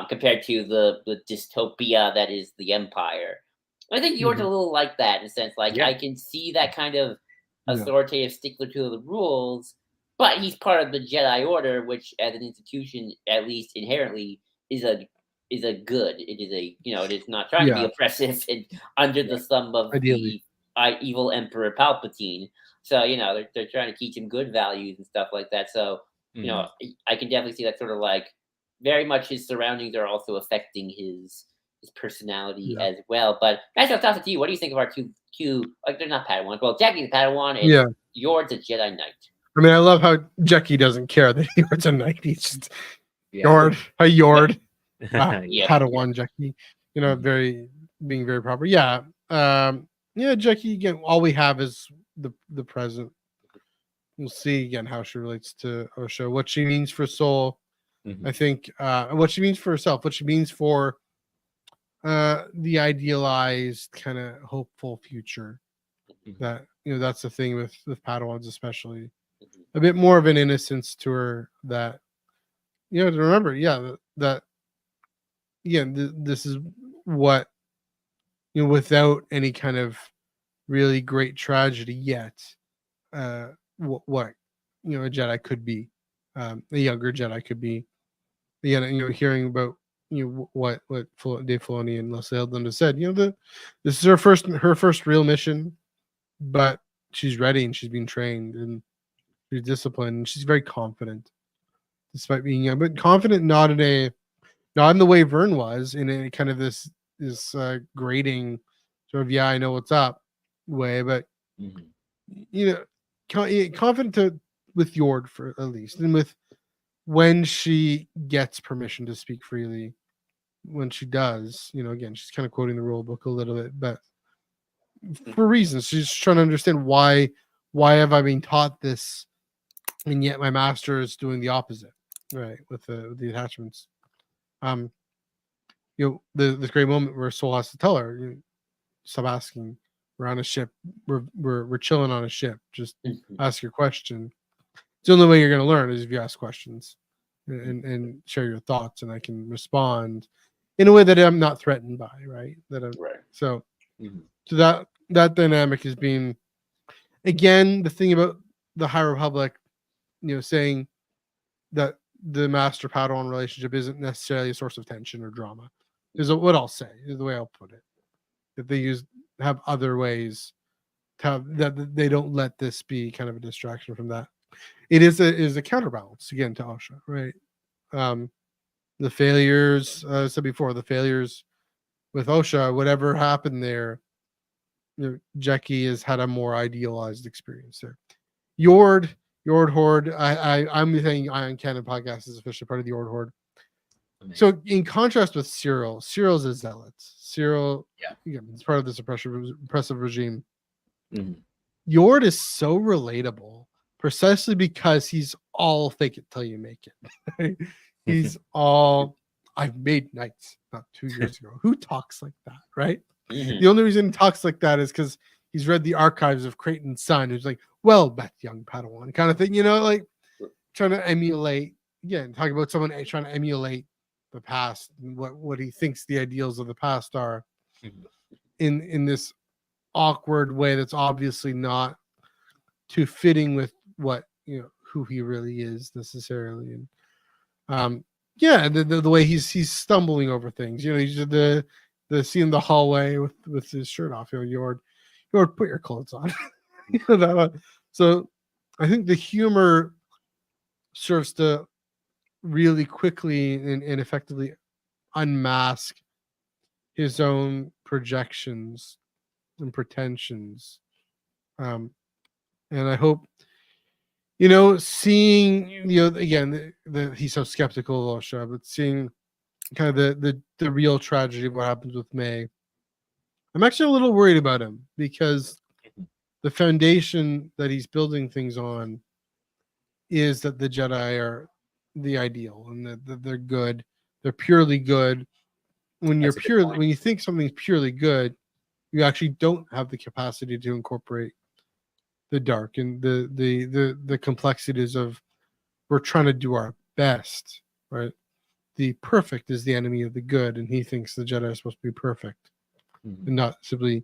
compared to the dystopia that is the Empire? I think Yord's a little like that in a sense. Like I can see that kind of authoritative stickler to the rules, but he's part of the Jedi Order, which, as an institution, at least inherently, is a good. It is it is not trying to be oppressive and under the thumb of the evil Emperor Palpatine. So they're trying to teach him good values and stuff like that. So I can definitely see that sort of like very much his surroundings are also affecting his personality as well. But Master, I'll toss it to you. What do you think of our two like they're not Padawans? Well, Jackie's a Padawan and Yord's a Jedi Knight. I mean, I love how Jeki doesn't care that Yord's a knight. He's just Yord, a Yord, Padawan Jeki. Being very proper. Jeki, again, all we have is the present. We'll see again how she relates to Osha, what she means for Soul. I think what she means for herself, what she means for the idealized kind of hopeful future. That that's the thing with Padawans, especially a bit more of an innocence to her, that to remember that this is what without any kind of really great tragedy yet, what a Jedi could be, a younger Jedi could be. Hearing about what Dave Filoni and Leslie Eldon have said, this is her first real mission, but she's ready and she's being trained and she's disciplined and she's very confident, despite being young, but confident not in the way Vern was, in a kind of this grading sort of I know what's up way, but confident with Yord, for at least, and with when she gets permission to speak freely, when she does, again, she's kind of quoting the rule book a little bit, but for reasons she's trying to understand why have I been taught this, and yet my master is doing the opposite, right? With the attachments. This great moment where Soul has to tell her, stop asking. We're on a ship. We're chilling on a ship. Just ask your question. It's the only way you're going to learn is if you ask questions and share your thoughts, and I can respond in a way that I'm not threatened by, right? So that dynamic is being, again, the thing about the High Republic, saying that the Master Padawan relationship isn't necessarily a source of tension or drama. Is what I'll say, is the way I'll put it. That they have other ways to have that they don't let this be kind of a distraction from that. It is a counterbalance again to Osha, right? The failures, I said before, the failures with Osha, whatever happened there, Jeki has had a more idealized experience there. Yord Horde. I'm thinking Ion Canon podcast is officially part of the Yord Horde. Amazing. So in contrast with Cyril's a zealot. Cyril, it's part of this oppressive regime. Yord is so relatable, precisely because he's all fake it till you make it. Right? He's all, I've made knights about 2 years ago. Who talks like that, right? The only reason he talks like that is because he's read the archives of Creighton's son, who's like, well, that young Padawan kind of thing, like trying to emulate, talking about someone trying to emulate the past and what he thinks the ideals of the past are in this awkward way that's obviously not too fitting with what who he really is necessarily. And the way he's stumbling over things, he's the scene in the hallway with his shirt off, Yord or put your clothes on. So I think the humor serves to really quickly and effectively unmask his own projections and pretensions. And I hope, seeing, again, he's so skeptical of Osha, but seeing kind of the real tragedy of what happens with May, I'm actually a little worried about him because the foundation that he's building things on is that the Jedi are the ideal and that they're good. They're purely good. When you think something's purely good, you actually don't have the capacity to incorporate the dark and the complexities of we're trying to do our best, right? The perfect is the enemy of the good, and he thinks the Jedi are supposed to be perfect and not simply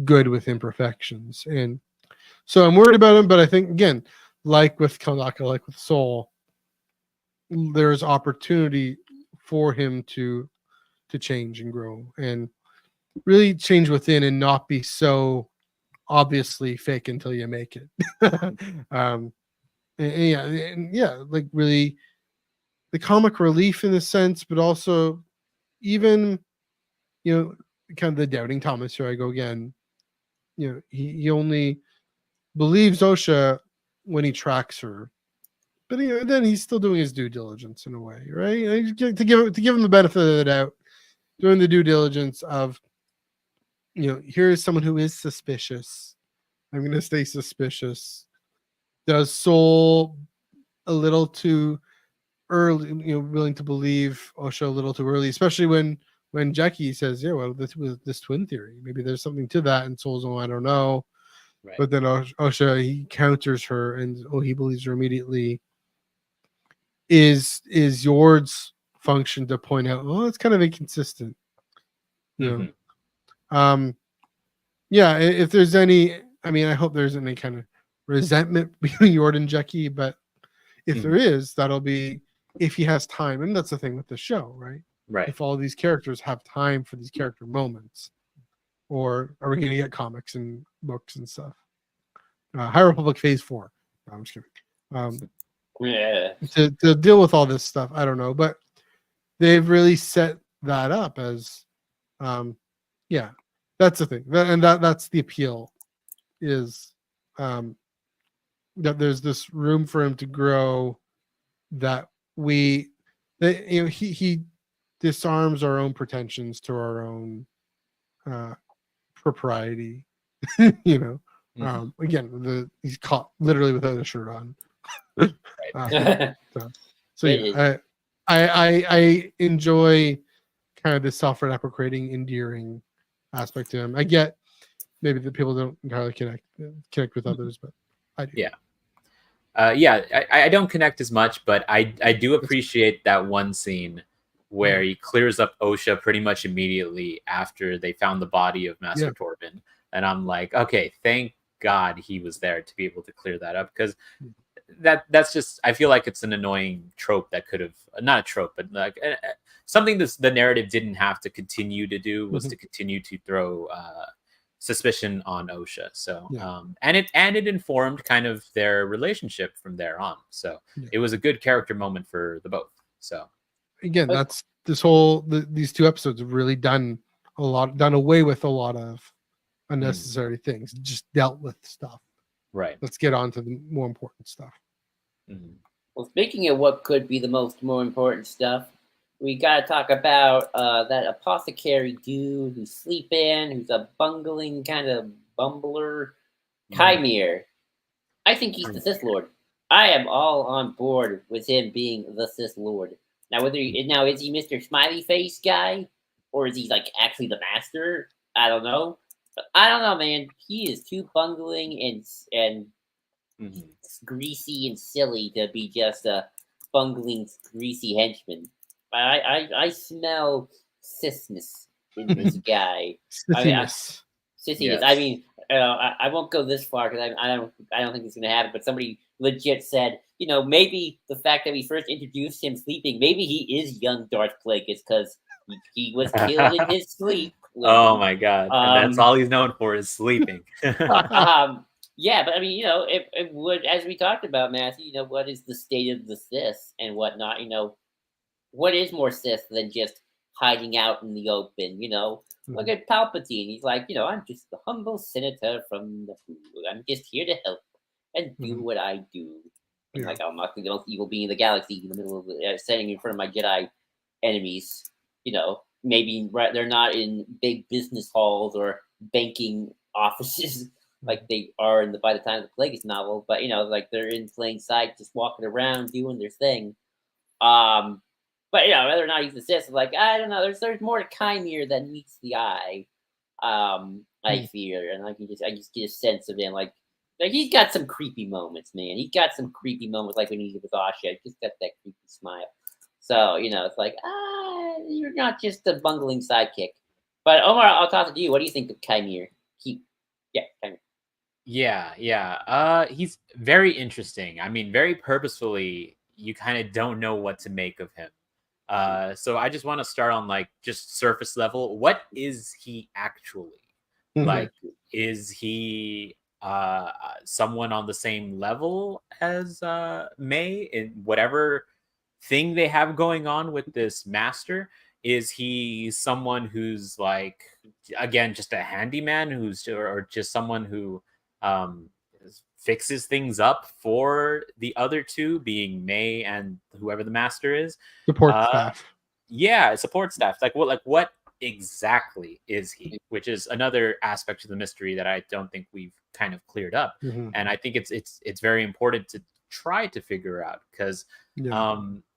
good with imperfections. And so I'm worried about him, but I think again, like with Kanaka, like with Soul, there's opportunity for him to change and grow and really change within and not be so obviously fake until you make it. Like really the comic relief in a sense, but also even kind of the doubting Thomas. Here I go again. He only believes Osha when he tracks her, but then he's still doing his due diligence in a way, right? To give him the benefit of the doubt, doing the due diligence of, here is someone who is suspicious. I'm going to stay suspicious. Does Soul a little too early, willing to believe Osha a little too early, especially when Jackie says, yeah, well, this was this twin theory. Maybe there's something to that. And Soul's, I don't know. Right. But then Osha, he counters her and, he believes her immediately. Is Yord's function to point out, it's kind of inconsistent. If there's any, I hope there isn't any kind of resentment between Yord and Jackie, but if there is, that'll be if he has time. And that's the thing with the show, right? Right. If all these characters have time for these character moments, or are we going to get comics and books and stuff? High Republic Phase 4. No, I'm just kidding. To deal with all this stuff, I don't know, but they've really set that up as, that's the thing, that's the appeal, is that there's this room for him to grow, that he disarms our own pretensions to our own propriety. Again, he's caught literally without a shirt on. I enjoy kind of the self-deprecating, endearing aspect to him. I get maybe the people don't entirely connect with others, but I do. I don't connect as much, but I do appreciate that one scene where he clears up Osha pretty much immediately after they found the body of Master Torben. And I'm like, okay, thank God he was there to be able to clear that up, because that's just, I feel like it's an annoying trope that could have, not a trope, but like something that the narrative didn't have to continue to do, was to continue to throw suspicion on Osha. So and it informed kind of their relationship from there on. So it was a good character moment for the both. So again, that's this these two episodes have really done away with a lot of unnecessary things, just dealt with stuff. Right. Let's get on to the more important stuff. Well, speaking of what could be the more important stuff, we got to talk about that apothecary dude who's sleeping, who's a bungling kind of bumbler, Chimere. I think he's the Sith Lord. I am all on board with him being the Sith Lord. Now, is he Mr. Smiley Face guy, or is he like actually the master? I don't know. But I don't know, man. He is too bungling and greasy and silly to be just a bungling, greasy henchman. I smell Sithness in this guy. Sithiness. Sithiness. I mean, I won't go this far because I don't think it's going to happen. But somebody legit said, maybe the fact that we first introduced him sleeping, maybe he is young Darth Plagueis because he was killed in his sleep. Oh my god! And that's Um, all he's known for is sleeping. yeah, but I mean, it would, as we talked about, Matthew. What is the state of the Sith and whatnot? What is more Sith than just hiding out in the open? Look at Palpatine. He's like, I'm just a humble senator from the Food. I'm just here to help and do what I do. And Yeah. like, I'm not the most evil being in the galaxy in the middle of standing in front of my Jedi enemies. Maybe they're not in big business halls or banking offices like they are by the time of the Plagueis novel, but like they're in plain sight, just walking around doing their thing. But whether or not he's a Sith, like I don't know. There's more to Chimere than meets the eye. I fear, and I just get a sense of him, like he's got some creepy moments, man. He's got some creepy moments, like when he's with Asha, just got that creepy smile. So it's like you're not just a bungling sidekick. But Omar, I'll toss it to you. What do you think of Chimere? Chimere. Yeah. He's very interesting. I mean, very purposefully, you kind of don't know what to make of him. So I just want to start on like just surface level. What is he actually? Like, is he someone on the same level as May in whatever thing they have going on with this master? Is he someone who's like, again, just a handyman or just someone who um, fixes things up for the other two, being May and whoever the master is? Support staff. Yeah, support staff. Like what exactly is he? Which is another aspect of the mystery that I don't think we've kind of cleared up. And I think it's very important to try to figure out, because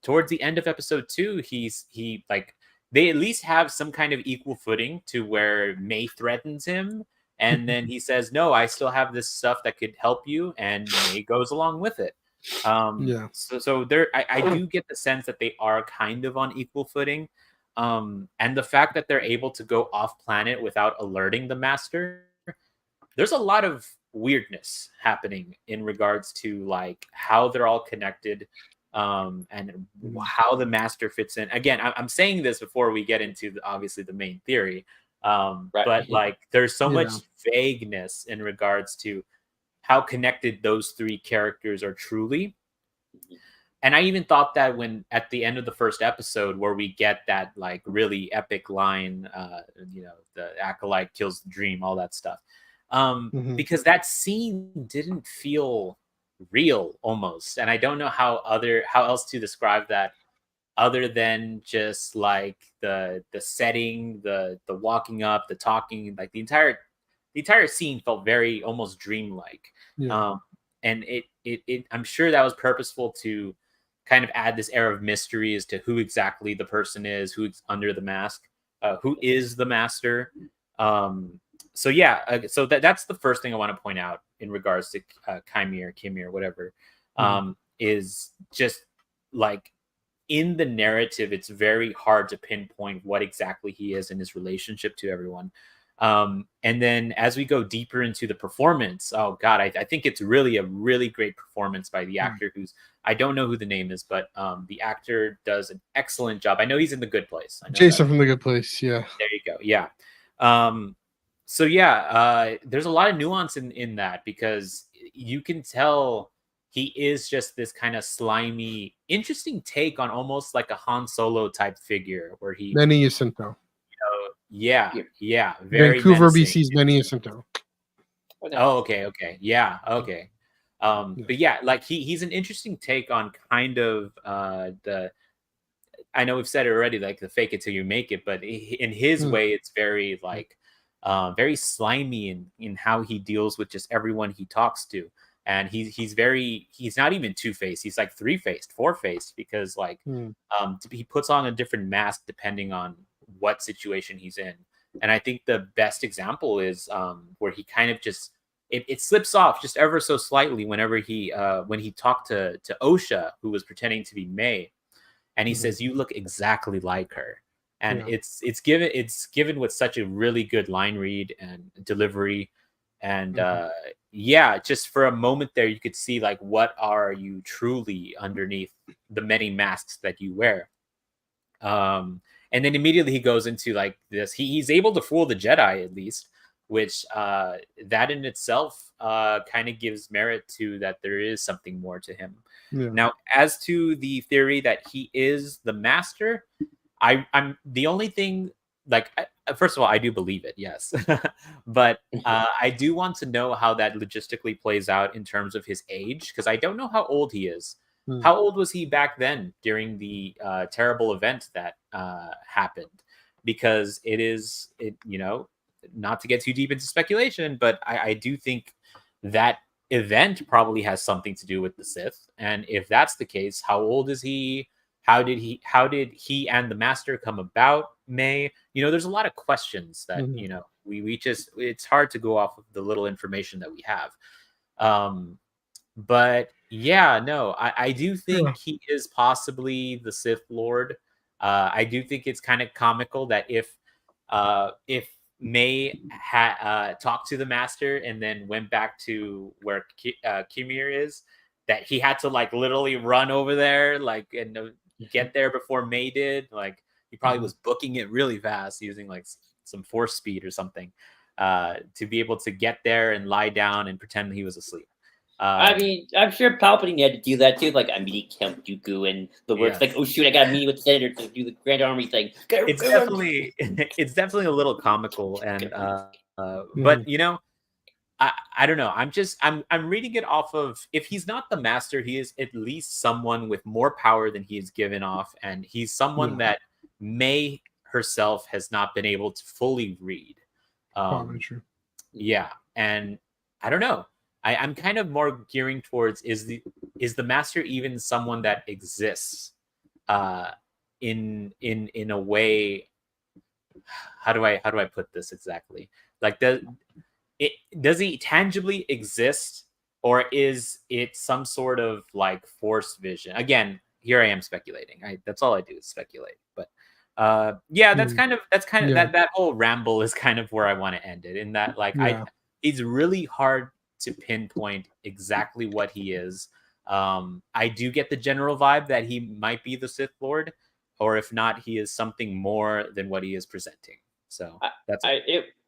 towards the end of episode 2, he like, they at least have some kind of equal footing to where May threatens him, and then he says, no, I still have this stuff that could help you, and May goes along with it. So there, I do get the sense that they are kind of on equal footing. And the fact that they're able to go off planet without alerting the master, there's a lot of weirdness happening in regards to like how they're all connected, and how the master fits in. Again, I'm saying this before we get into obviously the main theory, but like there's so much vagueness in regards to how connected those three characters are truly. And I even thought that when at the end of the first episode, where we get that like really epic line, the Acolyte kills the dream, all that stuff, because that scene didn't feel real almost. And I don't know how else to describe that other than just like the setting, the walking up, the talking, like the entire scene felt very almost dreamlike. And it I'm sure that was purposeful to kind of add this air of mystery as to who exactly the person is, who's under the mask, who is the master. So that's the first thing I want to point out in regards to Chimere, whatever, is just like in the narrative, it's very hard to pinpoint what exactly he is in his relationship to everyone. And then as we go deeper into the performance, oh God, I think it's really a really great performance by the actor who's, I don't know who the name is, but the actor does an excellent job. I know he's in The Good Place. Jason from The Good Place. Yeah. There you go. Yeah. There's a lot of nuance in that, because you can tell he is just this kind of slimy, interesting take on almost like a Han Solo type figure, where he Benny Jacinto. Very Vancouver, menacing. BC's Benny Jacinto. Oh, okay. Yeah, okay. But yeah, like he's an interesting take on kind of I know we've said it already, like the fake it till you make it, but in his way, it's very like very slimy in how he deals with just everyone he talks to. And he's not even two-faced. He's like three-faced, four-faced, because like he puts on a different mask depending on what situation he's in. And I think the best example is where he kind of just it slips off just ever so slightly whenever when he talked to Osha, who was pretending to be May, and he says, "You look exactly like her." And it's given with such a really good line read and delivery. And just for a moment there, you could see like, what are you truly underneath the many masks that you wear? and then immediately he goes into like this. He's able to fool the Jedi at least, which that in itself kind of gives merit to that there is something more to him. Yeah. Now, as to the theory that he is the master, I'm the only thing, like, first of all, I do believe it, yes. But I do want to know how that logistically plays out in terms of his age, because I don't know how old he is. How old was he back then during the terrible event that happened? Because not to get too deep into speculation, but I do think that event probably has something to do with the Sith. And if that's the case, how old is he? How did he and the Master come about? There's a lot of questions that we just, it's hard to go off of the little information that we have. But yeah, no, I do think he is possibly the Sith Lord. I do think it's kind of comical that if May talked to the Master and then went back to where Kimir is, that he had to like literally run over there, like, and get there before May did. Like, he probably was booking it really fast using like some force speed or something to be able to get there and lie down and pretend he was asleep. I mean, I'm sure Palpatine had to do that too. Like, I'm meeting Count Dooku, and the words like, "Oh shoot, I got to meet with the senator to do the Grand Army thing." It's definitely a little comical, and but I don't know. I'm reading it off of, if he's not the Master, he is at least someone with more power than he is given off, and he's someone that May herself has not been able to fully read. Probably true. Yeah, and I don't know. I'm kind of more gearing towards, is the Master even someone that exists in a way? How do I put this exactly? Like, does he tangibly exist, or is it some sort of like force vision? Again, here I am speculating. That's all I do is speculate. But that's kind of that whole ramble is kind of where I want to end it. In that, like, it's really hard to pinpoint exactly what he is. I do get the general vibe that he might be the Sith Lord, or if not, he is something more than what he is presenting. So that's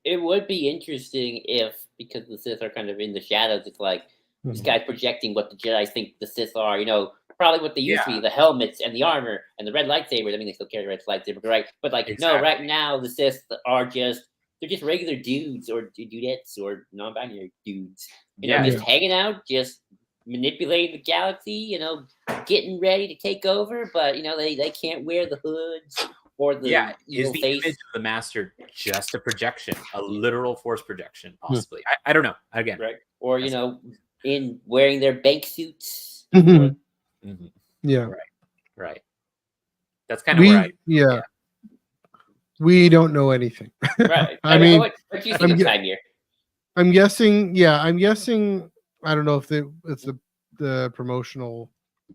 it would be interesting if, because the Sith are kind of in the shadows, it's like this guy's projecting what the Jedi think the Sith are. Probably what they used to be, the helmets and the armor and the red lightsabers. I mean, they still carry the red lightsaber, right? But like, no, right now the Sith are just regular dudes or dudettes or non-binary dudes. Just hanging out, just manipulating the galaxy. Getting ready to take over, but they can't wear the hoods or the is the face. image of the Master just a projection, a literal force projection, possibly? I don't know. Again, right? Or in wearing their bank suits. Right. That's kind of where we don't know anything. Right. I mean, what do you think of time here? I'm guessing. I don't know if it's the promotional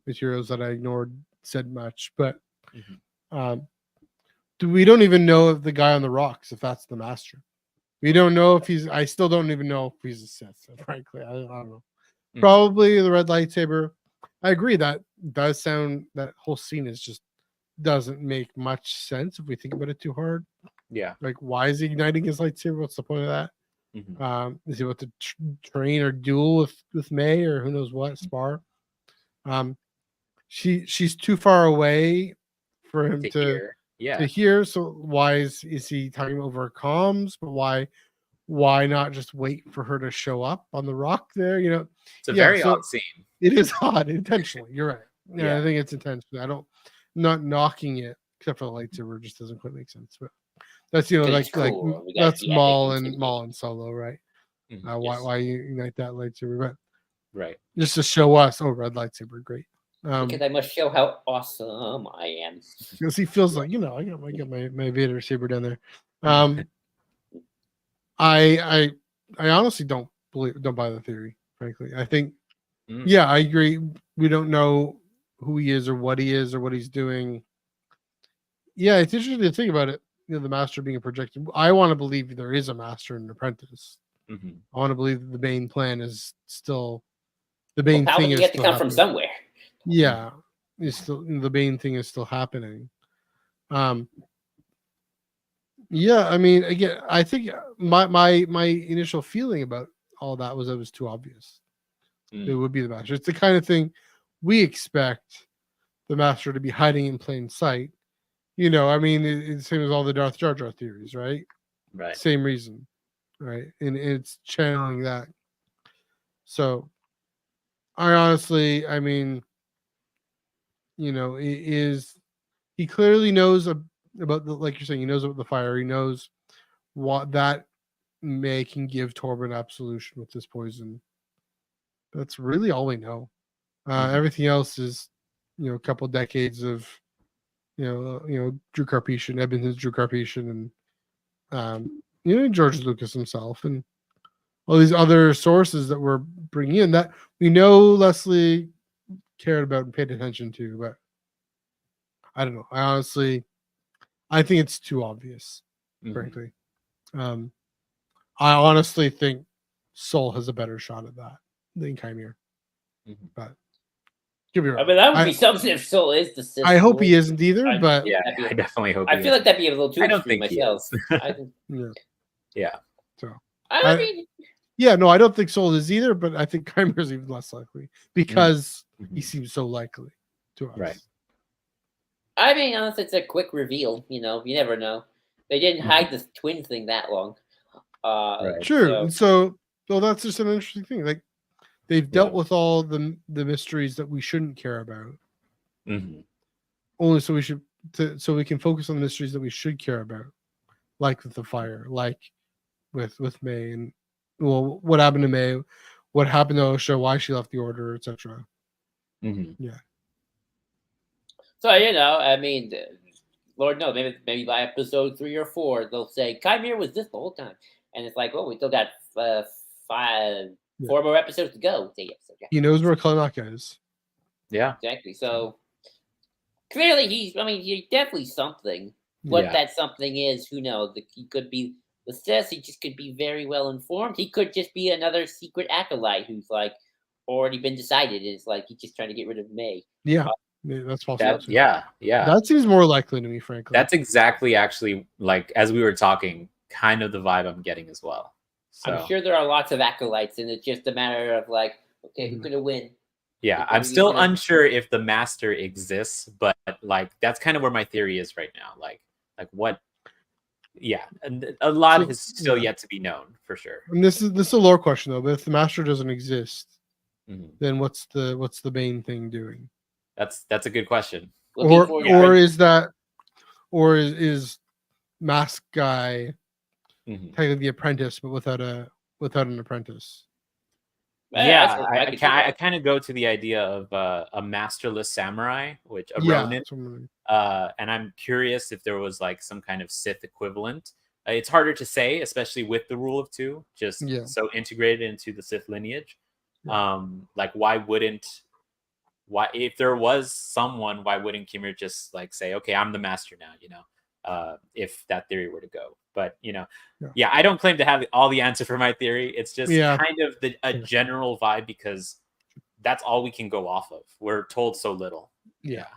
materials that I ignored said much, but we don't even know if the guy on the rocks, if that's the Master. We don't know if he's. I still don't even know if he's a Sith. Frankly, I don't know. Probably the red lightsaber. I agree, that does sound, that whole scene is just doesn't make much sense if we think about it too hard. Yeah. Like, why is he igniting his lightsaber? What's the point of that? Is he about to train or duel with May, or who knows what, spar? She's too far away for him to hear. So why is he talking over comms? But why not just wait for her to show up on the rock there? It's a very odd scene. It is odd intentionally. You're right. Yeah, I think it's intentional. I'm not knocking it, except for the lightsaber, just doesn't quite make sense. But that's cool. That's Maul and Solo, right? Why you ignite that lightsaber? But just to show us, red lightsaber, great. Because I must show how awesome I am. Because he feels like, I got my Vader saber down there. I honestly don't buy the theory, frankly. I think, I agree. We don't know who he is or what he's doing. Yeah, it's interesting to think about it. The Master being a projected. I want to believe there is a Master and an apprentice. I want to believe that the Bane plan is still the Bane thing. You have to come from somewhere. Yeah, it's still, the Bane thing is still happening. Yeah, I mean, again, I think my initial feeling about all that was it was too obvious. It Mm, would be the master. It's the kind of thing we expect the master to be hiding in plain sight. I mean, it's same as all the Darth Jar Jar theories, right? right. Same reason, right? And it's channeling that. So I honestly, I mean, he clearly knows about the, like you're saying, he knows about the fire. He knows what that May can give Torben absolution with this poison. That's really all we know. Mhm. Everything else is, a couple decades of, Drew Karpyshyn, Edmonton's Drew Karpyshyn, and George Lucas himself, and all these other sources that we're bringing in that we know Leslie cared about and paid attention to, but I don't know. I think it's too obvious, Mhm. frankly. I honestly think Soul has a better shot at that than Chimere, Mhm. but could be I wrong. mean, that would be something if Soul is the Sith. I hope Lord. he isn't either, I- but Yeah, That'd be- I definitely hope. I he feel is. like that'd be a little too I don't extreme think he myself. is. I think. yeah. Yeah. So I mean, yeah, no, I don't think Soul is either, but I think Chimere's even less likely because he Mhm. seems so likely to us. Right. unless it's a quick reveal, you never know. They didn't Mhm. hide the twin thing that long. Right. True. So, And so, well, that's just an interesting thing. Like they've dealt Yeah. with all the mysteries that we shouldn't care about, Mhm. only so so we can focus on the mysteries that we should care about, like with the fire, like with May, and well, what happened to May, what happened to Osha, why she left the order, etc. Mhm. Yeah. so I mean, Lord knows, maybe by episode 3 or 4, they'll say Chimere was this the whole time, and it's like, well, we still got Yeah. 4 more episodes to go. Yeah, He knows where Kalimaka is. Yeah. exactly. So clearly, he's definitely something. What Yeah. that something is, who knows? He could be the Sith. He just could be very well informed. He could just be another secret acolyte who's like already been decided. And it's like he's just trying to get rid of May. Yeah, that's possible That. too. Yeah. Yeah. That seems more likely to me, frankly. That's exactly actually like as we were talking, kind of the vibe I'm getting as well. So I'm sure there are lots of acolytes, and it's just a matter of like, okay, who's gonna win? yeah, Which I'm one are you still gonna- unsure if the master exists, but like that's kind of where my theory is right now. Like what? Yeah, and a lot So, is still yeah. yet to be known for sure. And this is a lore question though. But if the master doesn't exist, Mhm. then what's the main thing doing? That's a good question. Looking Or for or is that or is mask guy Mhm. technically the apprentice, but without an apprentice? Yeah, I could see I that. kind of go to the idea of a masterless samurai, which a Yeah, Ronin. that's what I'm wondering. And I'm curious if there was like some kind of Sith equivalent. It's harder to say, especially with the rule of two, just Yeah. so integrated into the Sith lineage. Yeah. Like why if there was someone, why wouldn't Kimmer just like say, okay, I'm the master now, if that theory were to go. But Yeah. I don't claim to have all the answer for my theory. It's just Yeah. kind of a general vibe because that's all we can go off of. We're told so little. Yeah.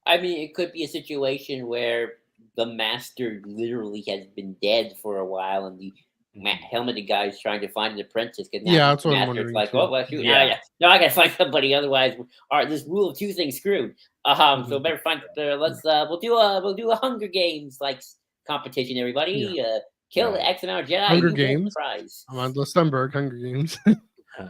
I mean, it could be a situation where the master literally has been dead for a while, and the helmeted guy is trying to find an apprentice. Because Yeah, that's the what I'm master's wondering, like, too. oh well, shoot, Yeah. no, I gotta find somebody. Otherwise, all right, this rule of two thing's screwed. So better find. We'll do a Hunger Games like competition. Everybody, kill Right. X amount of Jedi. Hunger you get the Games? prize. Amanda Stenberg, Hunger Games.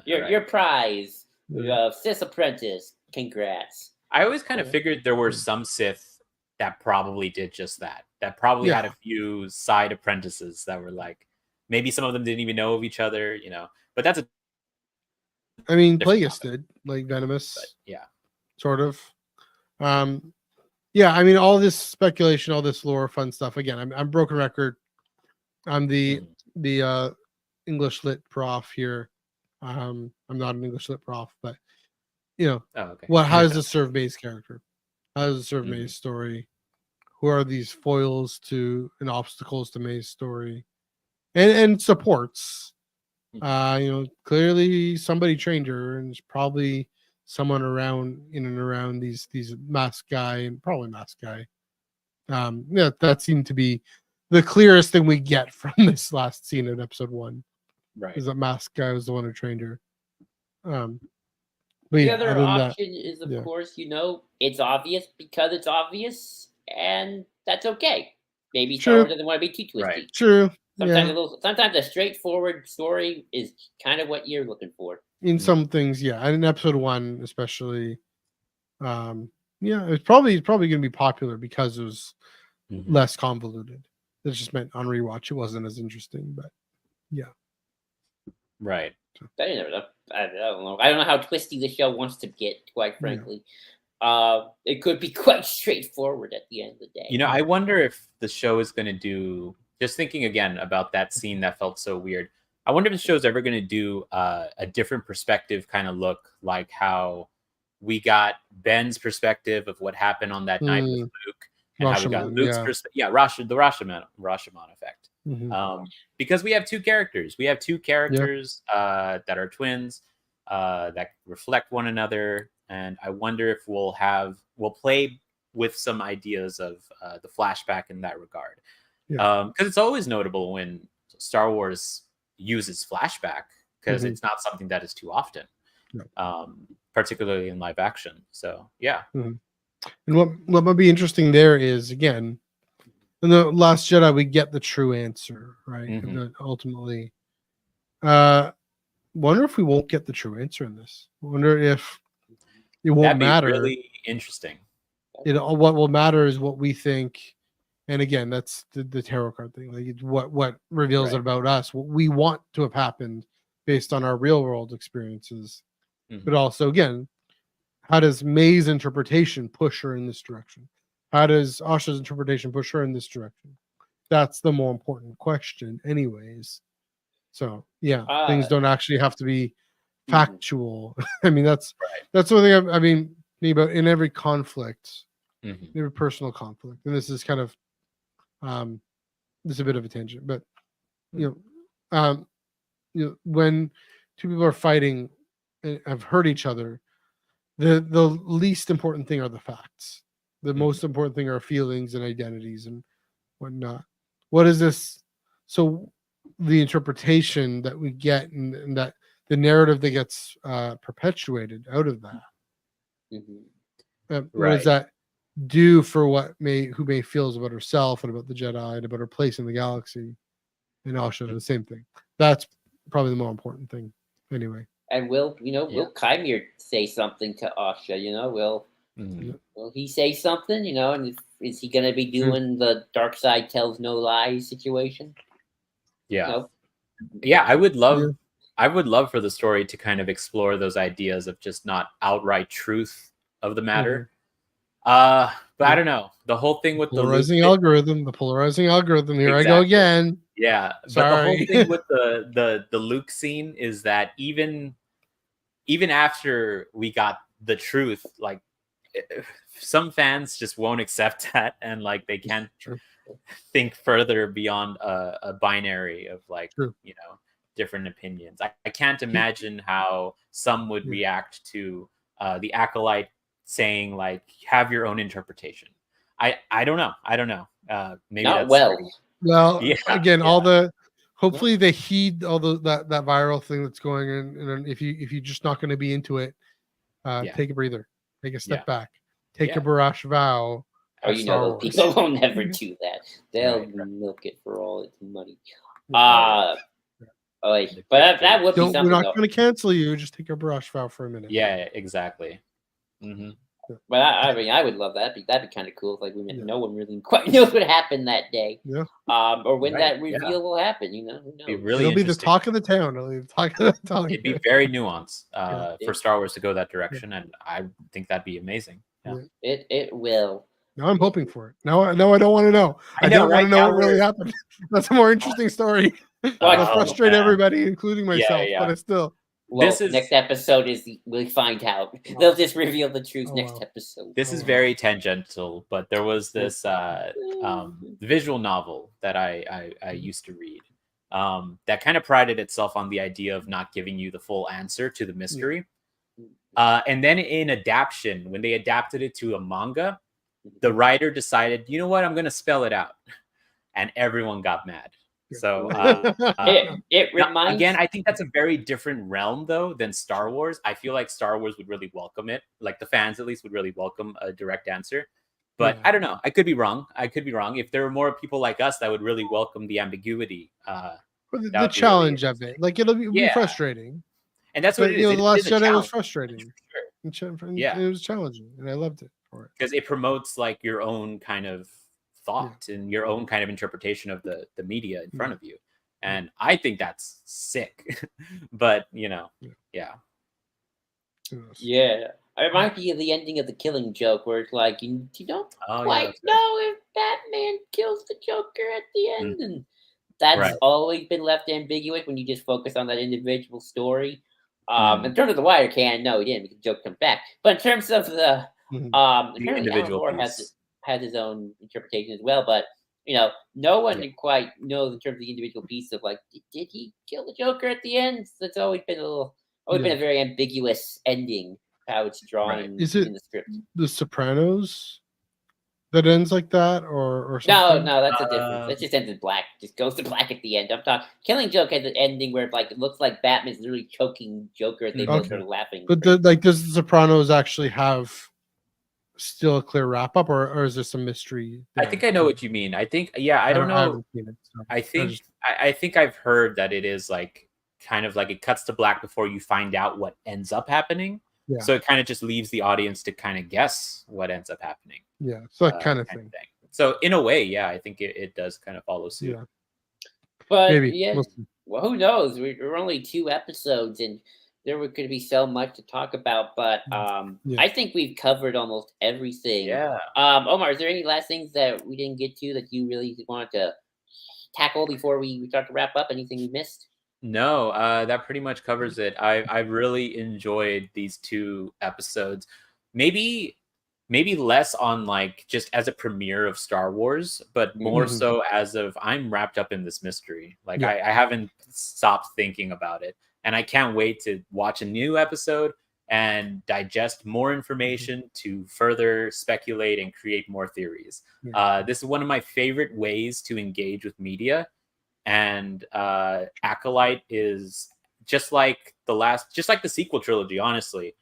Your prize, Yeah. Sith apprentice. Congrats. I always kind of Yeah. figured there were some Sith that probably did just that. That probably had a few side apprentices that were like, maybe some of them didn't even know of each other, But that's I mean, different Plagueis topic. did, like Venomous, but yeah. sort of. Yeah, I mean, all this speculation, all this lore, fun stuff. Again, I'm broken record. I'm the English lit prof here. I'm not an English lit prof, but Oh, okay. how does this serve May's character? How does it serve Mhm. May's story? Who are these foils to and obstacles to May's story? And supports. Clearly somebody trained her, and it's probably someone around in and around these mask guy and probably mask guy. That seemed to be the clearest thing we get from this last scene in episode 1 Right. is that masked guy was the one who trained her. But The yeah, other other than that, option is, of yeah. course, it's obvious because it's obvious, and that's okay. Maybe Star True. Wars doesn't want to be too twisty. Right. True. Sometimes Yeah. sometimes a straightforward story is kind of what you're looking for. In some things, yeah. And in episode 1, especially, yeah, it's probably going to be popular because it was less convoluted. It just meant on rewatch it wasn't as interesting, but yeah. Right. I never know. I don't know. I don't know how twisty the show wants to get, quite frankly. It could be quite straightforward at the end of the day. You know, I wonder if the show is going to do, just thinking again about that scene that felt so weird, I wonder if the show's ever going to do a different perspective kind of look, like how we got Ben's perspective of what happened on that night with Luke, and how we got Luke's perspective. Yeah, the Rashomon effect. Because we have two characters. We have two characters that are twins that reflect one another. And I wonder if we'll play with some ideas of the flashback in that regard. Because it's always notable when Star Wars uses flashback, because it's not something that is too often, particularly in live action. So, yeah. And what might be interesting there is, again, in the Last Jedi, we get the true answer, right? Ultimately, wonder if we won't get the true answer in this. Wonder if it won't matter. Really interesting. What will matter is what we think, and again, that's the tarot card thing. Like what reveals it about us, what we want to have happened based on our real world experiences, but also again, how does May's interpretation push her in this direction? How does Asha's interpretation push her in this direction? That's the more important question, anyways. So yeah, things don't actually have to be factual. I mean, that's one thing. I mean, about in every conflict, every personal conflict, and this is kind of this is a bit of a tangent, but when two people are fighting and have hurt each other, the least important thing are the facts. The most important thing are feelings and identities and whatnot. What is this? So the interpretation that we get and that the narrative that gets perpetuated out of that. What does that do for who May feels about herself and about the Jedi and about her place in the galaxy? And Asha, the same thing. That's probably the more important thing, anyway. And will Kymir say something to Asha? Will he say something? And is he going to be doing the dark side tells no lies situation? Yeah, I would love. I would love for the story to kind of explore those ideas of just not outright truth of the matter. But I don't know. The whole thing with the polarizing algorithm. Here I go again. Yeah, sorry. But the whole thing with the Luke scene is that even after we got the truth, like some fans just won't accept that, and like they can't think further beyond a binary of like different opinions. I can't imagine how some would react to the Acolyte saying like have your own interpretation. I don't know. Maybe not again, all the hopefully they heed all that viral thing that's going on, and if you're just not going to be into it, take a breather, take a step back, take a Barash vow. Those people will never do that. They'll milk it for all its money. But that would be something. We're not going to cancel you. Just take a Barash vow for a minute. Yeah, exactly. But I would love that. That'd be kind of cool. Like no one really quite knows what happened that day. Or when that reveal will happen. Who knows? It'll be the talk of the town. It'd be very nuanced for Star Wars to go that direction, and I think that'd be amazing. It will. Now I'm hoping for it. No, I don't want to know. I don't want to know what really happened. That's a more interesting story. It'll frustrate everybody, including myself. But it's still. Well, next episode we'll find out. They'll just reveal the truth next episode. This is very tangential, but there was this visual novel that I used to read that kind of prided itself on the idea of not giving you the full answer to the mystery. And then in adaptation, when they adapted it to a manga, the writer decided, you know what, I'm going to spell it out. and everyone got mad. So it now, reminds again, I think that's a very different realm though than Star Wars. I feel like Star Wars would really welcome it, like the fans at least would really welcome a direct answer. But I don't know. I could be wrong. If there were more people like us that would really welcome the ambiguity, the challenge of it, like it'll be frustrating. And that's what it is. The Last Jedi was challenge, frustrating. sure. It was challenging, and I loved it for it because it promotes like your own kind of thought and your own kind of interpretation of the media in front of you, and I think that's sick. But Yeah. I remind you of the ending of The Killing Joke, where it's like you don't quite know if Batman kills the Joker at the end, and that's always been left ambiguous when you just focus on that individual story. In terms of the wider canon, no, he didn't, because the Joker comes back. But in terms of the individual has his own interpretation as well. But no one quite knows in terms of the individual piece of like, did he kill the Joker at the end? So it's always been been a very ambiguous ending. How it's drawn in the script. The Sopranos that ends like that, or something? No, that's a difference. It just ends in black. Just goes to black at the end. I'm talking Killing Joke has an ending where it looks like Batman's literally choking Joker. They both start laughing. But does the Sopranos actually have still a clear wrap up, or is there some mystery there? I think I know what you mean. I think I don't know. I haven't seen it, so I think I've heard that it is like kind of like it cuts to black before you find out what ends up happening. Yeah. So it kind of just leaves the audience to kind of guess what ends up happening. Yeah, it's that kind of thing. So in a way, I think it does kind of follow suit. Yeah. But maybe. Well, who knows? We're only 2 episodes, and there could be so much to talk about. But I think we've covered almost everything. Yeah. Omar, is there any last things that we didn't get to that you really wanted to tackle before we start to wrap up? Anything we missed? No, that pretty much covers it. I really enjoyed these 2 episodes. Maybe less on like just as a premiere of Star Wars, but more so as of I'm wrapped up in this mystery. Like I haven't stopped thinking about it, and I can't wait to watch a new episode and digest more information to further speculate and create more theories. This is one of my favorite ways to engage with media. And Acolyte is just like the sequel trilogy, honestly,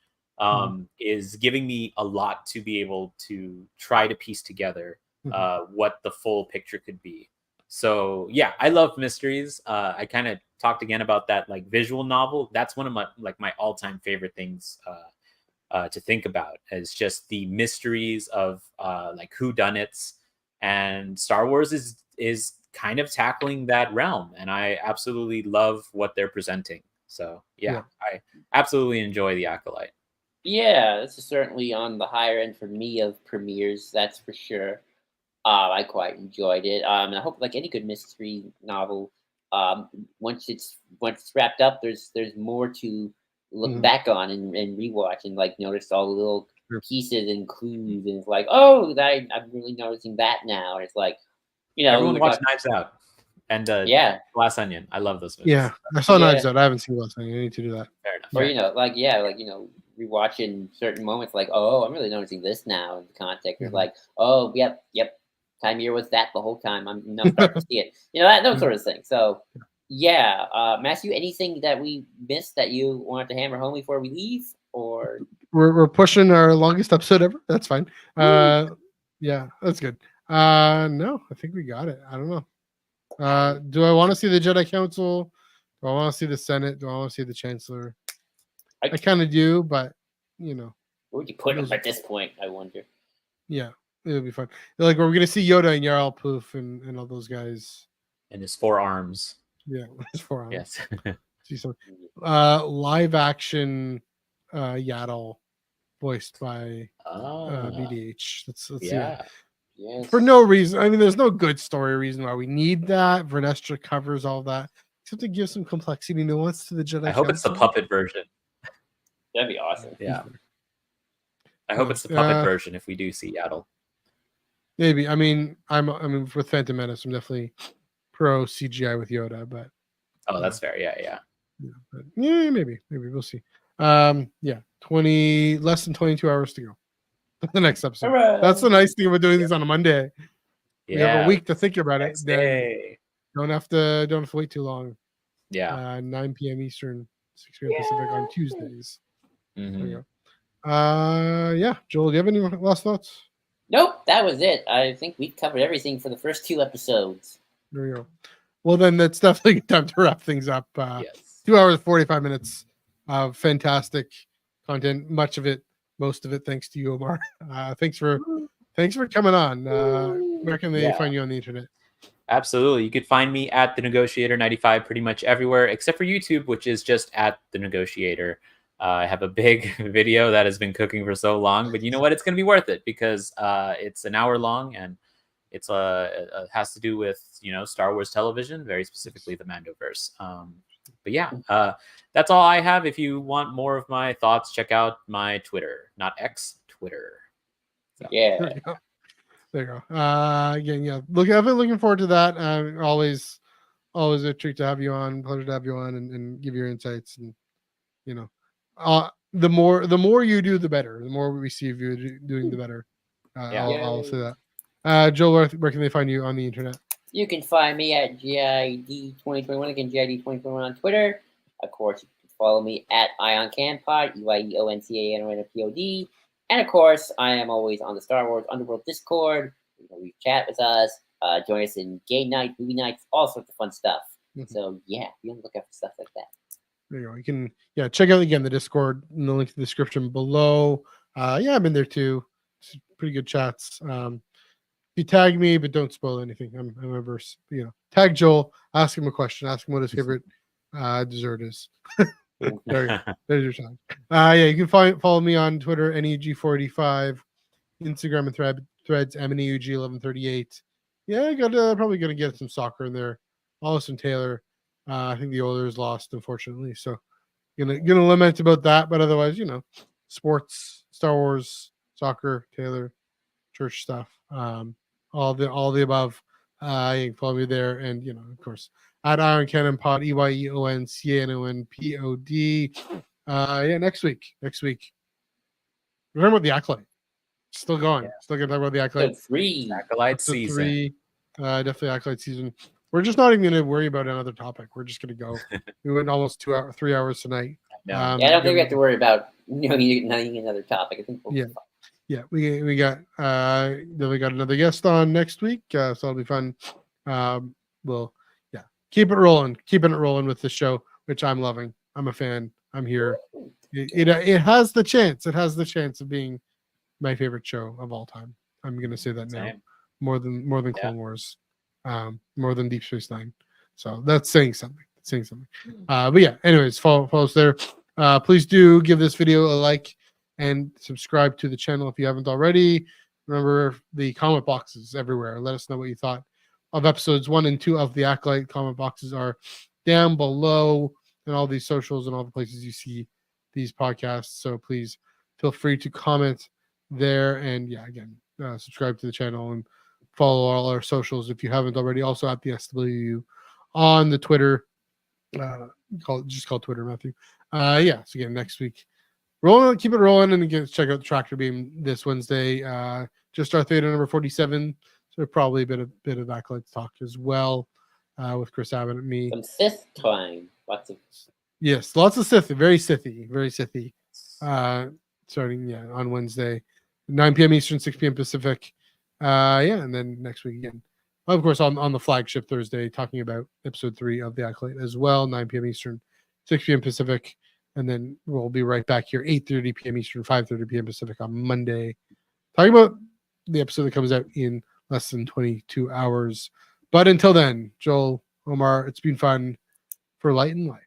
is giving me a lot to be able to try to piece together what the full picture could be. So yeah, I love mysteries. I kind of talked again about that like visual novel. That's one of my all-time favorite things to think about, is just the mysteries of like whodunits, and Star Wars is kind of tackling that realm, and I absolutely love what they're presenting. So I absolutely enjoy the Acolyte. Yeah, this is certainly on the higher end for me of premieres, that's for sure. I quite enjoyed it. And I hope, like any good mystery novel, once it's wrapped up, there's more to look back on and rewatch, and like notice all the little pieces and clues, and it's like, I'm really noticing that now. And it's like, everyone watch Knives Out and Glass Onion. I love those movies. Yeah, I saw Knives Out. I haven't seen Glass Onion. I need to do that. Fair enough. Or rewatching certain moments, like, I'm really noticing this now in the context. Or like, yep, Timir was that the whole time. I'm starting to see it. Those sort of things. So Matthew, anything that we missed that you wanted to hammer home before we leave, or we're pushing our longest episode ever. That's fine. Yeah, that's good. No, I think we got it. I don't know. Do I want to see the Jedi Council? Do I want to see the Senate? Do I want to see the Chancellor? I kind of do, but where would you put them at this point? I wonder. Yeah, it'll be fun. Like, we're gonna see Yoda and Jarl Poof and all those guys. And his 4 arms. Yeah, his 4 arms. Yes. See some live action Yaddle voiced by BDH. Let's see. Yes. For no reason. I mean, there's no good story reason why we need that. Vernestra covers all that. Except to give some complexity nuance to the Jedi. I hope it's the puppet version. That'd be awesome. Yeah. I hope it's the puppet version if we do see Yaddle. Maybe. I mean, I'm with Phantom Menace. I'm definitely pro CGI with Yoda, but that's fair. Yeah, maybe we'll see. Less than 22 hours to go. The next episode. Hooray! That's the nice thing about doing this on a Monday. we have a Yeah, week to think about it. next Then day. don't have to wait too long. Yeah. 9 p.m. Eastern, 6 p.m. Pacific on Tuesdays. There Mhm. you go. Yeah, Joel, do you have any last thoughts? Nope, that was it. I think we covered everything for the first 2 episodes. There we go. Well, then that's definitely time to wrap things up. Yes. 2 hours 45 minutes of fantastic content. Most of it, thanks to you, Omar. Thanks for coming on. Where can they Yeah. find you on the internet? Absolutely. You could find me at The Negotiator 95 pretty much everywhere except for YouTube, which is just at The Negotiator. I have a big video that has been cooking for so long, but you know what? It's going to be worth it because it's an hour long and it has to do with, Star Wars television, very specifically the Mandoverse. But yeah, that's all I have. If you want more of my thoughts, check out my Twitter, not X, Twitter. So. Yeah. There you go. Again, yeah, looking forward to that. Always a treat to have you on. Pleasure to have you on and give your insights. And the more you do, the better. The more we see of you doing, the better. I'll say that. Joel, where can they find you on the internet? You can find me at GID2021. Again, GID2021 on Twitter. Of course, you can follow me at IonCanPod, EYEONCANONPOD. And of course, I am always on the Star Wars Underworld Discord. You chat with us. Join us in game night, movie nights, all sorts of fun stuff. Mm-hmm. So yeah, be on the lookout for stuff like that. There you go. You can check out again the Discord in the link to the description below. I've been there too. It's pretty good chats. You tag me, but don't spoil anything. I'm averse. Tag Joel, ask him a question, ask him what his favorite dessert is. There's your time. You can follow me on Twitter, NEG485, Instagram and threads, MNEUG1138. Yeah, probably gonna get some soccer in there. Allison Taylor. I think the Oilers lost, unfortunately. So gonna lament about that, but otherwise, sports, Star Wars, soccer, Taylor, church stuff. All the above. You can follow me there, and of course, at Iron Cannon Pod, EYEONCANONPOD. Next week. We're talking about the Acolyte. Still going. Still gonna talk about the Acolyte. So 3. Acolyte season. 3. Definitely Acolyte season. We're just not even gonna worry about another topic. We're just gonna go. We went almost 3 hours tonight. No. I don't think we have to worry about needing another topic. I think we'll be fine. Yeah, we got another guest on next week, so it'll be fun. We'll keeping it rolling with this show, which I'm loving. I'm a fan. I'm here. It has the chance. It has the chance of being my favorite show of all time. I'm gonna say that now. More than Clone Wars, more than Deep Space Nine. So that's saying something. But yeah. Anyways, follow us there. Please do give this video a like and subscribe to the channel if you haven't already. Remember the comment boxes everywhere. Let us know what you thought of episodes 1 and 2 of the Acolyte. Comment boxes are down below and all these socials and all the places you see these podcasts. So please feel free to comment there. And again, subscribe to the channel and follow all our socials if you haven't already. Also at the SW on the Twitter. Just call Twitter, Matthew. So again, next week. Keep it rolling, and again, check out the Tractor Beam this Wednesday. Just our Theta number 47. So probably a bit of Acolyte talk as well with Chris Abbott and me. Some Sith time. Lots of Sith. Very Sithy. Starting on Wednesday, 9 p.m. Eastern, 6 p.m. Pacific. And then next week again. Of course, on the flagship Thursday, talking about episode 3 of the Acolyte as well, 9 p.m. Eastern, 6 p.m. Pacific. And then we'll be right back here, 8:30 p.m. Eastern, 5:30 p.m. Pacific on Monday. Talking about the episode that comes out in less than 22 hours. But until then, Joel, Omar, it's been fun for Light and Life.